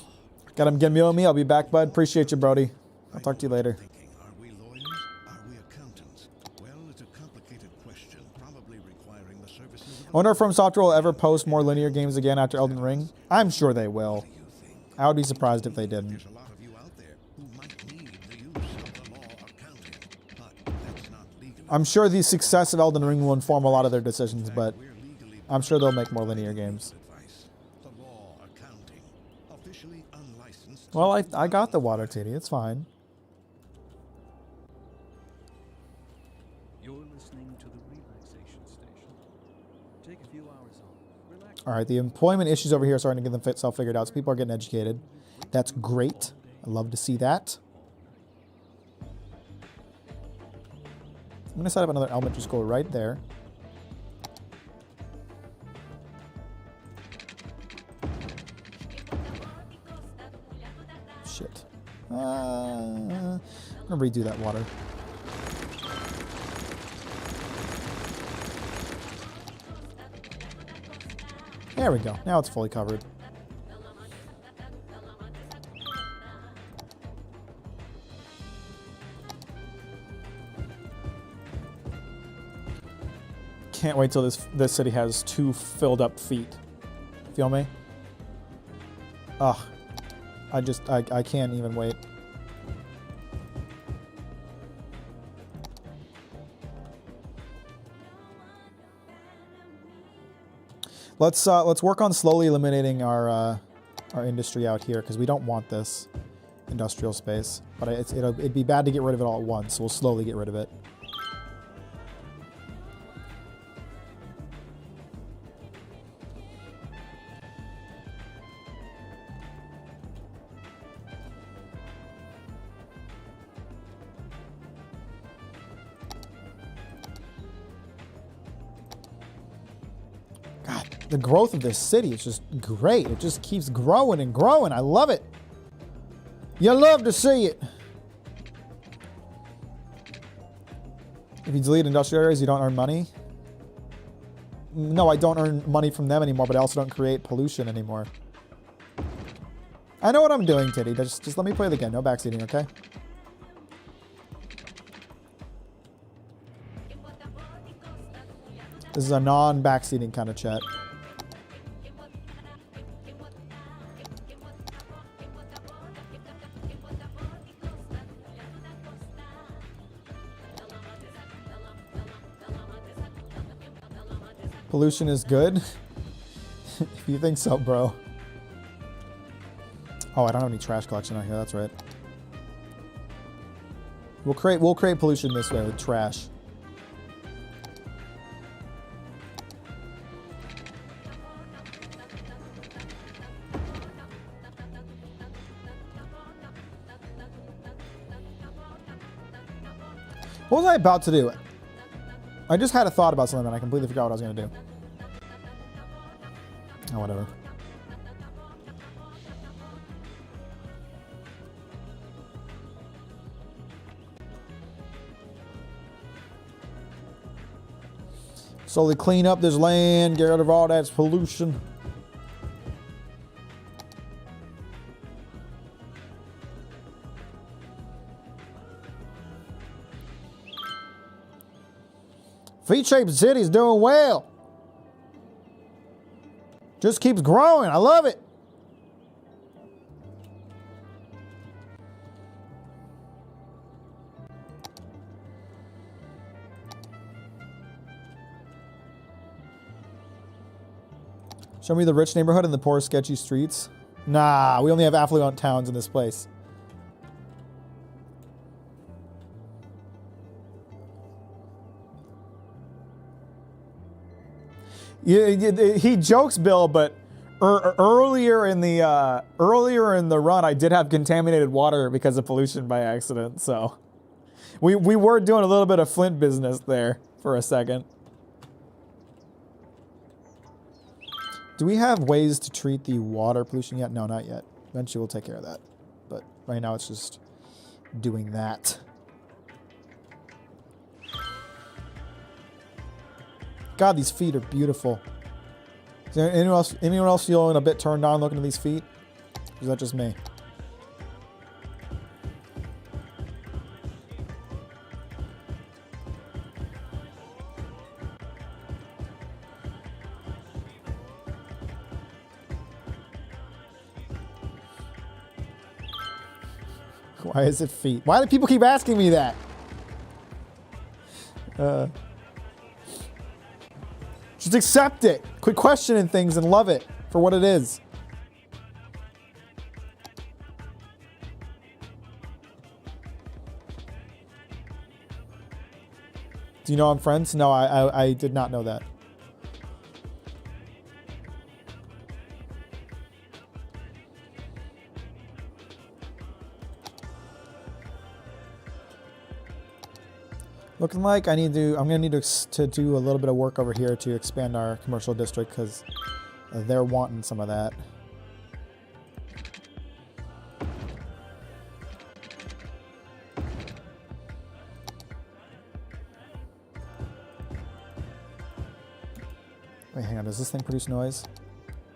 Got him getting me on me. I'll be back, bud. Appreciate you, Brody. I'll talk to you later. Thinking, are we lawyers? Are we accountants? Well, it's a complicated question, probably requiring the services of I wonder if From Software will ever post more linear games again after Elden Ring. I'm sure they will. you think. I would be surprised if they didn't. There's a lot of you out there who might need the use of the law accounting, but that's not legally. I'm sure the success of Elden Ring will inform a lot of their decisions, but We're legally I'm sure they'll make more linear games. advice. The law accounting, officially unlicensed. Well, I got the water titty. It's fine. You're listening to the relaxation station. Take a few hours off. Relax. All right, the employment issues over here are starting to get themselves figured out, so people are getting educated. That's great. I love to see that. I'm going to set up another elementary school right there. Shit. I'm going to redo that water. There we go. Now it's fully covered. Can't wait till this city has 2 filled up feet. Feel me? Ugh. I can't even wait. Let's work on slowly eliminating our industry out here because we don't want this industrial space. But it'd be bad to get rid of it all at once, so we'll slowly get rid of it. God, the growth of this city is just great. It just keeps growing and growing. I love it. You love to see it. If you delete industrial areas, you don't earn money. No, I don't earn money from them anymore, but I also don't create pollution anymore. I know what I'm doing, Titty. Just let me play the game. No backseating, okay? This is a non-backseating kind of chat. Pollution is good? If you think so, bro. Oh, I don't have any trash collection out here. That's right. We'll create pollution this way with trash. What was I about to do? I just had a thought about something and I completely forgot what I was going to do. Oh, whatever. Slowly clean up this land, get rid of all that pollution. Feet-shaped city's doing well. Just keeps growing. I love it. Show me the rich neighborhood and the poor, sketchy streets. Nah, we only have affluent towns in this place. Yeah, he jokes, Bill, but earlier in the run, I did have contaminated water because of pollution by accident. So we were doing a little bit of Flint business there for a second. Do we have ways to treat the water pollution yet? No, not yet. Eventually we'll take care of that. But right now it's just doing that. God, these feet are beautiful. Is there anyone else feeling a bit turned on looking at these feet? Or is that just me? Why is it feet? Why do people keep asking me that? Just accept it. Quit questioning things and love it for what it is. Do you know I'm friends? No, I did not know that. Looking like I'm gonna need to do a little bit of work over here to expand our commercial district because they're wanting some of that. Wait, hang on. Does this thing produce noise?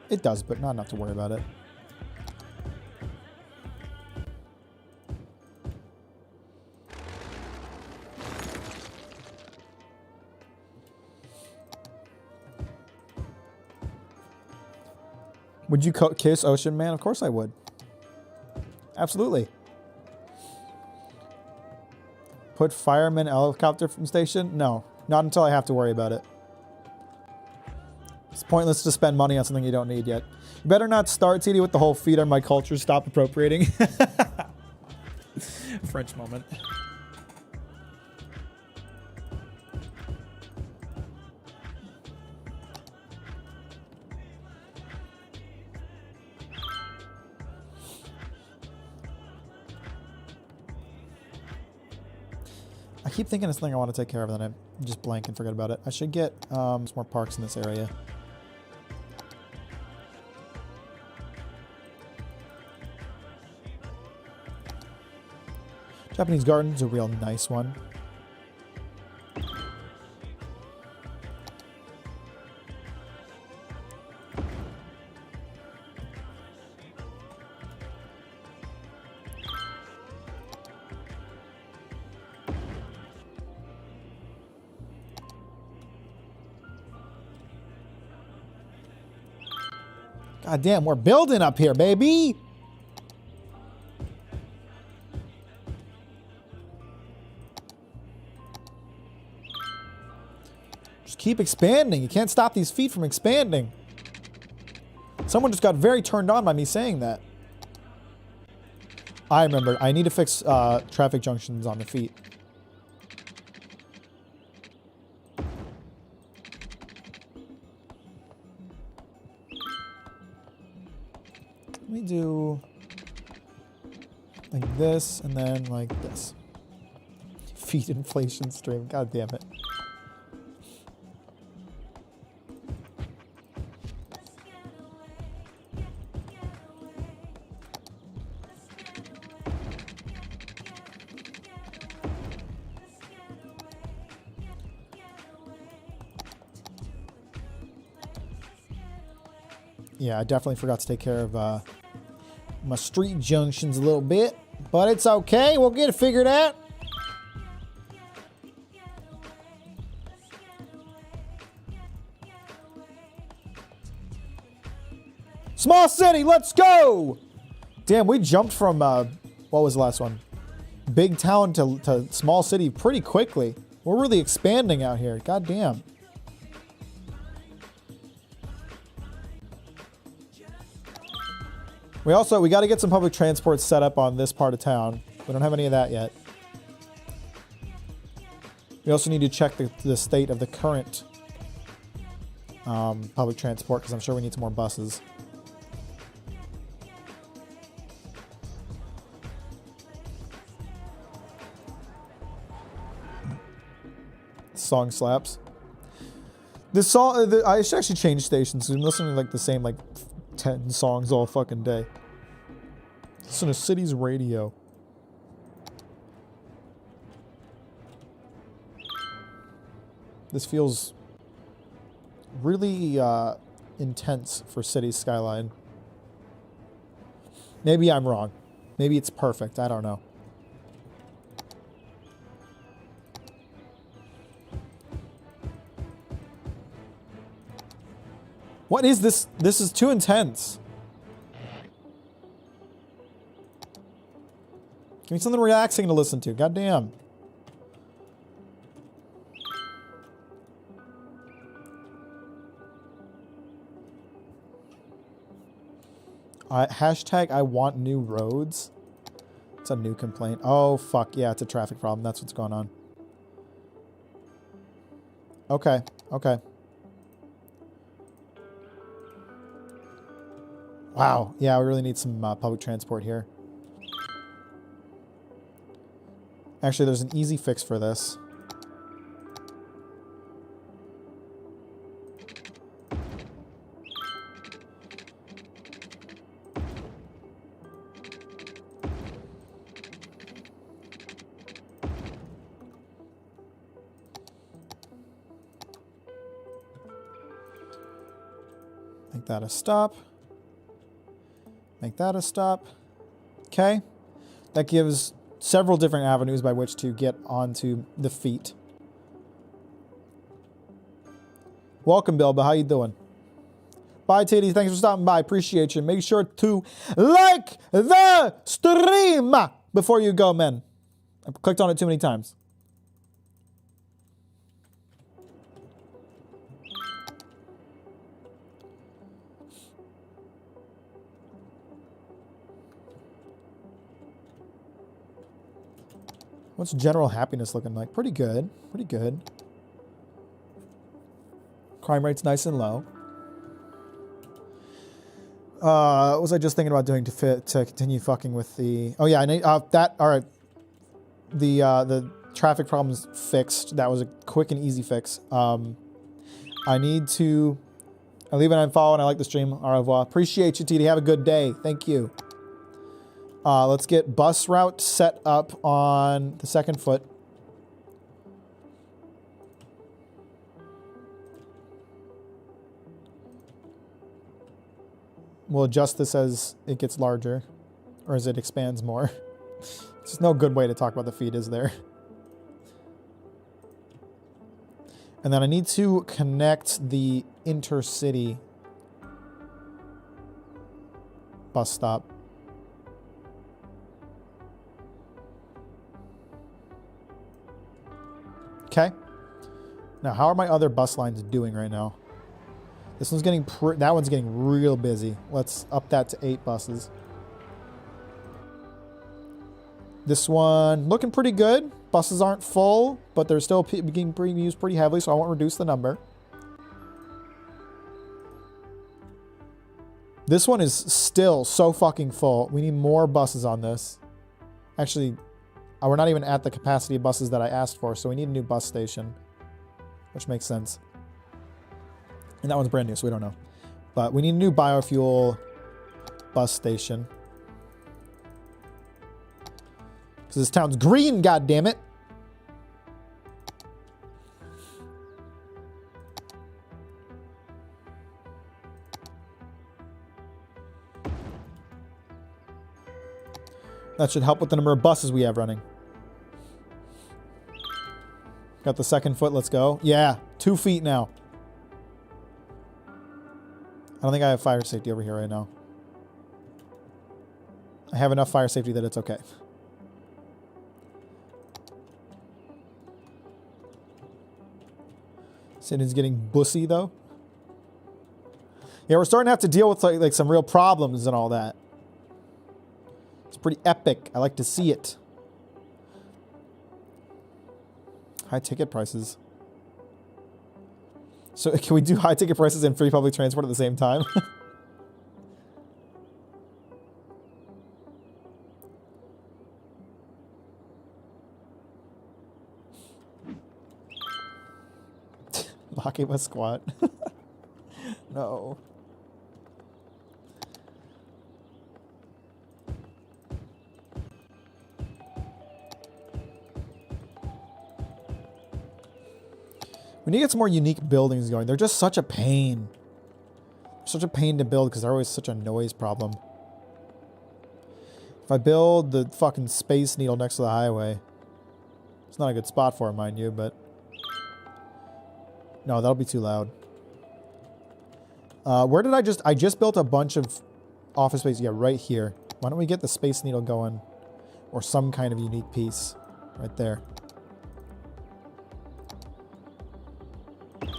It does, but not enough to worry about it. Would you kiss Ocean Man? Of course I would. Absolutely. Put fireman helicopter from station? No, not until I have to worry about it. It's pointless to spend money on something you don't need yet. You better not start, TD, with the whole feed on my culture, stop appropriating. French moment. I keep thinking it's something I want to take care of, and then I just blank and forget about it. I should get some more parks in this area. Japanese Garden's a real nice one. God damn, we're building up here, baby. Just keep expanding. You can't stop these feet from expanding. Someone just got very turned on by me saying that. I remember. I need to fix traffic junctions on the feet. Let me do like this and then like this. feed inflation stream. God damn it. Yeah, I definitely forgot to take care of my street junctions a little bit, but it's okay. We'll get it figured out. Small city, let's go! Damn, we jumped from, what was the last one? Big town to small city pretty quickly. We're really expanding out here. God damn. We got to get some public transport set up on this part of town. We don't have any of that yet. We also need to check the state of the current public transport, because I'm sure we need some more buses. Song slaps. This song, I should actually change stations. I'm listening to like the same like 10 songs all fucking day. Listen to City's radio. This feels really intense for City's Skyline. Maybe I'm wrong. Maybe it's perfect. I don't know. What is this? This is too intense. Give me something relaxing to listen to. God damn. Hashtag I want new roads. It's a new complaint. Oh, fuck. Yeah, it's a traffic problem. That's what's going on. Okay. Okay. Wow. Yeah, we really need some public transport here. Actually, there's an easy fix for this. Make that a stop. Make that a stop. Okay. That gives several different avenues by which to get onto the feet. Welcome, Bilba. How you doing? Bye, Titty. Thanks for stopping by. Appreciate you. Make sure to like the stream before you go, men. I clicked on it too many times. What's general happiness looking like? Pretty good. Pretty good. Crime rate's nice and low. What was I just thinking about doing to continue fucking with the... Oh yeah, I need that. All right. The traffic problem's fixed. That was a quick and easy fix. I need to... I leave an unfollow and I like the stream. Au revoir. Appreciate you, TD. Have a good day. Thank you. Let's get bus route set up on the second foot. We'll adjust this as it gets larger, or as it expands more. There's no good way to talk about the feed, is there? And then I need to connect the intercity bus stop. Okay. Now, how are my other bus lines doing right now? This one's getting that one's getting real busy. Let's up that to 8 buses. This one looking pretty good. Buses aren't full, but they're still being used pretty heavily, so I won't reduce the number. This one is still so fucking full. We need more buses on this. Actually, we're not even at the capacity of buses that I asked for, so we need a new bus station, which makes sense. And that one's brand new, so we don't know. But we need a new biofuel bus station. Because this town's green, goddammit! That should help with the number of buses we have running. Got the second foot, let's go. Yeah, 2 feet now. I don't think I have fire safety over here right now. I have enough fire safety that it's okay. Sydney's getting bussy though. Yeah, we're starting to have to deal with like some real problems and all that. It's pretty epic. I like to see it. High ticket prices. So can we do high ticket prices and free public transport at the same time? Locking my squat. No. We need to get some more unique buildings going. They're just such a pain. Such a pain to build because they're always such a noise problem. If I build the fucking Space Needle next to the highway, it's not a good spot for it, mind you, but... No, that'll be too loud. Where did I just built a bunch of office space. Yeah, right here. Why don't we get the Space Needle going? Or some kind of unique piece. Right there.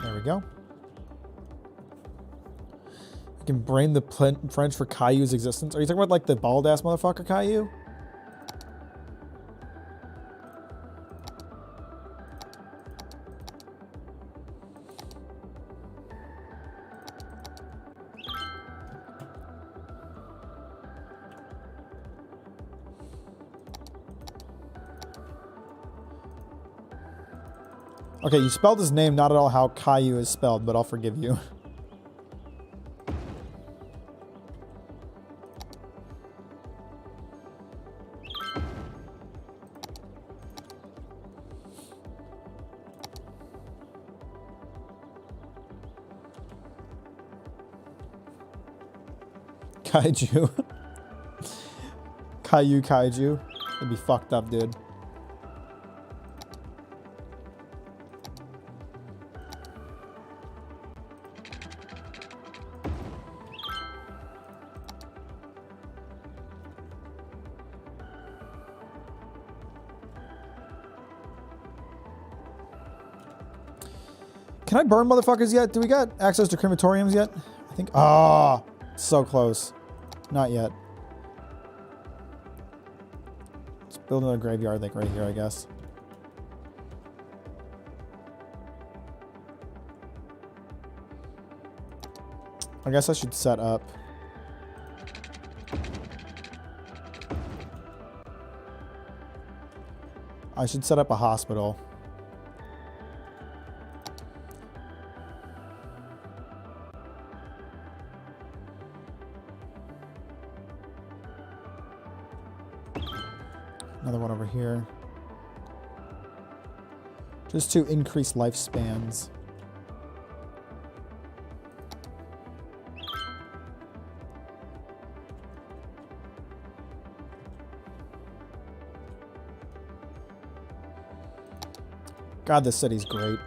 There we go. I can brain the French for Caillou's existence. Are you talking about like the bald ass motherfucker Caillou? Okay, you spelled his name not at all how Caillou is spelled, but I'll forgive you. Kaiju. Caillou Kaiju. That'd be fucked up, dude. Can I burn motherfuckers yet? Do we got access to crematoriums yet? I think... Ah, oh, so close. Not yet. Let's build another graveyard like right here, I guess. I guess I should set up. I should set up a hospital. Another one over here. Just to increase lifespans. God, this city's great.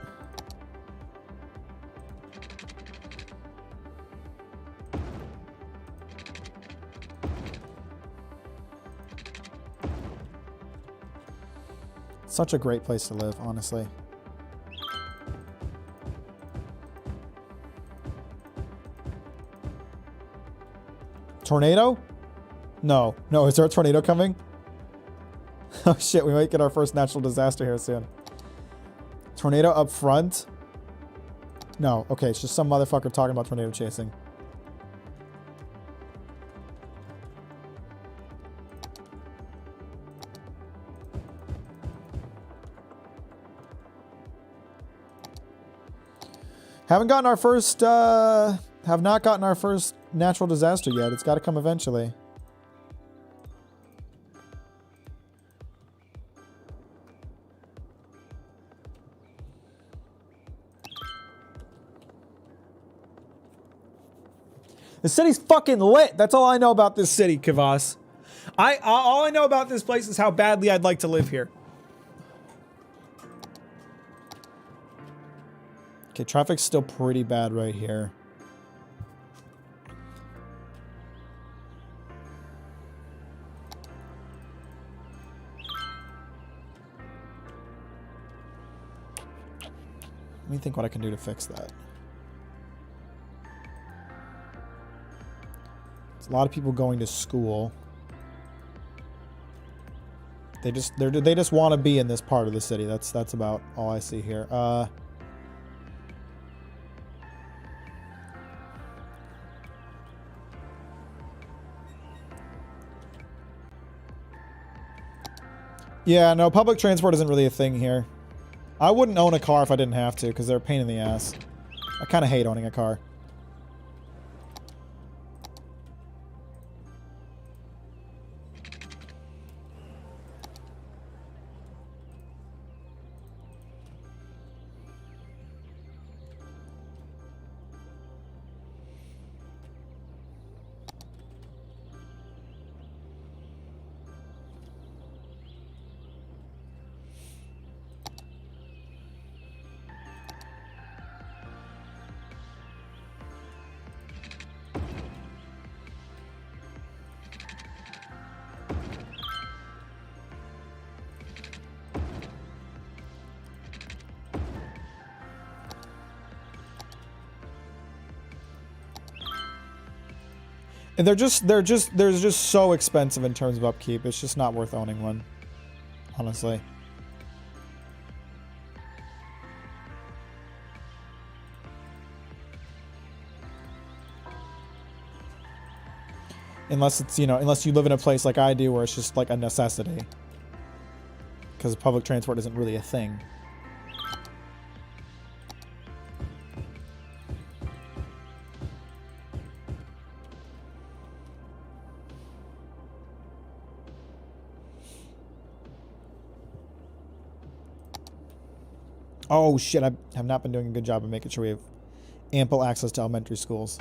Such a great place to live, honestly. Tornado? No. No, is there a tornado coming? Oh shit, we might get our first natural disaster here soon. Tornado up front? No, okay, it's just some motherfucker talking about tornado chasing. Haven't gotten our first, have not gotten our first natural disaster yet. It's got to come eventually. The city's fucking lit. That's all I know about this city, Kivas. All I know about this place is how badly I'd like to live here. Okay, traffic's still pretty bad right here. Let me think what I can do to fix that. It's a lot of people going to school. They just want to be in this part of the city. That's about all I see here. Yeah, no, public transport isn't really a thing here. I wouldn't own a car if I didn't have to, because they're a pain in the ass. I kind of hate owning a car. And they're just so expensive in terms of upkeep. It's just not worth owning one, honestly. Unless it's, you know, unless you live in a place like I do where it's just like a necessity. Because public transport isn't really a thing. Oh shit, I have not been doing a good job of making sure we have ample access to elementary schools.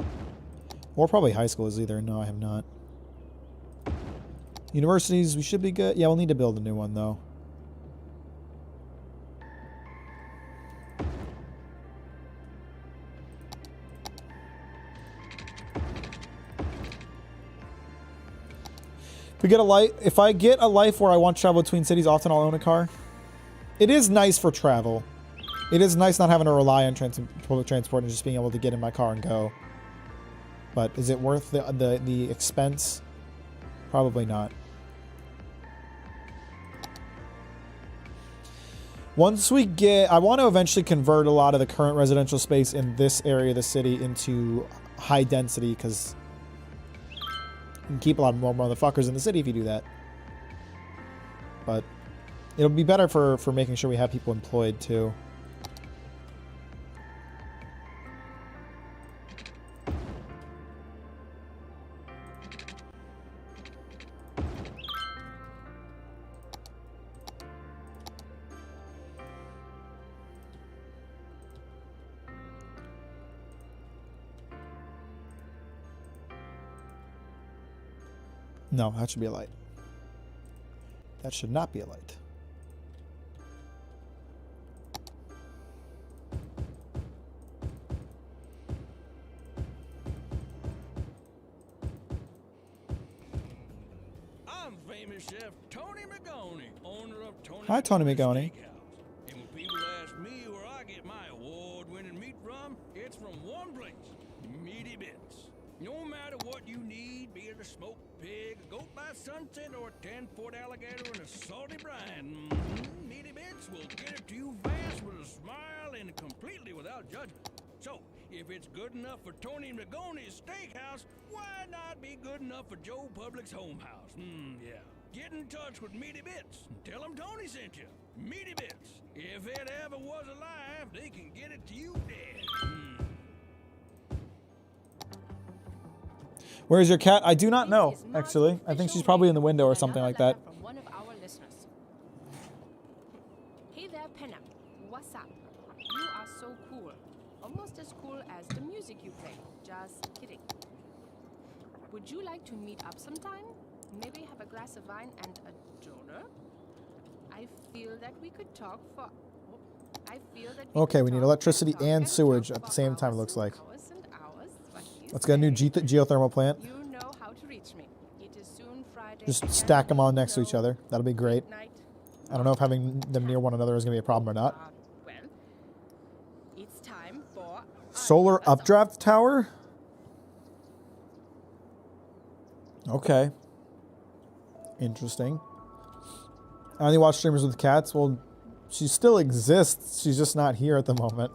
Or probably high schools either. No, I have not. Universities, we should be good. Yeah, we'll need to build a new one though. If we get a life, if I get a life where I want to travel between cities, often I'll own a car. It is nice for travel. It is nice not having to rely on public transport and just being able to get in my car and go. But is it worth the expense? Probably not. Once we get... I want to eventually convert a lot of the current residential space in this area of the city into high density, because you can keep a lot more motherfuckers in the city if you do that. But it'll be better for making sure we have people employed too. No, that should be a light. That should not be a light. I'm famous chef Tony McGoney, owner of Tony. Hi, Tony McGoney. And when people ask me where I get my award-winning meat from, it's from one place, Meaty Bits. No matter what you need, be it a smoked pig, a goat by sunset, or a 10-foot alligator in a salty brine, Meaty Bits will get it to you fast with a smile and completely without judgment. So, if it's good enough for Tony McGoney's steakhouse, why not be good enough for Joe Public's home house? Yeah. Get in touch with Meaty Bits and tell them Tony sent you. Meaty Bits. If it ever was alive, they can get it to you dead. Where's your cat? I do not This know, is my actually. I think official she's probably in the rating window or and something another like that. letter from one of our listeners. Hey there, Penna. What's up? You are so cool. Almost as cool as the music you play. Just kidding. Would you like to meet up sometime? Maybe have a glass of wine and a donor? I feel that we could talk for... Okay, we need electricity and sewage at the same time, it looks like. Let's get a new geothermal plant. You know how to reach me. It is soon Friday. Just stack them on next to each other. That'll be great. I don't know if having them near one another is going to be a problem or not. Well, it's time for Solar updraft tower? Okay. Interesting. I only watch streamers with cats. Well, she still exists. She's just not here at the moment.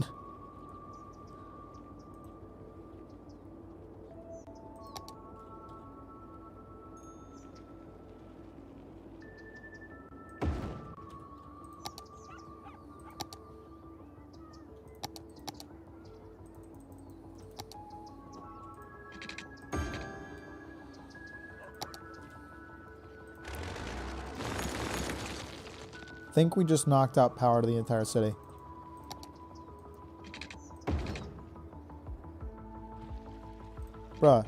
I think we just knocked out power to the entire city. Bruh.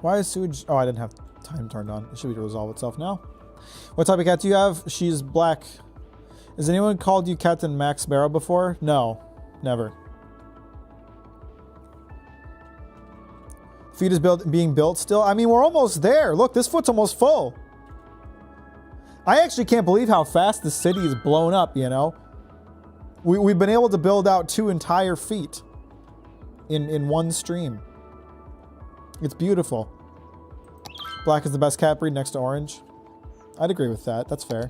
Why is sewage... Oh, I didn't have time turned on. It should be to resolve itself now. What type of cat do you have? She's black. Has anyone called you Captain Mack Sparrow before? No. Never. Feet is being built still. I mean, we're almost there. Look, this foot's almost full. I actually can't believe how fast the city is blown up, you know? We've been able to build out 2 entire feet in one stream. It's beautiful. Black is the best cat breed next to orange. I'd agree with that. That's fair.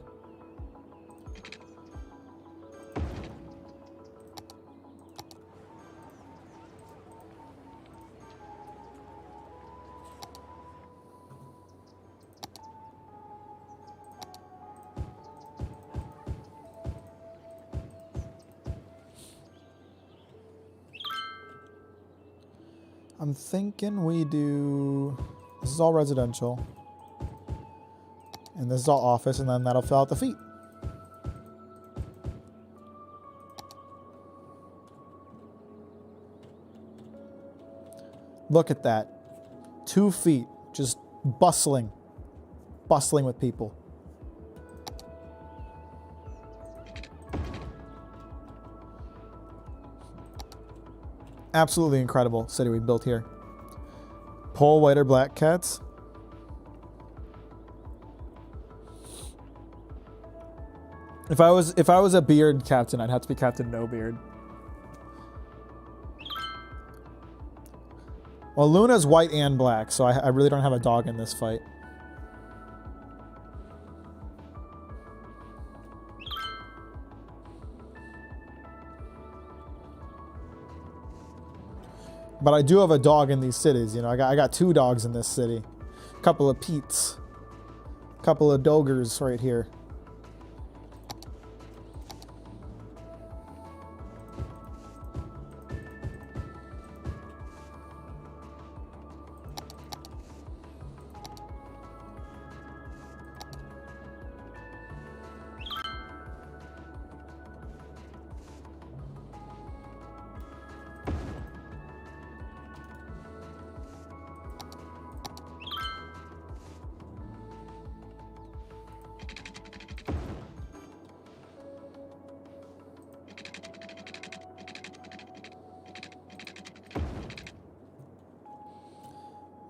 I'm thinking we do... This is all residential. And this is all office, and then that'll fill out the feet. Look at that. 2 feet. Just bustling. Bustling with people. Absolutely incredible city we built here. Pole, white, or black cats. If I was a beard captain, I'd have to be Captain No Beard. Well, Luna's white and black, so I really don't have a dog in this fight. But I do have a dog in these cities, you know. I got 2 dogs in this city. A couple of Pete's. A couple of Dogers right here.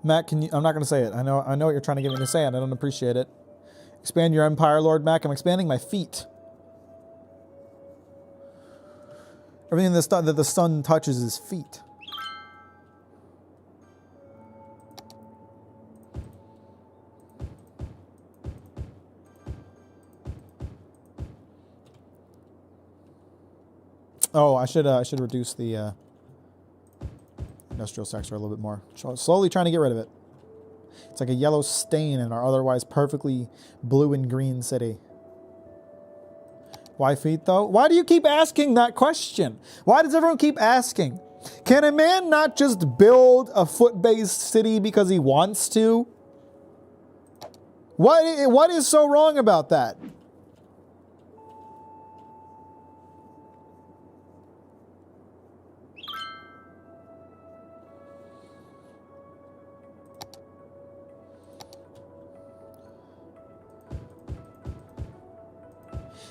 Matt, can you... I'm not going to say it. I know what you're trying to get me to say, and I don't appreciate it. Expand your empire, Lord Mac. I'm expanding my feet. Everything that the sun touches is feet. Oh, I should reduce the industrial sector a little bit more. Slowly trying to get rid of it. It's like a yellow stain in our otherwise perfectly blue and green city. Why feet, though? Why do you keep asking that question? Why does everyone keep asking? Can a man not just build a foot-based city because he wants to? What is so wrong about that?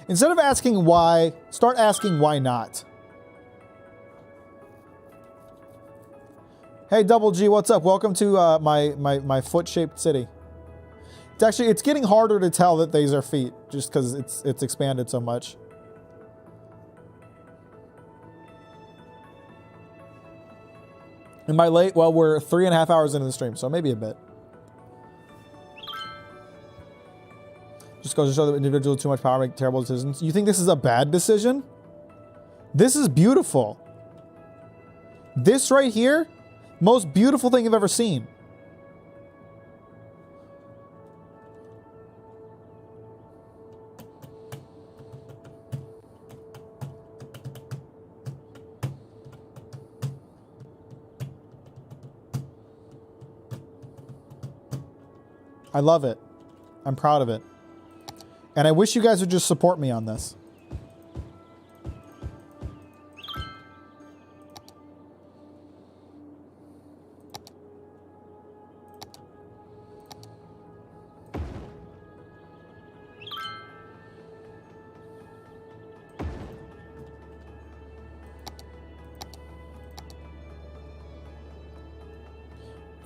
Instead of asking why, start asking why not. Hey, Double G, what's up? Welcome to my foot-shaped city. It's getting harder to tell that these are feet, just because it's expanded so much. Am I late? Well, we're 3.5 hours into the stream, so maybe a bit. Just goes to show that individuals with too much power make terrible decisions. You think this is a bad decision? This is beautiful. This right here, most beautiful thing I've ever seen. I love it. I'm proud of it. And I wish you guys would just support me on this.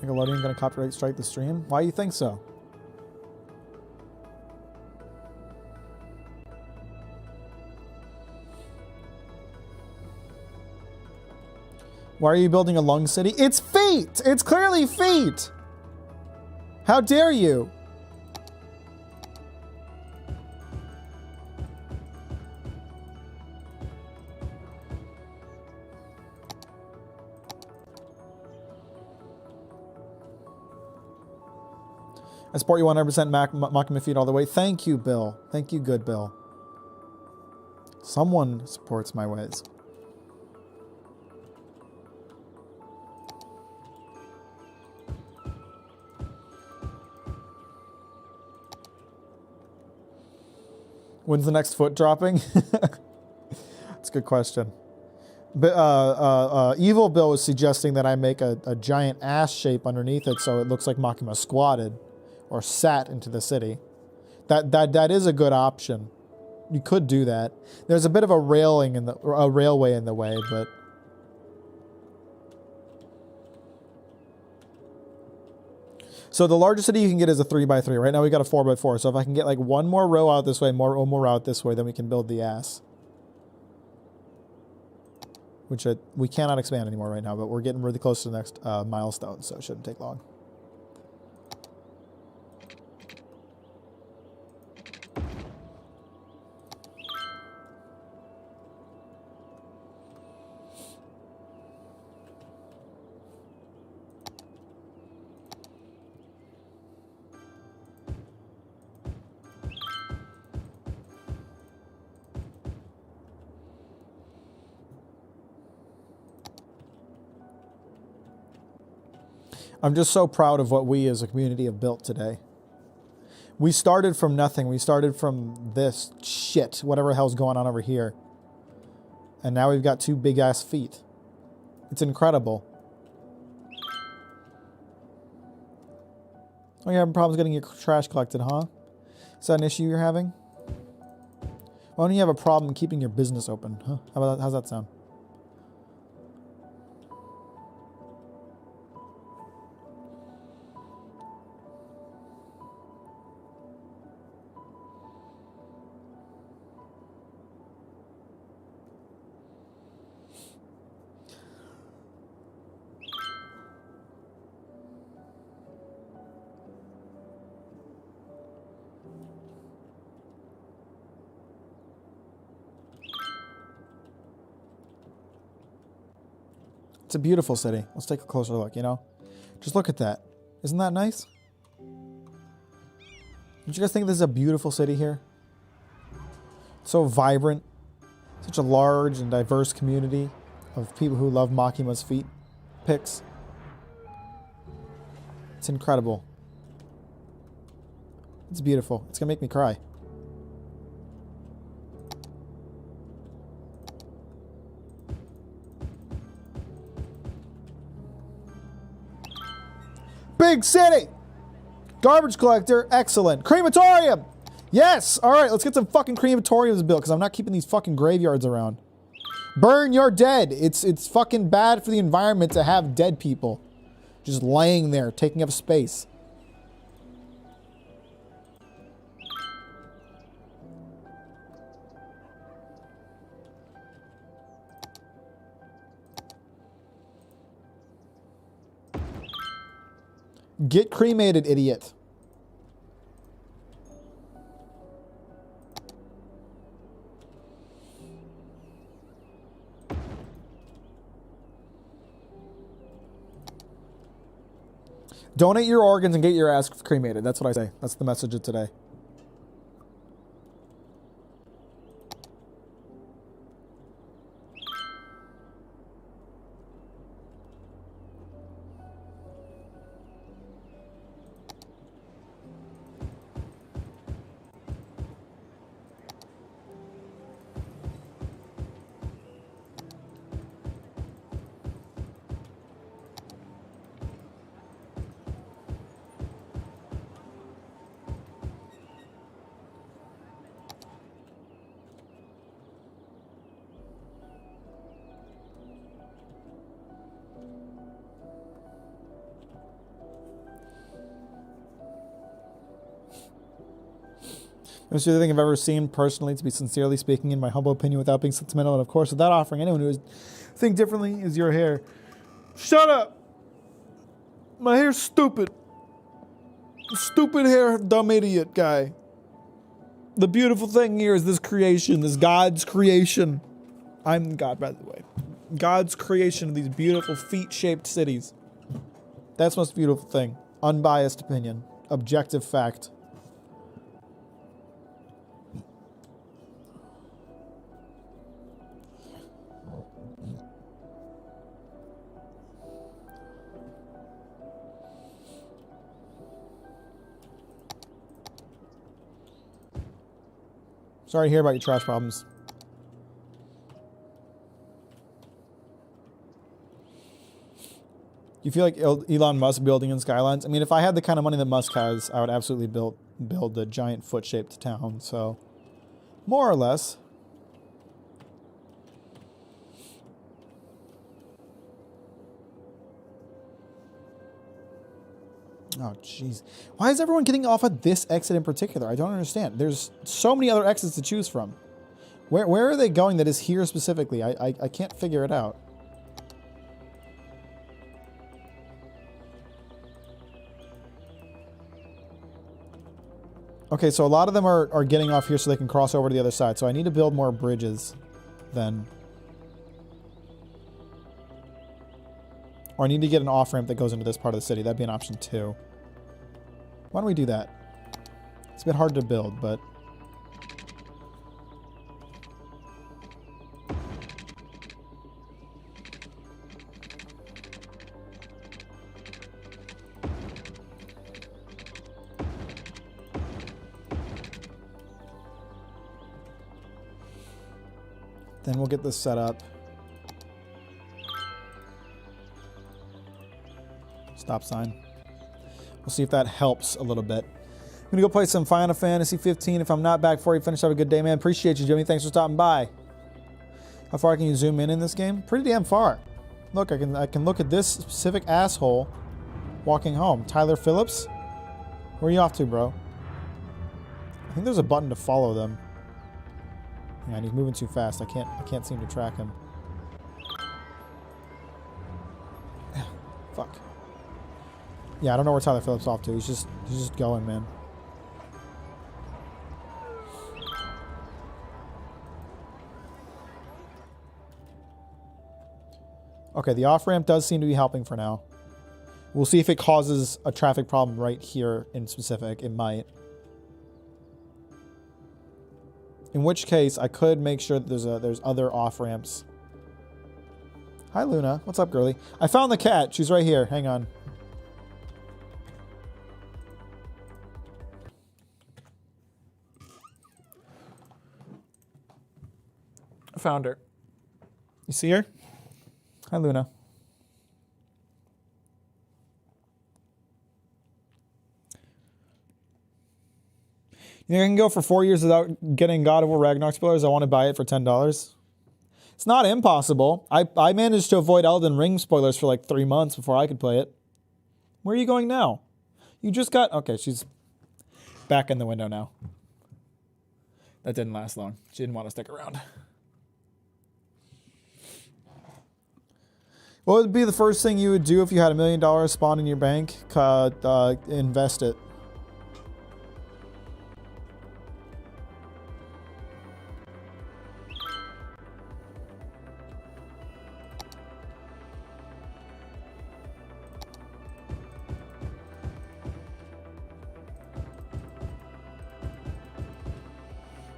Nickelodeon gonna copyright strike the stream? Why do you think so? Why are you building a lung city? It's feet! It's clearly feet! How dare you? I support you 100%, Mack, mocking my feet all the way. Thank you, Bill. Thank you, good Bill. Someone supports my ways. When's the next foot dropping? That's a good question. But Evil Bill was suggesting that I make a giant ass shape underneath it so it looks like Makima squatted or sat into the city. That is a good option. You could do that. There's a bit of a railway in the way, but so the largest city you can get is a 3x3. Right now we got a 4x4. So if I can get like one more row out this way, one more row out this way, then we can build the ass. Which we cannot expand anymore right now, but we're getting really close to the next milestone, so it shouldn't take long. I'm just so proud of what we as a community have built today. We started from nothing. We started from this shit, whatever the hell's going on over here. And now we've got 2 big-ass feet. It's incredible. Oh, you're having problems getting your trash collected, huh? Is that an issue you're having? Why don't you have a problem keeping your business open, huh? How's that sound? It's a beautiful city. Let's take a closer look, you know? Just look at that. Isn't that nice? Don't you guys think this is a beautiful city here? So vibrant. Such a large and diverse community of people who love Makima's feet pics. It's incredible. It's beautiful. It's gonna make me cry. Big city! Garbage collector, excellent. Crematorium! Yes! Alright, let's get some fucking crematoriums built, because I'm not keeping these fucking graveyards around. Burn your dead! It's fucking bad for the environment to have dead people. Just laying there, taking up space. Get cremated, idiot. Donate your organs and get your ass cremated. That's what I say. That's the message of today. It's the only thing I've ever seen personally, to be sincerely speaking, in my humble opinion, without being sentimental, and of course, without offering anyone who think differently, is your hair. Shut up! My hair's stupid. Stupid hair, dumb idiot guy. The beautiful thing here is this creation, this God's creation. I'm God, by the way. God's creation of these beautiful feet-shaped cities. That's the most beautiful thing. Unbiased opinion. Objective fact. Sorry to hear about your trash problems. You feel like Elon Musk building in Skylines? I mean, if I had the kind of money that Musk has, I would absolutely build a giant foot-shaped town, so more or less. Oh, jeez. Why is everyone getting off at this exit in particular? I don't understand. There's so many other exits to choose from. Where are they going that is here specifically? I can't figure it out. Okay, so a lot of them are getting off here so they can cross over to the other side. So I need to build more bridges then. Or I need to get an off-ramp that goes into this part of the city. That'd be an option too. Why don't we do that? It's a bit hard to build, but... then we'll get this set up. Stop sign. We'll see if that helps a little bit. I'm gonna go play some Final Fantasy 15. If I'm not back before you finish, have a good day, man. Appreciate you, Jimmy. Thanks for stopping by. How far can you zoom in this game? Pretty damn far. Look, I can look at this specific asshole walking home. Tyler Phillips? Where are you off to, bro? I think there's a button to follow them. Man, he's moving too fast. I can't seem to track him. Fuck. Yeah, I don't know where Tyler Phillips off to. He's just going, man. Okay, the off-ramp does seem to be helping for now. We'll see if it causes a traffic problem right here in specific. It might. In which case, I could make sure that there's other off-ramps. Hi, Luna. What's up, girly? I found the cat. She's right here. Hang on. I found her. You see her? Hi, Luna. You think I can go for 4 years without getting God of War Ragnarok spoilers? I want to buy it for $10. It's not impossible. I managed to avoid Elden Ring spoilers for like 3 months before I could play it. Where are you going now? You just got... Okay, she's back in the window now. That didn't last long. She didn't want to stick around. What would be the first thing you would do if you had $1 million spawned in your bank? Invest it.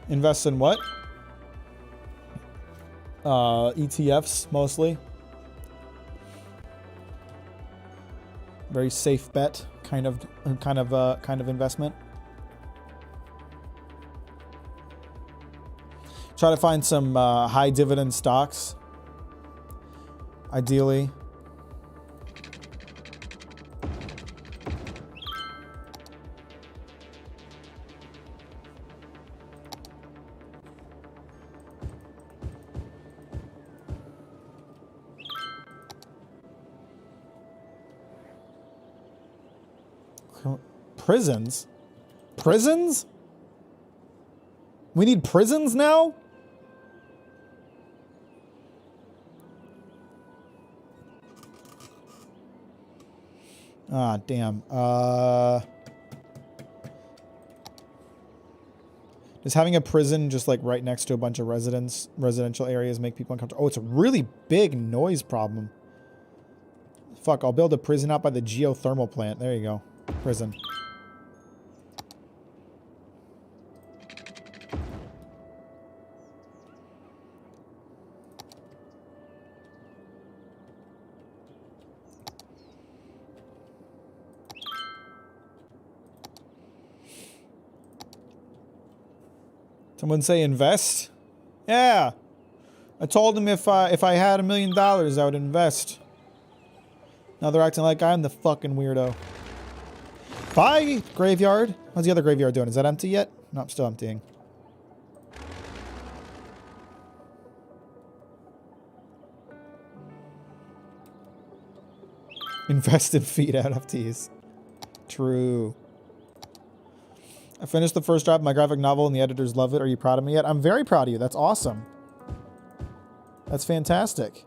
Invest in what? ETFs mostly. Very safe bet, kind of investment. Try to find some high dividend stocks, ideally. Prisons? Prisons? We need prisons now? Ah, damn. Does having a prison just like right next to a bunch of residential areas make people uncomfortable? Oh, it's a really big noise problem. Fuck, I'll build a prison out by the geothermal plant. There you go. Prison. Someone say invest? Yeah. I told them if I had $1 million, I would invest. Now they're acting like I'm the fucking weirdo. Bye, graveyard. How's the other graveyard doing? Is that empty yet? No, I'm still emptying. Invest in feed NFTs. True. I finished the first draft of my graphic novel and the editors love it. Are you proud of me yet? I'm very proud of you. That's awesome. That's fantastic.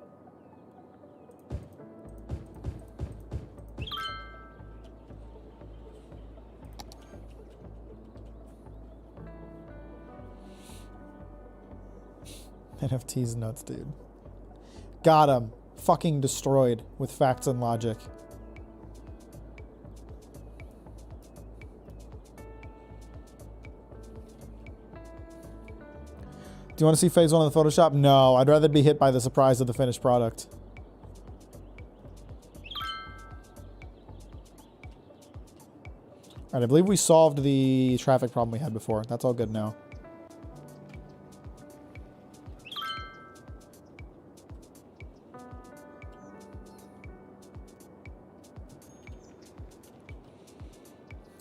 NFTs nuts, dude. Got him. Fucking destroyed with facts and logic. Do you want to see phase 1 of the Photoshop? No, I'd rather be hit by the surprise of the finished product. Alright, I believe we solved the traffic problem we had before. That's all good now.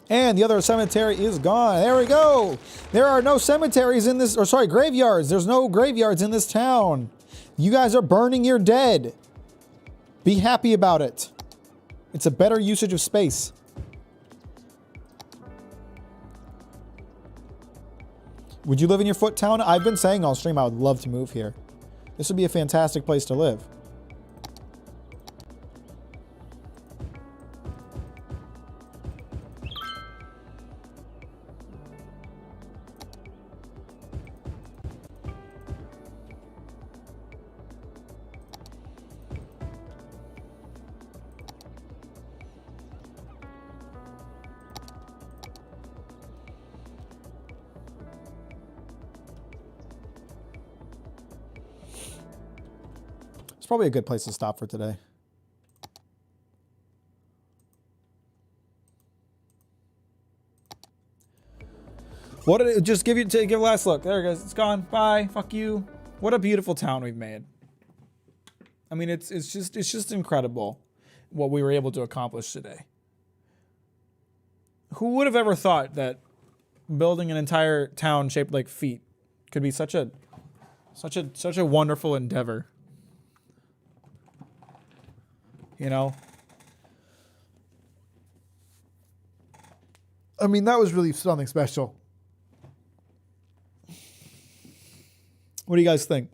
And the other cemetery is gone. There we go. There are no cemeteries in this, or sorry, graveyards. There's no graveyards in this town. You guys are burning your dead. Be happy about it. It's a better usage of space. Would you live in your foot town? I've been saying on stream I would love to move here. This would be a fantastic place to live. It's probably a good place to stop for today. What did it just give you to give a last look? There it goes. It's gone. Bye. Fuck you. What a beautiful town we've made. I mean, it's just incredible what we were able to accomplish today. Who would have ever thought that building an entire town shaped like feet could be such a wonderful endeavor? You know? I mean, that was really something special. What do you guys think?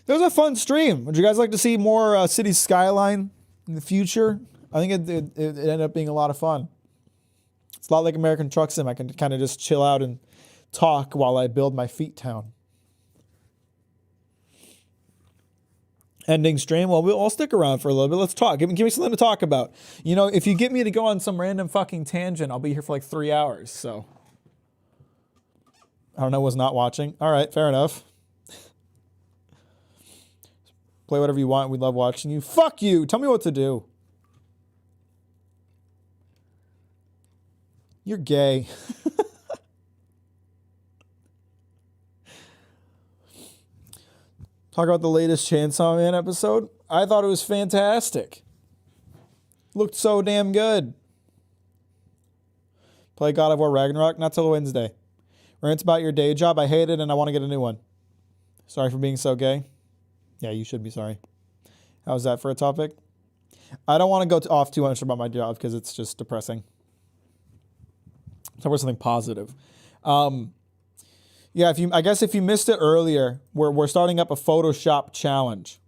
It was a fun stream. Would you guys like to see more City Skyline in the future? I think it ended up being a lot of fun. It's a lot like American Truck Sim. I can kind of just chill out and talk while I build my feet town. Ending stream. Well, I'll stick around for a little bit. Let's talk. Give me something to talk about. You know, if you get me to go on some random fucking tangent, I'll be here for like 3 hours. So I don't know. Was not watching. All right, fair enough. Play whatever you want. We love watching you. Fuck you. Tell me what to do. You're gay. Talk about the latest Chainsaw Man episode. I thought it was fantastic. Looked so damn good. Play God of War Ragnarok. Not till Wednesday. Rants about your day job. I hate it and I want to get a new one. Sorry for being so gay. Yeah, you should be sorry. How's that for a topic? I don't want to go off too much about my job because it's just depressing. So we're something positive. Yeah, I guess if you missed it earlier, we're starting up a Photoshop challenge.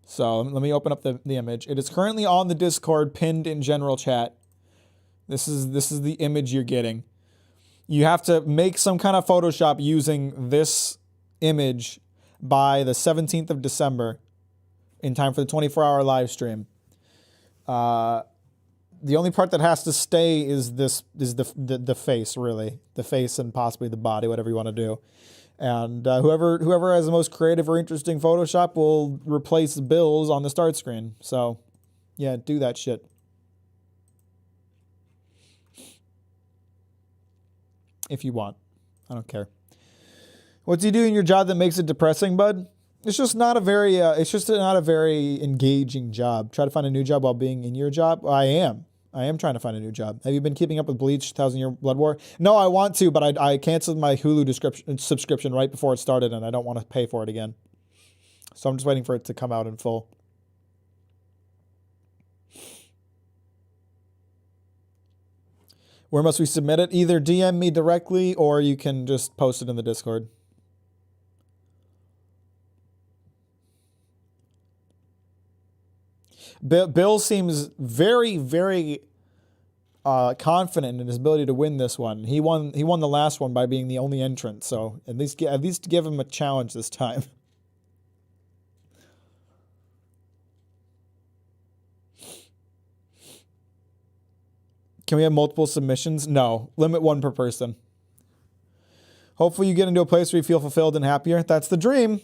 So let me open up the image. It is currently on the Discord, pinned in general chat. This is the image you're getting. You have to make some kind of Photoshop using this image by the 17th of December in time for the 24-hour live stream. The only part that has to stay is the face, really. The face and possibly the body, whatever you want to do. And whoever has the most creative or interesting Photoshop will replace Bill's on the start screen. So, yeah, do that shit. If you want. I don't care. What do you do in your job that makes it depressing, bud? It's just not a very engaging job. Try to find a new job while being in your job. I am trying to find a new job. Have you been keeping up with Bleach, 1000-Year Blood War? No, I want to, but I canceled my Hulu subscription right before it started, and I don't want to pay for it again. So I'm just waiting for it to come out in full. Where must we submit it? Either DM me directly, or you can just post it in the Discord. Bill seems very, very confident in his ability to win this one. He won the last one by being the only entrant, so at least give him a challenge this time. Can we have multiple submissions? No. Limit one per person. Hopefully you get into a place where you feel fulfilled and happier. That's the dream.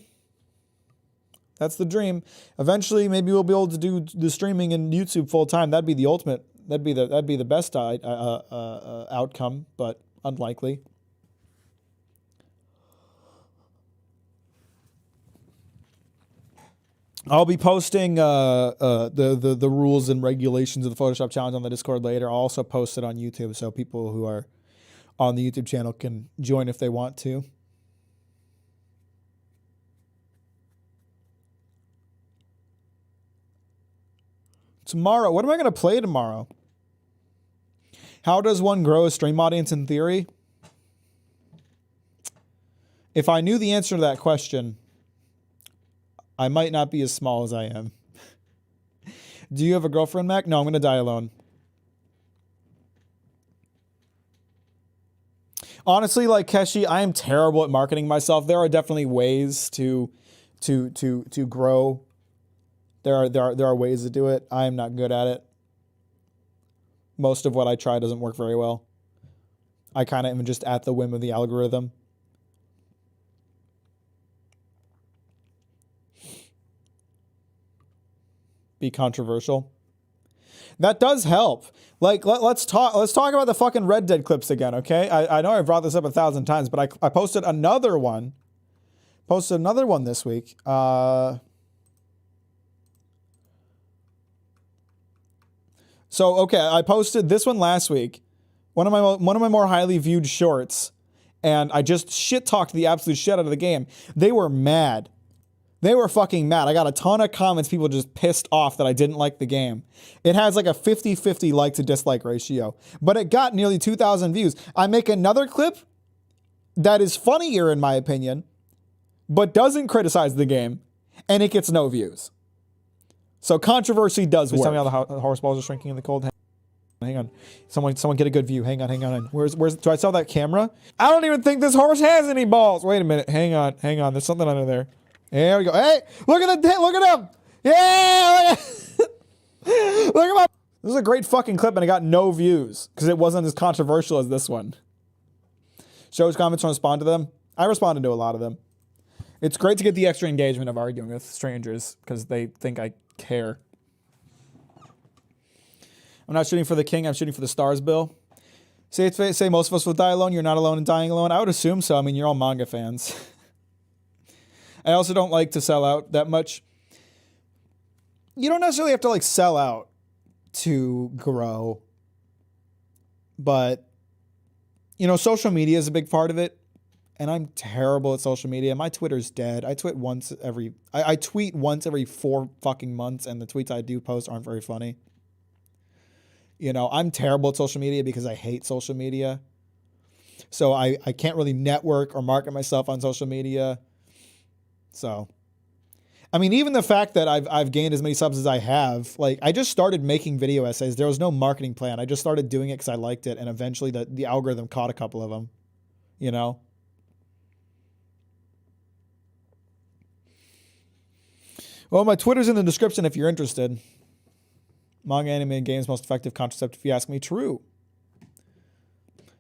That's the dream. Eventually, maybe we'll be able to do the streaming in YouTube full time. That'd be the ultimate. That'd be the best outcome, but unlikely. I'll be posting the rules and regulations of the Photoshop challenge on the Discord later. I'll also post it on YouTube so people who are on the YouTube channel can join if they want to. Tomorrow, what am I going to play tomorrow? How does one grow a stream audience in theory? If I knew the answer to that question, I might not be as small as I am. Do you have a girlfriend, Mac? No, I'm going to die alone. Honestly, like Keshi, I am terrible at marketing myself. There are definitely ways to grow. There are ways to do it. I am not good at it. Most of what I try doesn't work very well. I kind of am just at the whim of the algorithm. be controversial. That does help. Like, let's talk about the fucking Red Dead clips again, okay? I know I brought this up 1,000 times, but I posted another one. This week. So, okay, I posted this one last week. One of my more highly viewed shorts, and I just shit talked the absolute shit out of the game. They were mad. They were fucking mad. I got a ton of comments, people just pissed off that I didn't like the game. It has like a 50-50 like to dislike ratio, but it got nearly 2,000 views. I make another clip that is funnier in my opinion, but doesn't criticize the game, and it gets no views. So controversy does work. Tell me how the horse balls are shrinking in the cold. Hang on. Someone get a good view. Hang on. Where's do I sell that camera? I don't even think this horse has any balls. Wait a minute. Hang on. There's something under there. There we go. Hey, look at him. Yeah, look at my. This is a great fucking clip, and it got no views because it wasn't as controversial as this one. Shows comments and respond to them. I responded to a lot of them. It's great to get the extra engagement of arguing with strangers because they think I care. I'm not shooting for the king. I'm shooting for the stars, Bill. Say most of us will die alone. You're not alone in dying alone. I would assume so. I mean, you're all manga fans. I also don't like to sell out that much. You don't necessarily have to like sell out to grow. But, you know, social media is a big part of it. And I'm terrible at social media. My Twitter's dead. I tweet once every 4 fucking months, and the tweets I do post aren't very funny. You know, I'm terrible at social media because I hate social media. So I can't really network or market myself on social media. So, I mean, even the fact that I've gained as many subs as I have, like, I just started making video essays. There was no marketing plan. I just started doing it because I liked it, and eventually the algorithm caught a couple of them, you know? Well, my Twitter's in the description if you're interested. Manga, anime, and games most effective contraceptive, if you ask me. True.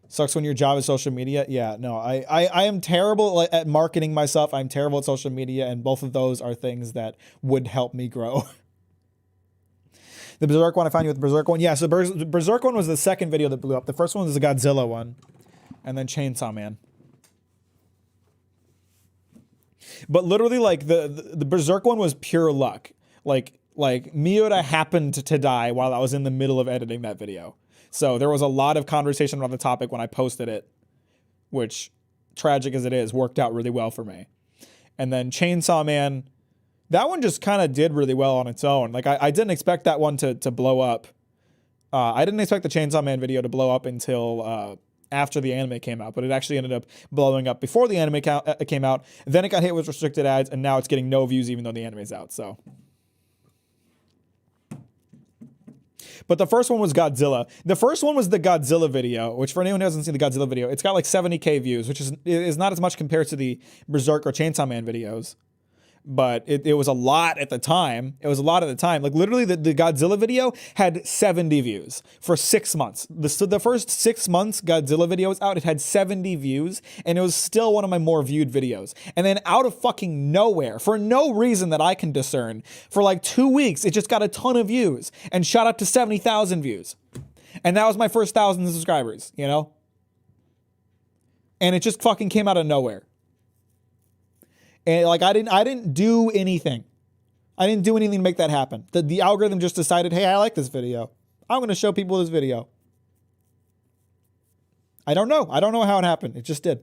Sucks when your job is social media. Yeah, no, I am terrible at marketing myself. I'm terrible at social media, and both of those are things that would help me grow. The Berserk one, I found you with the Berserk one. Yeah, so the Berserk one was the second video that blew up. The first one was the Godzilla one, and then Chainsaw Man. But literally, like, the Berserk one was pure luck. Like Miura happened to die while I was in the middle of editing that video. So there was a lot of conversation around the topic when I posted it, which, tragic as it is, worked out really well for me. And then Chainsaw Man, that one just kind of did really well on its own. Like, I didn't expect that one to blow up. I didn't expect the Chainsaw Man video to blow up until after the anime came out, but it actually ended up blowing up before the anime came out. Then it got hit with restricted ads, and now it's getting no views even though the anime's out, so. But the first one was Godzilla. The first one was the Godzilla video, which for anyone who hasn't seen the Godzilla video, it's got like 70K views, which is not as much compared to the Berserk or Chainsaw Man videos. But it was a lot at the time. Like, literally, the Godzilla video had 70 views for 6 months. The first 6 months Godzilla video was out, it had 70 views, and it was still one of my more viewed videos. And then out of fucking nowhere, for no reason that I can discern, for like 2 weeks, it just got a ton of views and shot up to 70,000 views. And that was my first 1,000 subscribers, you know? And it just fucking came out of nowhere. And like, I didn't do anything. I didn't do anything to make that happen. The algorithm just decided, hey, I like this video. I'm going to show people this video. I don't know how it happened. It just did.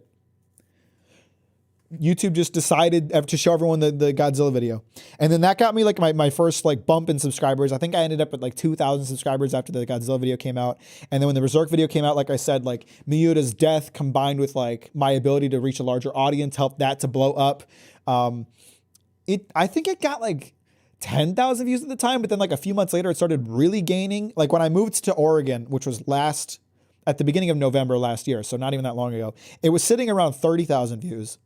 YouTube just decided to show everyone the Godzilla video. And then that got me like my first like bump in subscribers. I think I ended up at like 2,000 subscribers after the Godzilla video came out. And then when the Berserk video came out, like I said, like Miura's death combined with like my ability to reach a larger audience helped that to blow up. I think it got like 10,000 views at the time, but then like a few months later, it started really gaining. Like when I moved to Oregon, which was at the beginning of November last year, so not even that long ago, it was sitting around 30,000 views.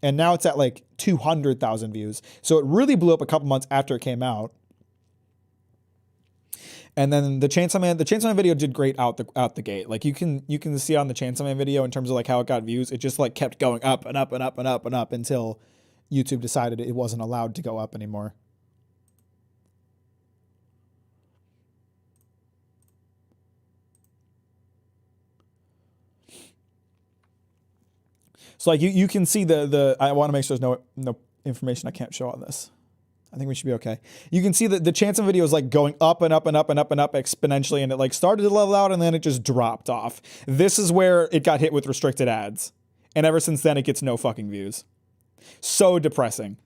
And now it's at like 200,000 views. So it really blew up a couple months after it came out. And then the Chainsaw Man video did great out the gate. Like you can see on the Chainsaw Man video in terms of like how it got views, it just like kept going up and up and up and up and up until YouTube decided it wasn't allowed to go up anymore. So like you can see I want to make sure there's no information I can't show on this. I think we should be okay. You can see that the chance of video is like going up and up and up and up and up exponentially, and it like started to level out and then it just dropped off. This is where it got hit with restricted ads. And ever since then, it gets no fucking views. So depressing.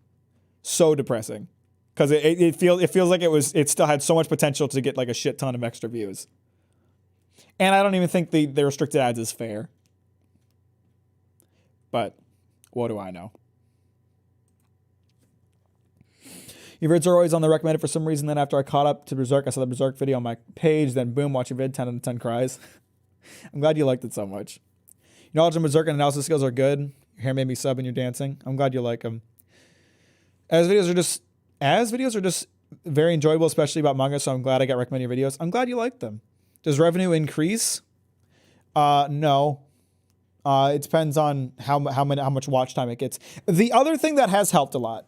So depressing. Because it feels like it still had so much potential to get like a shit ton of extra views. And I don't even think the restricted ads is fair. But what do I know? Your vids are always on the recommended for some reason. Then after I caught up to Berserk, I saw the Berserk video on my page. Then boom, watch your vid, 10 out of 10 cries. I'm glad you liked it so much. Your knowledge of Berserk and analysis skills are good. Your hair made me sub and you're dancing. I'm glad you like them. As videos are just very enjoyable, especially about manga, so I'm glad I got recommended your videos. I'm glad you like them. Does revenue increase? No. It depends on how much watch time it gets. The other thing that has helped a lot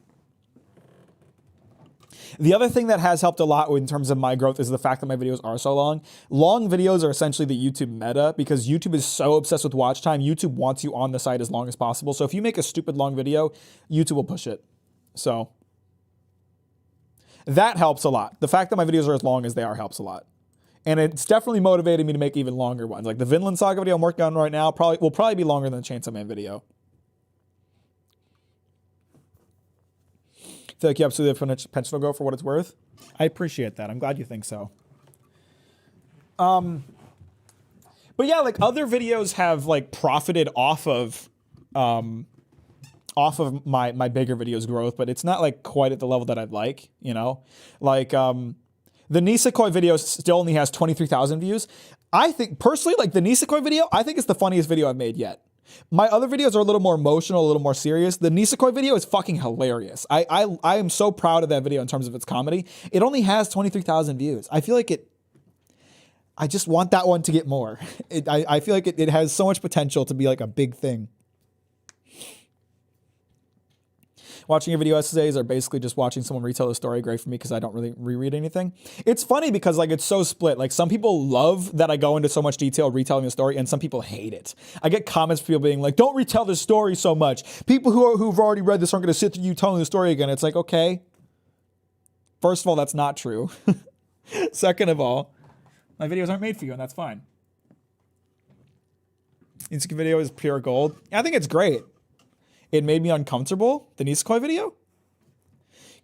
in terms of my growth is the fact that my videos are so long. Long videos are essentially the YouTube meta because YouTube is so obsessed with watch time. YouTube wants you on the site as long as possible. So if you make a stupid long video, YouTube will push it. So that helps a lot. The fact that my videos are as long as they are helps a lot. And it's definitely motivated me to make even longer ones. Like the Vinland Saga video I'm working on right now will probably be longer than the Chainsaw Man video. I feel like you absolutely have potential to go for what it's worth. I appreciate that. I'm glad you think so. But yeah, like other videos have like profited off of my bigger videos growth, but it's not like quite at the level that I'd like, you know? Like the Nisekoi video still only has 23,000 views. I think personally, like the Nisekoi video, I think it's the funniest video I've made yet. My other videos are a little more emotional, a little more serious. The Nisekoi video is fucking hilarious. I am so proud of that video in terms of its comedy. It only has 23,000 views. I feel like I just want that one to get more. I feel like it has so much potential to be like a big thing. Watching your video essays are basically just watching someone retell the story. Great for me because I don't really reread anything. It's funny because like it's so split. Like some people love that I go into so much detail retelling the story, and some people hate it. I get comments from people being like, "Don't retell the story so much. People who've already read this aren't going to sit through you telling the story again." It's like, okay. First of all, that's not true. Second of all, my videos aren't made for you, and that's fine. Instant video is pure gold. I think it's great. It made me uncomfortable, the Nisekoi video.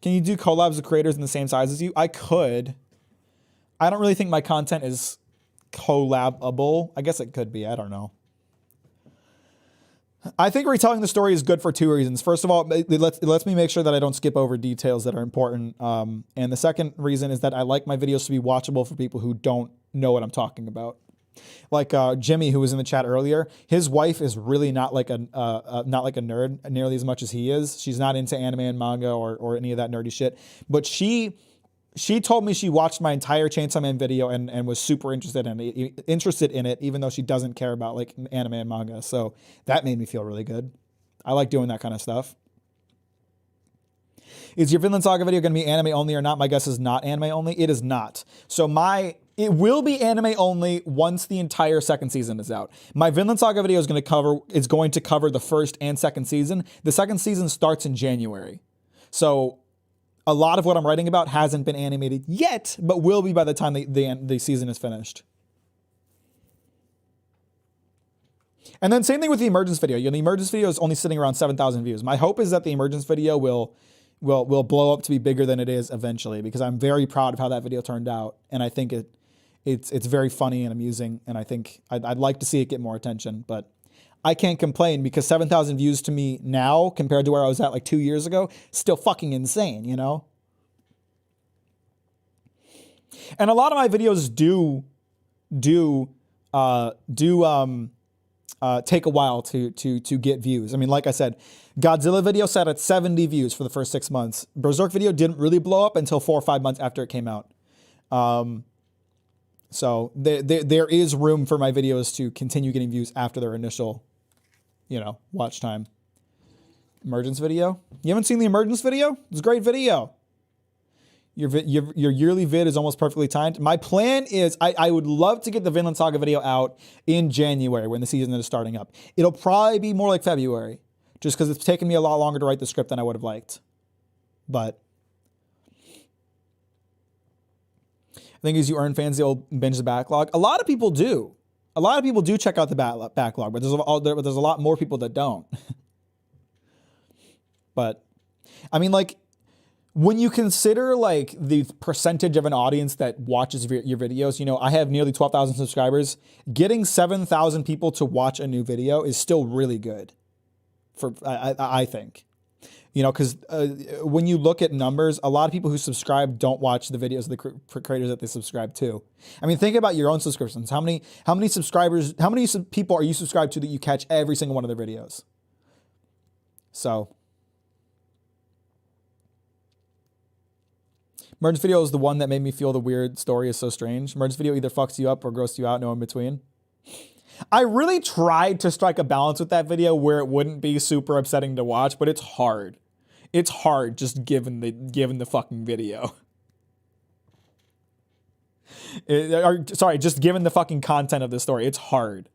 Can you do collabs with creators in the same size as you? I could. I don't really think my content is collabable. I guess it could be. I don't know. I think retelling the story is good for two reasons. First of all, it lets me make sure that I don't skip over details that are important. And the second reason is that I like my videos to be watchable for people who don't know what I'm talking about. Like Jimmy, who was in the chat earlier, his wife is really not like a nerd nearly as much as he is. She's not into anime and manga or any of that nerdy shit. But she told me she watched my entire Chainsaw Man video and was super interested in it, even though she doesn't care about like anime and manga. So that made me feel really good. I like doing that kind of stuff. Is your Vinland Saga video going to be anime only or not? My guess is not anime only. It is not. So it will be anime only once the entire second season is out. My Vinland Saga video is going to cover the first and second season. The second season starts in January. So a lot of what I'm writing about hasn't been animated yet, but will be by the time the season is finished. And then same thing with the Emergence video. The Emergence video is only sitting around 7,000 views. My hope is that the Emergence video will blow up to be bigger than it is eventually, because I'm very proud of how that video turned out, and I think it's very funny and amusing, and I think I'd like to see it get more attention, but I can't complain because 7,000 views to me now compared to where I was at like 2 years ago, still fucking insane, you know? And a lot of my videos do take a while to get views. I mean, like I said, Godzilla video sat at 70 views for the first 6 months. Berserk video didn't really blow up until 4 or 5 months after it came out. So there is room for my videos to continue getting views after their initial, watch time. Emergence video? You haven't seen the Emergence video? It's a great video. Your yearly vid is almost perfectly timed. My plan is I would love to get the Vinland Saga video out in January when the season is starting up. It'll probably be more like February, just because it's taken me a lot longer to write the script than I would have liked. But I think as you earn fans, they'll binge the backlog. A lot of people do. A lot of people do check out the backlog, but there's a lot more people that don't. But I mean, like, when you consider like the percentage of an audience that watches your videos, you know, I have nearly 12,000 subscribers. Getting 7,000 people to watch a new video is still really good. I think, you know, because when you look at numbers, a lot of people who subscribe don't watch the videos of the creators that they subscribe to. I mean, think about your own subscriptions. How many subscribers, how many people are you subscribed to that you catch every single one of their videos? So. Merge video is the one that made me feel the weird story is so strange. Merge video either fucks you up or grosses you out, no in between. I really tried to strike a balance with that video where it wouldn't be super upsetting to watch, but it's hard. It's hard just given the fucking video. Just given the fucking content of the story. It's hard.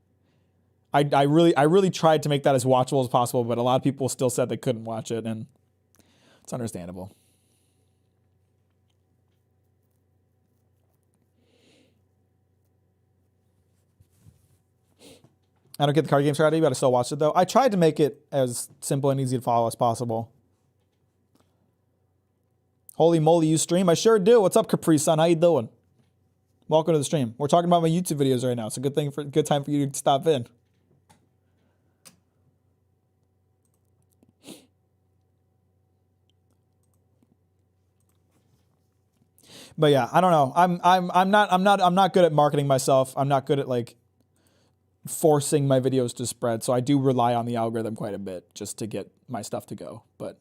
I really tried to make that as watchable as possible, but a lot of people still said they couldn't watch it, and it's understandable. I don't get the card game strategy, but I still watched it though. I tried to make it as simple and easy to follow as possible. Holy moly, you stream? I sure do. What's up, Capri Sun? How you doing? Welcome to the stream. We're talking about my YouTube videos right now. It's a good time for you to stop in. But yeah, I don't know. I'm not good at marketing myself. I'm not good at like forcing my videos to spread. So I do rely on the algorithm quite a bit just to get my stuff to go. But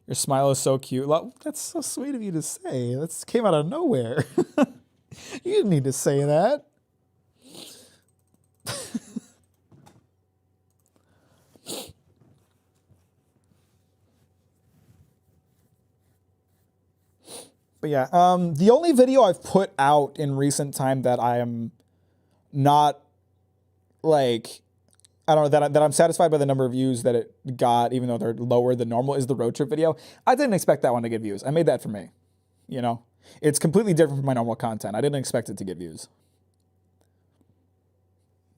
your smile is so cute. Well, that's so sweet of you to say. That came out of nowhere. You didn't need to say that. But yeah, the only video I've put out in recent time that I am not like, I don't know, that I'm satisfied by the number of views that it got, even though they're lower than normal, is the road trip video. I didn't expect that one to get views. I made that for me, you know? It's completely different from my normal content. I didn't expect it to get views.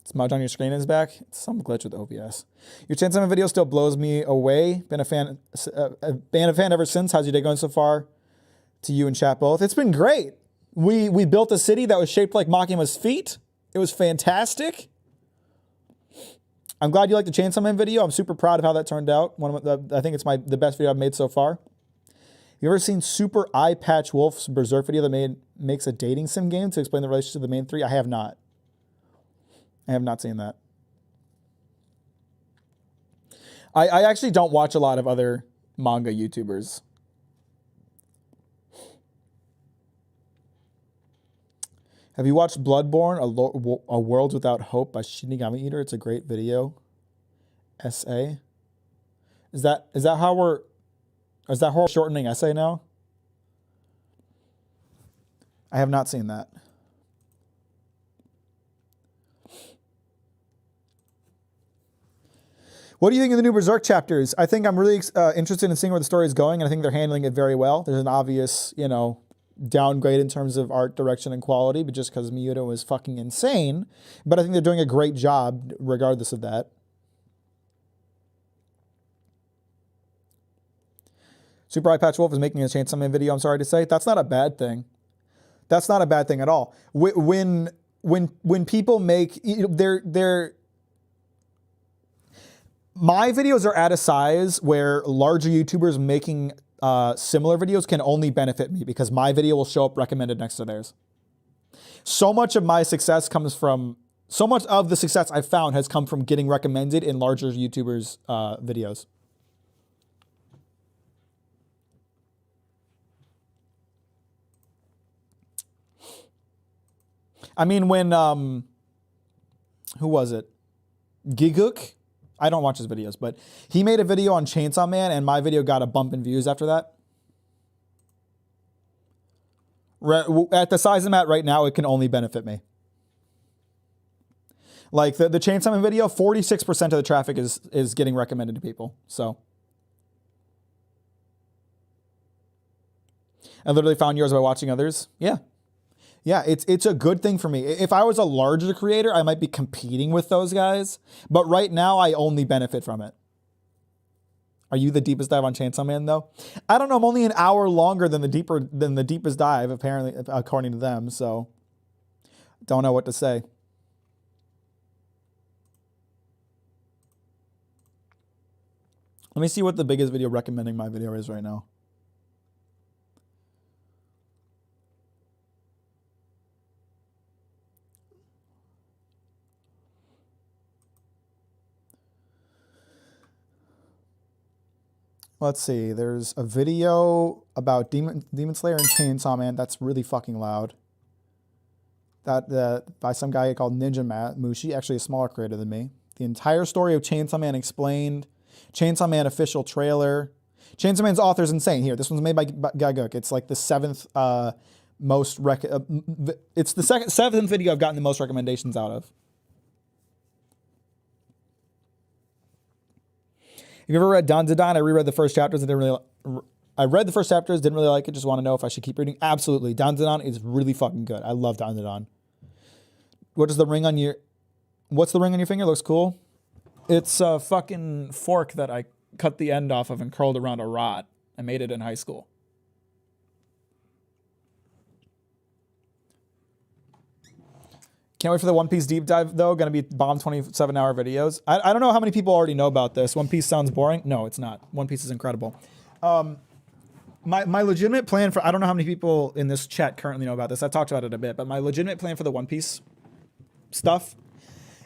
Smudge on your screen is back. It's some glitch with OBS. Your Chainsaw Man video still blows me away. Been a fan ever since. How's your day going so far? To you and chat both. It's been great. We built a city that was shaped like Makima's feet. It was fantastic. I'm glad you liked the Chainsaw Man video. I'm super proud of how that turned out. I think it's the best video I've made so far. You ever seen Super Eye Patch Wolf's Berserk video that makes a dating sim game to explain the relationship of the main three? I have not. I have not seen that. I actually don't watch a lot of other manga YouTubers. Have you watched Bloodborne, A World Without Hope by Shinigami Eater? It's a great video. Essay. Is that how we're shortening essay now? I have not seen that. What do you think of the new Berserk chapters? I think I'm really interested in seeing where the story is going, and I think they're handling it very well. There's an obvious, downgrade in terms of art direction and quality, but just because Miura was fucking insane. But I think they're doing a great job regardless of that. Super Eye Patch Wolf is making a Chainsaw Man video, I'm sorry to say. That's not a bad thing. That's not a bad thing at all. When people make, my videos are at a size where larger YouTubers making similar videos can only benefit me because my video will show up recommended next to theirs. So much of the success I've found has come from getting recommended in larger YouTubers' videos. I mean, when, who was it? Giguk? I don't watch his videos, but he made a video on Chainsaw Man and my video got a bump in views after that. At the size I'm at right now, it can only benefit me. Like the Chainsaw Man video, 46% of the traffic is getting recommended to people. So I literally found yours by watching others. Yeah. Yeah, it's a good thing for me. If I was a larger creator, I might be competing with those guys. But right now, I only benefit from it. Are you the deepest dive on Chainsaw Man, though? I don't know. I'm only an hour longer than the deepest dive, apparently, according to them. So don't know what to say. Let me see what the biggest video recommending my video is right now. Let's see. There's a video about Demon Slayer and Chainsaw Man. That's really fucking loud. That by some guy called Ninja Mushi, actually a smaller creator than me. The entire story of Chainsaw Man explained. Chainsaw Man official trailer. Chainsaw Man's author's insane. Here, this one's made by Gaguk. It's like the seventh it's the seventh video I've gotten the most recommendations out of. Have you ever read Dandadan? I reread the first chapters. I read the first chapters, didn't really like it. Just want to know if I should keep reading. Absolutely. Dandadan is really fucking good. I love Dandadan. What's the ring on your finger? Looks cool. It's a fucking fork that I cut the end off of and curled around a rod. I made it in high school. Can't wait for the One Piece deep dive, though. Going to be bomb 27-hour videos. I don't know how many people already know about this. One Piece sounds boring. No, it's not. One Piece is incredible. My legitimate plan for... I don't know how many people in this chat currently know about this. I talked about it a bit. But my legitimate plan for the One Piece stuff...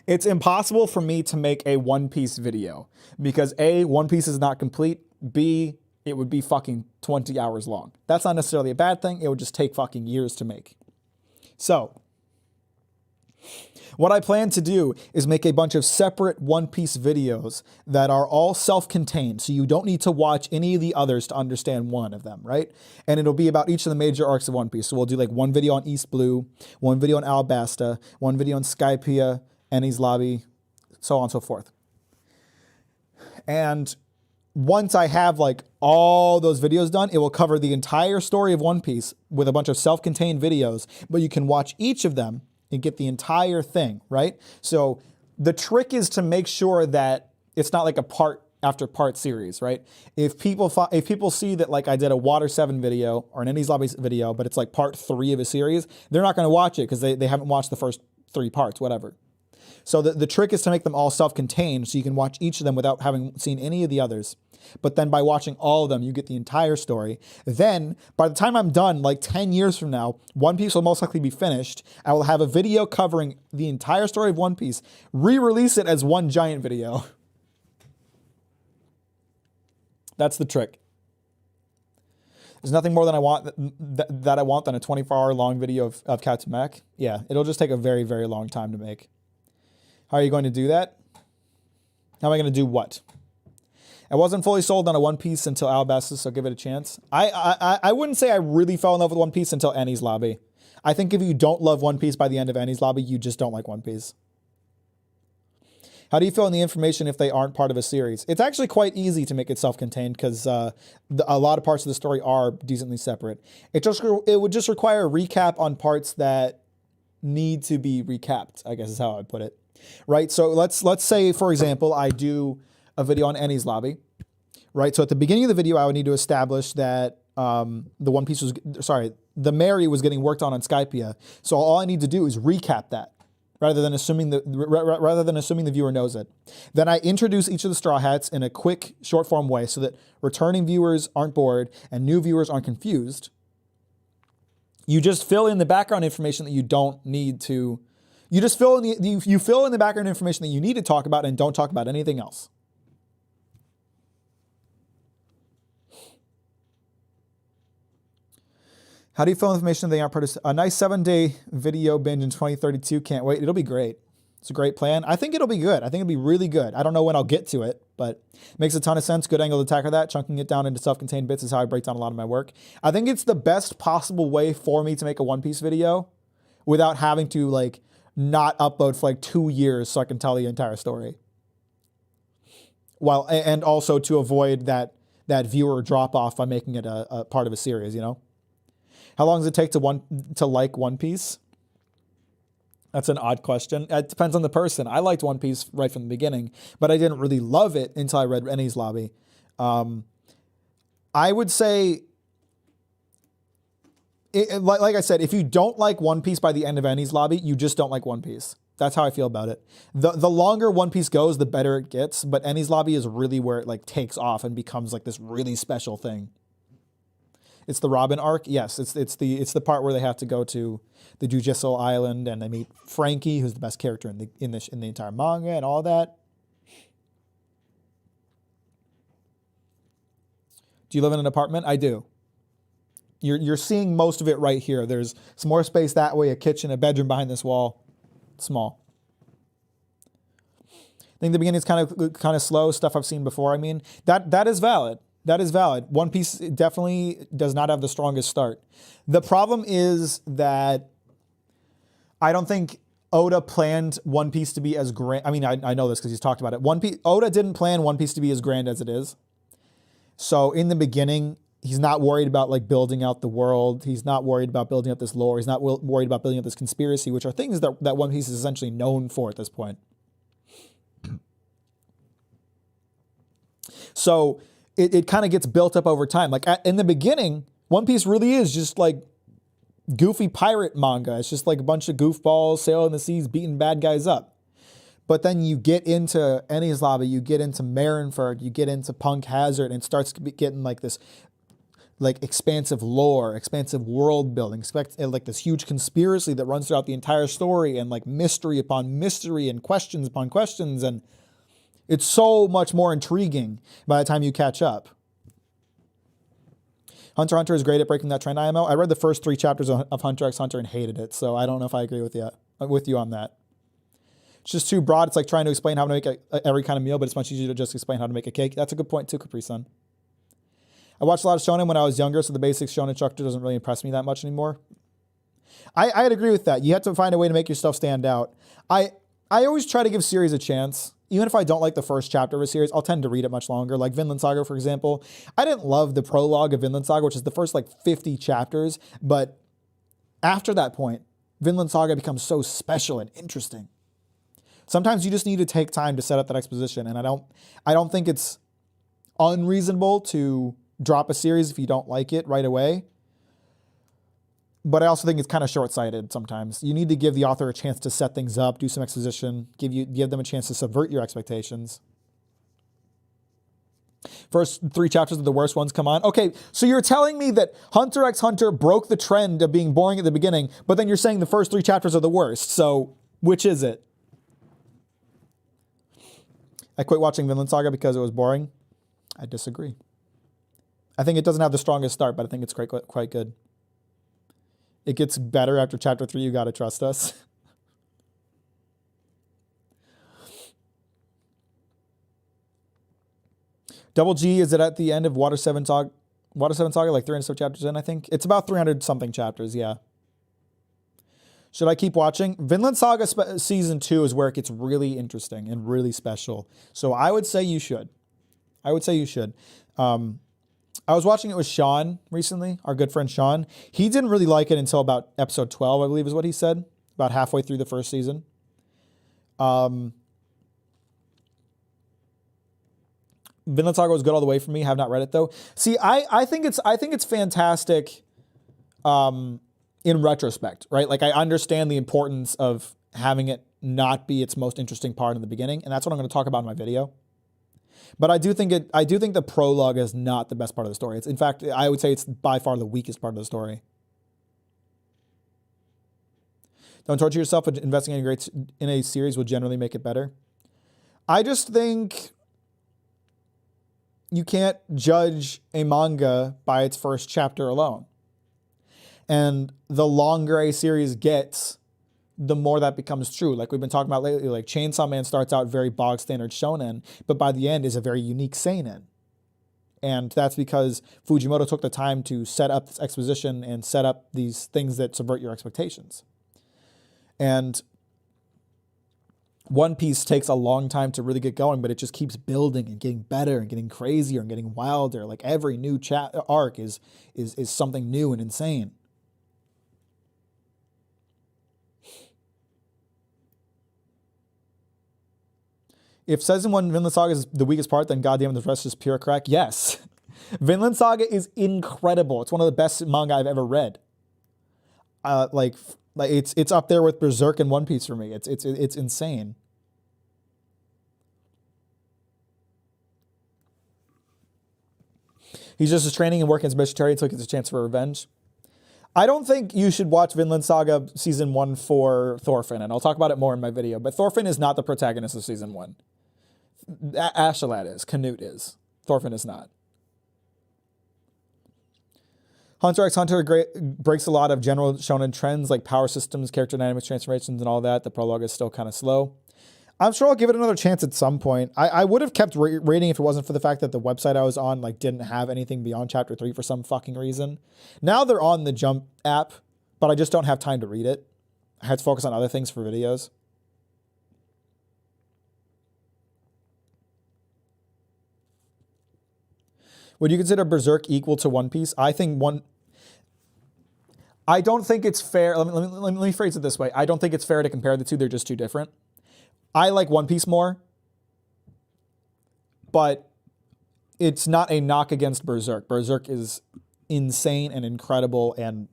It's impossible for me to make a One Piece video because A, One Piece is not complete. B, it would be fucking 20 hours long. That's not necessarily a bad thing. It would just take fucking years to make. So what I plan to do is make a bunch of separate One Piece videos that are all self-contained. So you don't need to watch any of the others to understand one of them, right? And it'll be about each of the major arcs of One Piece. So we'll do like one video on East Blue, one video on Alabasta, one video on Skypiea, Enies Lobby, so on and so forth. And once I have like all those videos done, it will cover the entire story of One Piece with a bunch of self-contained videos, but you can watch each of them and get the entire thing, right? So the trick is to make sure that it's not like a part after part series, right? If people see that like I did a Water 7 video or an Enies Lobby video, but it's like part 3 of a series, they're not going to watch it because they haven't watched the first 3 parts, whatever. So the trick is to make them all self-contained so you can watch each of them without having seen any of the others. But then by watching all of them, you get the entire story. Then, by the time I'm done, like 10 years from now, One Piece will most likely be finished. I will have a video covering the entire story of One Piece, re-release it as one giant video. That's the trick. There's nothing more than I want that I want than a 24-hour long video of Captain Mack. Yeah, it'll just take a very, very long time to make. How are you going to do that? How am I going to do what? I wasn't fully sold on a One Piece until Alabasta, so give it a chance. I wouldn't say I really fell in love with One Piece until Enies Lobby. I think if you don't love One Piece by the end of Enies Lobby, you just don't like One Piece. How do you feel in the information if they aren't part of a series? It's actually quite easy to make it self-contained because a lot of parts of the story are decently separate. It would just require a recap on parts that need to be recapped, I guess is how I would put it. Right, so let's say, for example, I do a video on Enies Lobby, right? So at the beginning of the video, I would need to establish that the Mary was getting worked on Skypiea. So all I need to do is recap that, rather than assuming the viewer knows it. Then I introduce each of the Straw Hats in a quick, short form way so that returning viewers aren't bored and new viewers aren't confused. You just fill in the background information that you don't need to. You just fill in the background information that you need to talk about and don't talk about anything else. How do you fill information they aren't produced? A nice 7-day video binge in 2032. Can't wait. It'll be great. It's a great plan. I think it'll be good. I think it'll be really good. I don't know when I'll get to it, but it makes a ton of sense. Good angle to tackle that. Chunking it down into self-contained bits is how I break down a lot of my work. I think it's the best possible way for me to make a One Piece video without having to like not upload for like 2 years so I can tell the entire story. Well, and also to avoid that viewer drop off by making it a part of a series, you know? How long does it take to like One Piece? That's an odd question. It depends on the person. I liked One Piece right from the beginning, but I didn't really love it until I read Enies Lobby. I would say, like I said, if you don't like One Piece by the end of Enies Lobby, you just don't like One Piece. That's how I feel about it. The longer One Piece goes, the better it gets, but Enies Lobby is really where it like takes off and becomes like this really special thing. It's the Robin arc. Yes, it's the part where they have to go to the Jujutsu Island and they meet Frankie, who's the best character in the entire manga and all that. Do you live in an apartment? I do. You're seeing most of it right here. There's some more space that way, a kitchen, a bedroom behind this wall. Small. I think the beginning is kind of slow, stuff I've seen before. I mean, that is valid. That is valid. One Piece definitely does not have the strongest start. The problem is that I don't think Oda planned One Piece to be as grand. I mean, I know this because he's talked about it. Oda didn't plan One Piece to be as grand as it is. So in the beginning, he's not worried about like building out the world. He's not worried about building up this lore. He's not worried about building up this conspiracy, which are things that One Piece is essentially known for at this point. So it kind of gets built up over time. Like in the beginning, One Piece really is just like goofy pirate manga. It's just like a bunch of goofballs sailing the seas, beating bad guys up. But then you get into Enies Lobby, you get into Marineford, you get into Punk Hazard, and it starts getting like this like expansive lore, expansive world building, like this huge conspiracy that runs throughout the entire story, and like mystery upon mystery and questions upon questions, and it's so much more intriguing by the time you catch up. Hunter x Hunter is great at breaking that trend, IMO. I read the first 3 chapters of Hunter x Hunter and hated it, so I don't know if I agree with you on that. It's just too broad. It's like trying to explain how to make every kind of meal, but it's much easier to just explain how to make a cake. That's a good point too, Capri-Sun. I watched a lot of shonen when I was younger, so the basic shonen structure doesn't really impress me that much anymore. I'd agree with that. You have to find a way to make yourself stand out. I always try to give series a chance. Even if I don't like the first chapter of a series, I'll tend to read it much longer. Like Vinland Saga, for example. I didn't love the prologue of Vinland Saga, which is the first like 50 chapters. But after that point, Vinland Saga becomes so special and interesting. Sometimes you just need to take time to set up that exposition. And I don't think it's unreasonable to drop a series if you don't like it right away. But I also think it's kind of short-sighted sometimes. You need to give the author a chance to set things up, do some exposition, give them a chance to subvert your expectations. First 3 chapters are the worst ones, come on. Okay, so you're telling me that Hunter x Hunter broke the trend of being boring at the beginning, but then you're saying the first 3 chapters are the worst. So which is it? I quit watching Vinland Saga because it was boring. I disagree. I think it doesn't have the strongest start, but I think it's quite good. It gets better after chapter 3. You gotta trust us. Double G, is it at the end of Water 7 Saga, like 300 some chapters in, I think? It's about 300 something chapters, yeah. Should I keep watching? Vinland Saga Season 2 is where it gets really interesting and really special. So I would say you should. I was watching it with Sean recently, our good friend Sean. He didn't really like it until about episode 12, I believe is what he said, about halfway through the first season. Vinland Saga was good all the way for me. Have not read it though. See, I think it's fantastic in retrospect, right? Like I understand the importance of having it not be its most interesting part in the beginning, and that's what I'm going to talk about in my video. But I do think the prologue is not the best part of the story. In fact, I would say it's by far the weakest part of the story. Don't torture yourself with investing in a series will generally make it better. I just think you can't judge a manga by its first chapter alone. And the longer a series gets, the more that becomes true. Like we've been talking about lately, like Chainsaw Man starts out very bog standard shonen, but by the end is a very unique seinen. And that's because Fujimoto took the time to set up this exposition and set up these things that subvert your expectations. And One Piece takes a long time to really get going, but it just keeps building and getting better and getting crazier and getting wilder. Like every new arc is something new and insane. If Season 1 Vinland Saga is the weakest part, then goddamn the rest is pure crack. Yes. Vinland Saga is incredible. It's one of the best manga I've ever read. Like it's up there with Berserk and One Piece for me. It's insane. He's just training and working as a missionary until he gets a chance for revenge. I don't think you should watch Vinland Saga Season 1 for Thorfinn, and I'll talk about it more in my video, but Thorfinn is not the protagonist of Season 1. Astolat is. Canute is. Thorfinn is not. Hunter x Hunter breaks a lot of general shonen trends like power systems, character dynamics, transformations, and all that. The prologue is still kind of slow. I'm sure I'll give it another chance at some point. I would have kept rating if it wasn't for the fact that the website I was on like didn't have anything beyond chapter 3 for some fucking reason. Now they're on the Jump app, but I just don't have time to read it. I had to focus on other things for videos. Would you consider Berserk equal to One Piece? I don't think it's fair. Let me phrase it this way. I don't think it's fair to compare the two. They're just too different. I like One Piece more, but it's not a knock against Berserk. Berserk is insane and incredible and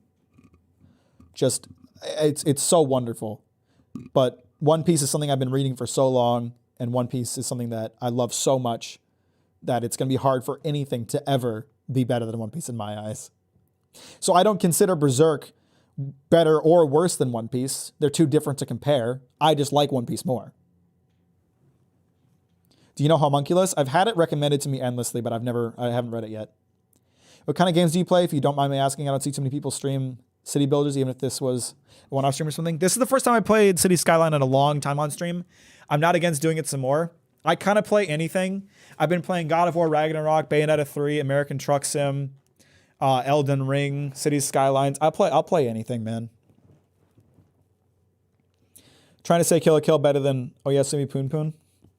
just, it's so wonderful. But One Piece is something I've been reading for so long, and One Piece is something that I love so much that it's going to be hard for anything to ever be better than One Piece in my eyes. So I don't consider Berserk better or worse than One Piece. They're too different to compare. I just like One Piece more. Do you know Homunculus? I've had it recommended to me endlessly, but I haven't read it yet. What kind of games do you play? If you don't mind me asking, I don't see too many people stream City Builders, even if this was a one-off stream or something. This is the first time I played City Skyline in a long time on stream. I'm not against doing it some more. I kind of play anything. I've been playing God of War, Ragnarok, Bayonetta 3, American Truck Sim, Elden Ring, Cities Skylines. I'll play anything, man. Trying to say Kill la Kill better than Oyasumi Poon Poon.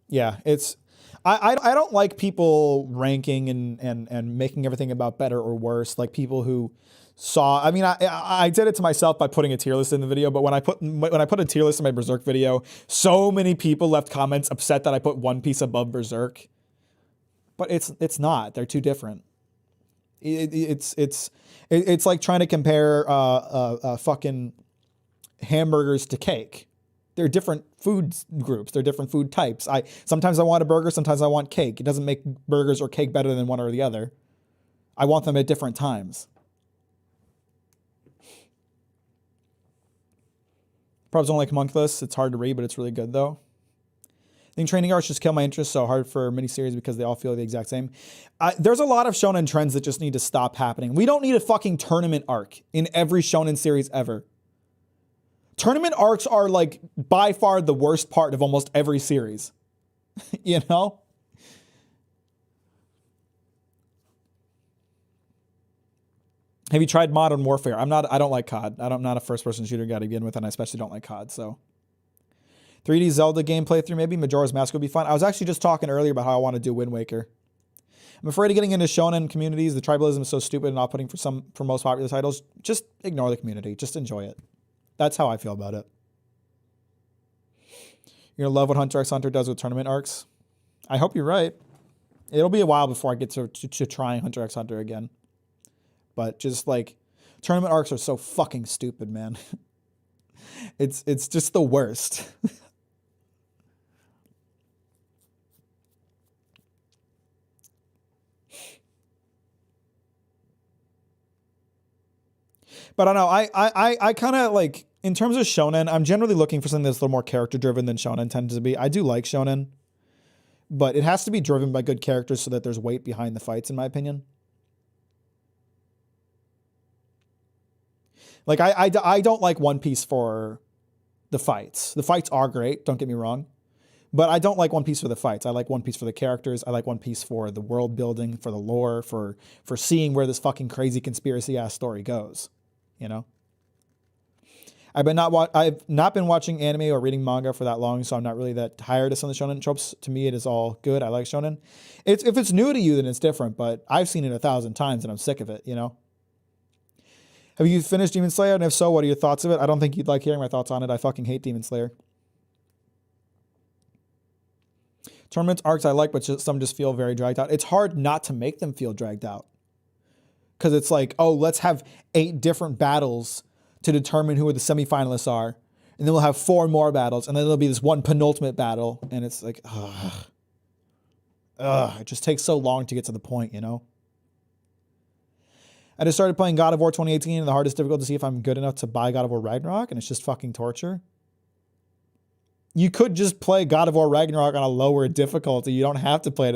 Yeah, it's. I don't like people ranking and making everything about better or worse. Like people who saw. I mean, I did it to myself by putting a tier list in the video. But when I put a tier list in my Berserk video, so many people left comments upset that I put One Piece above Berserk. But it's not. They're too different. It's like trying to compare fucking hamburgers to cake. They're different food groups. They're different food types. Sometimes I want a burger. Sometimes I want cake. It doesn't make burgers or cake better than one or the other. I want them at different times. Probably don't like Homunculus. It's hard to read, but it's really good though. I think training arcs just kill my interest so hard for miniseries because they all feel the exact same. There's a lot of shonen trends that just need to stop happening. We don't need a fucking tournament arc in every shonen series ever. Tournament arcs are like by far the worst part of almost every series. You know? Have you tried Modern Warfare? I don't like COD. I'm not a first-person shooter guy to begin with, and I especially don't like COD, so. 3D Zelda game playthrough, maybe. Majora's Mask would be fun. I was actually just talking earlier about how I want to do Wind Waker. I'm afraid of getting into shonen communities. The tribalism is so stupid and off-putting for most popular titles. Just ignore the community. Just enjoy it. That's how I feel about it. You're going to love what Hunter x Hunter does with tournament arcs. I hope you're right. It'll be a while before I get to trying Hunter x Hunter again. But just like, tournament arcs are so fucking stupid, man. It's just the worst. But I don't know, I kind of like, in terms of shonen, I'm generally looking for something that's a little more character driven than shonen tends to be. I do like shonen, but it has to be driven by good characters so that there's weight behind the fights, in my opinion. Like, I don't like One Piece for the fights. The fights are great, don't get me wrong. But I don't like One Piece for the fights. I like One Piece for the characters. I like One Piece for the world building, for the lore, for seeing where this fucking crazy conspiracy ass story goes. You know? I've not been watching anime or reading manga for that long, so I'm not really that tired of some of the shonen tropes. To me, it is all good. I like shonen. If it's new to you, then it's different, but I've seen it 1,000 times and I'm sick of it, you know? Have you finished Demon Slayer? And if so, what are your thoughts of it? I don't think you'd like hearing my thoughts on it. I fucking hate Demon Slayer. Tournaments arcs I like, but some just feel very dragged out. It's hard not to make them feel dragged out. Because it's like, oh, let's have 8 different battles to determine who the semifinalists are. And then we'll have 4 more battles. And then there'll be this one penultimate battle. And it's like, it just takes so long to get to the point, you know? I just started playing God of War 2018 and the hardest difficult to see if I'm good enough to buy God of War Ragnarok. And it's just fucking torture. You could just play God of War Ragnarok on a lower difficulty. You don't have to play it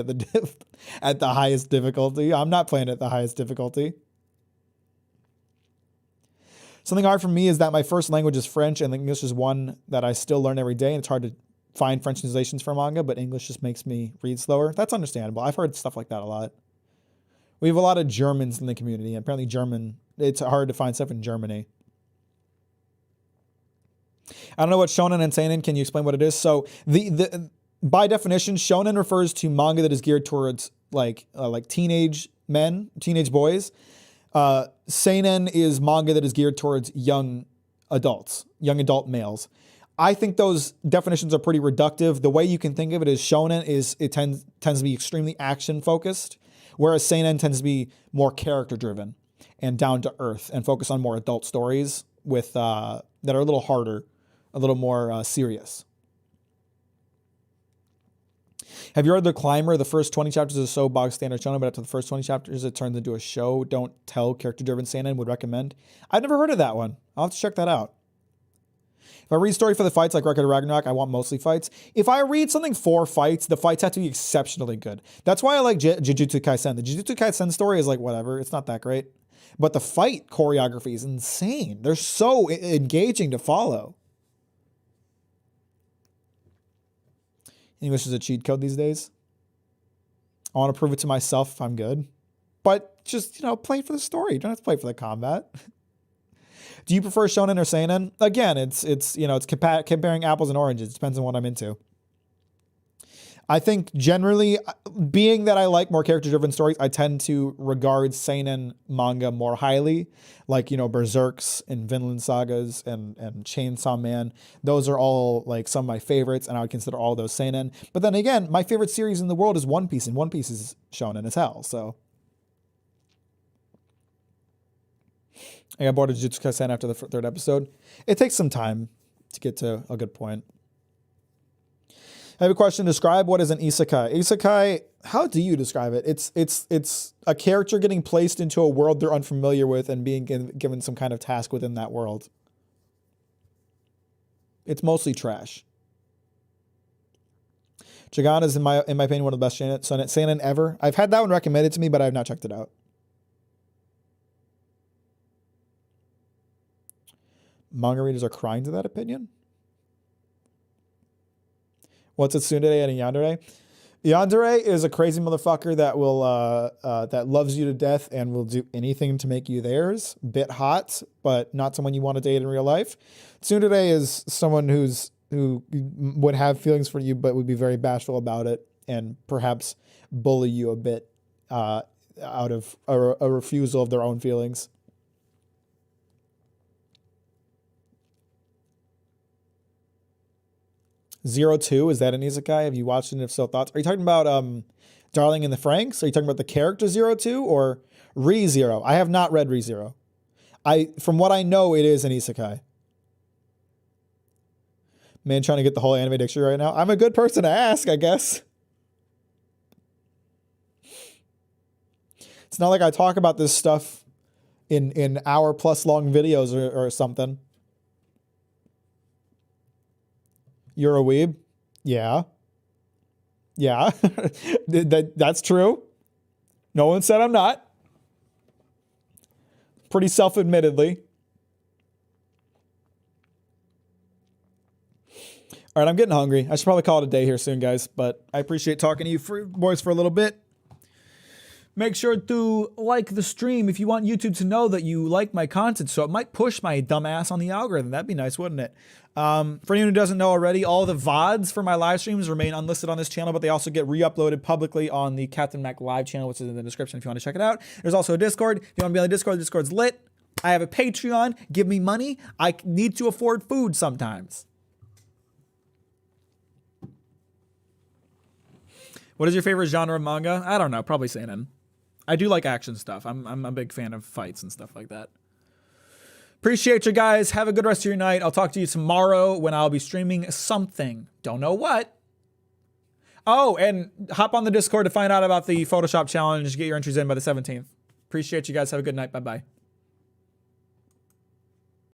at the highest difficulty. I'm not playing it at the highest difficulty. Something hard for me is that my first language is French, and English is one that I still learn every day, and it's hard to find French translations for manga, but English just makes me read slower. That's understandable. I've heard stuff like that a lot. We have a lot of Germans in the community, and apparently it's hard to find stuff in Germany. I don't know what shonen and seinen. Can you explain what it is? So by definition, shonen refers to manga that is geared towards like teenage men, teenage boys. Seinen is manga that is geared towards young adults, young adult males. I think those definitions are pretty reductive. The way you can think of it is shonen tends to be extremely action focused, whereas seinen tends to be more character driven and down to earth and focus on more adult stories with that are a little harder, a little more serious. Have you read The Climber? The first 20 chapters is so bog standard shonen, but after the first 20 chapters, it turns into a show. Don't tell character-driven seinen. Would recommend. I've never heard of that one. I'll have to check that out. If I read story for the fights like Record of Ragnarok, I want mostly fights. If I read something for fights, the fights have to be exceptionally good. That's why I like Jujutsu Kaisen. The Jujutsu Kaisen story is like whatever. It's not that great. But the fight choreography is insane. They're so engaging to follow. English is a cheat code these days. I want to prove it to myself if I'm good. But just, play for the story. You don't have to play for the combat. Do you prefer shonen or seinen? Again, it's comparing apples and oranges. It depends on what I'm into. I think generally, being that I like more character-driven stories, I tend to regard seinen manga more highly, like, Berserks and Vinland Sagas and Chainsaw Man. Those are all like some of my favorites, and I would consider all those seinen. But then again, my favorite series in the world is One Piece, and One Piece is shonen as hell, so. I got bored of Jujutsu Kaisen after the 3rd episode. It takes some time to get to a good point. I have a question. Describe what is an isekai. Isekai, how do you describe it? It's a character getting placed into a world they're unfamiliar with and being given some kind of task within that world. It's mostly trash. Trigun is, in my opinion, one of the best seinen ever. I've had that one recommended to me, but I have not checked it out. Manga readers are crying to that opinion. What's a tsundere and a yandere? Yandere is a crazy motherfucker that will that loves you to death and will do anything to make you theirs. Bit hot, but not someone you want to date in real life. Tsundere is someone who would have feelings for you, but would be very bashful about it and perhaps bully you a bit out of a refusal of their own feelings. 02, is that an isekai? Have you watched it? And if so, thoughts? Are you talking about Darling in the Franxx? Are you talking about the character 02 or Re:Zero? I have not read Re:Zero. From what I know, it is an isekai. Man, trying to get the whole anime dictionary right now. I'm a good person to ask, I guess. It's not like I talk about this stuff in hour-plus long videos or something. You're a weeb? Yeah. Yeah. That's true. No one said I'm not. Pretty self-admittedly. All right, I'm getting hungry. I should probably call it a day here soon, guys. But I appreciate talking to you boys for a little bit. Make sure to like the stream if you want YouTube to know that you like my content, so it might push my dumb ass on the algorithm. That'd be nice, wouldn't it? For anyone who doesn't know already, all the VODs for my live streams remain unlisted on this channel, but they also get re-uploaded publicly on the Captain Mack live channel, which is in the description if you want to check it out. There's also a Discord. If you want to be on the Discord's lit. I have a Patreon. Give me money. I need to afford food sometimes. What is your favorite genre of manga? I don't know. Probably seinen. I do like action stuff. I'm a big fan of fights and stuff like that. Appreciate you guys. Have a good rest of your night. I'll talk to you tomorrow when I'll be streaming something. Don't know what. Oh, and hop on the Discord to find out about the Photoshop challenge. Get your entries in by the 17th. Appreciate you guys. Have a good night. Bye-bye.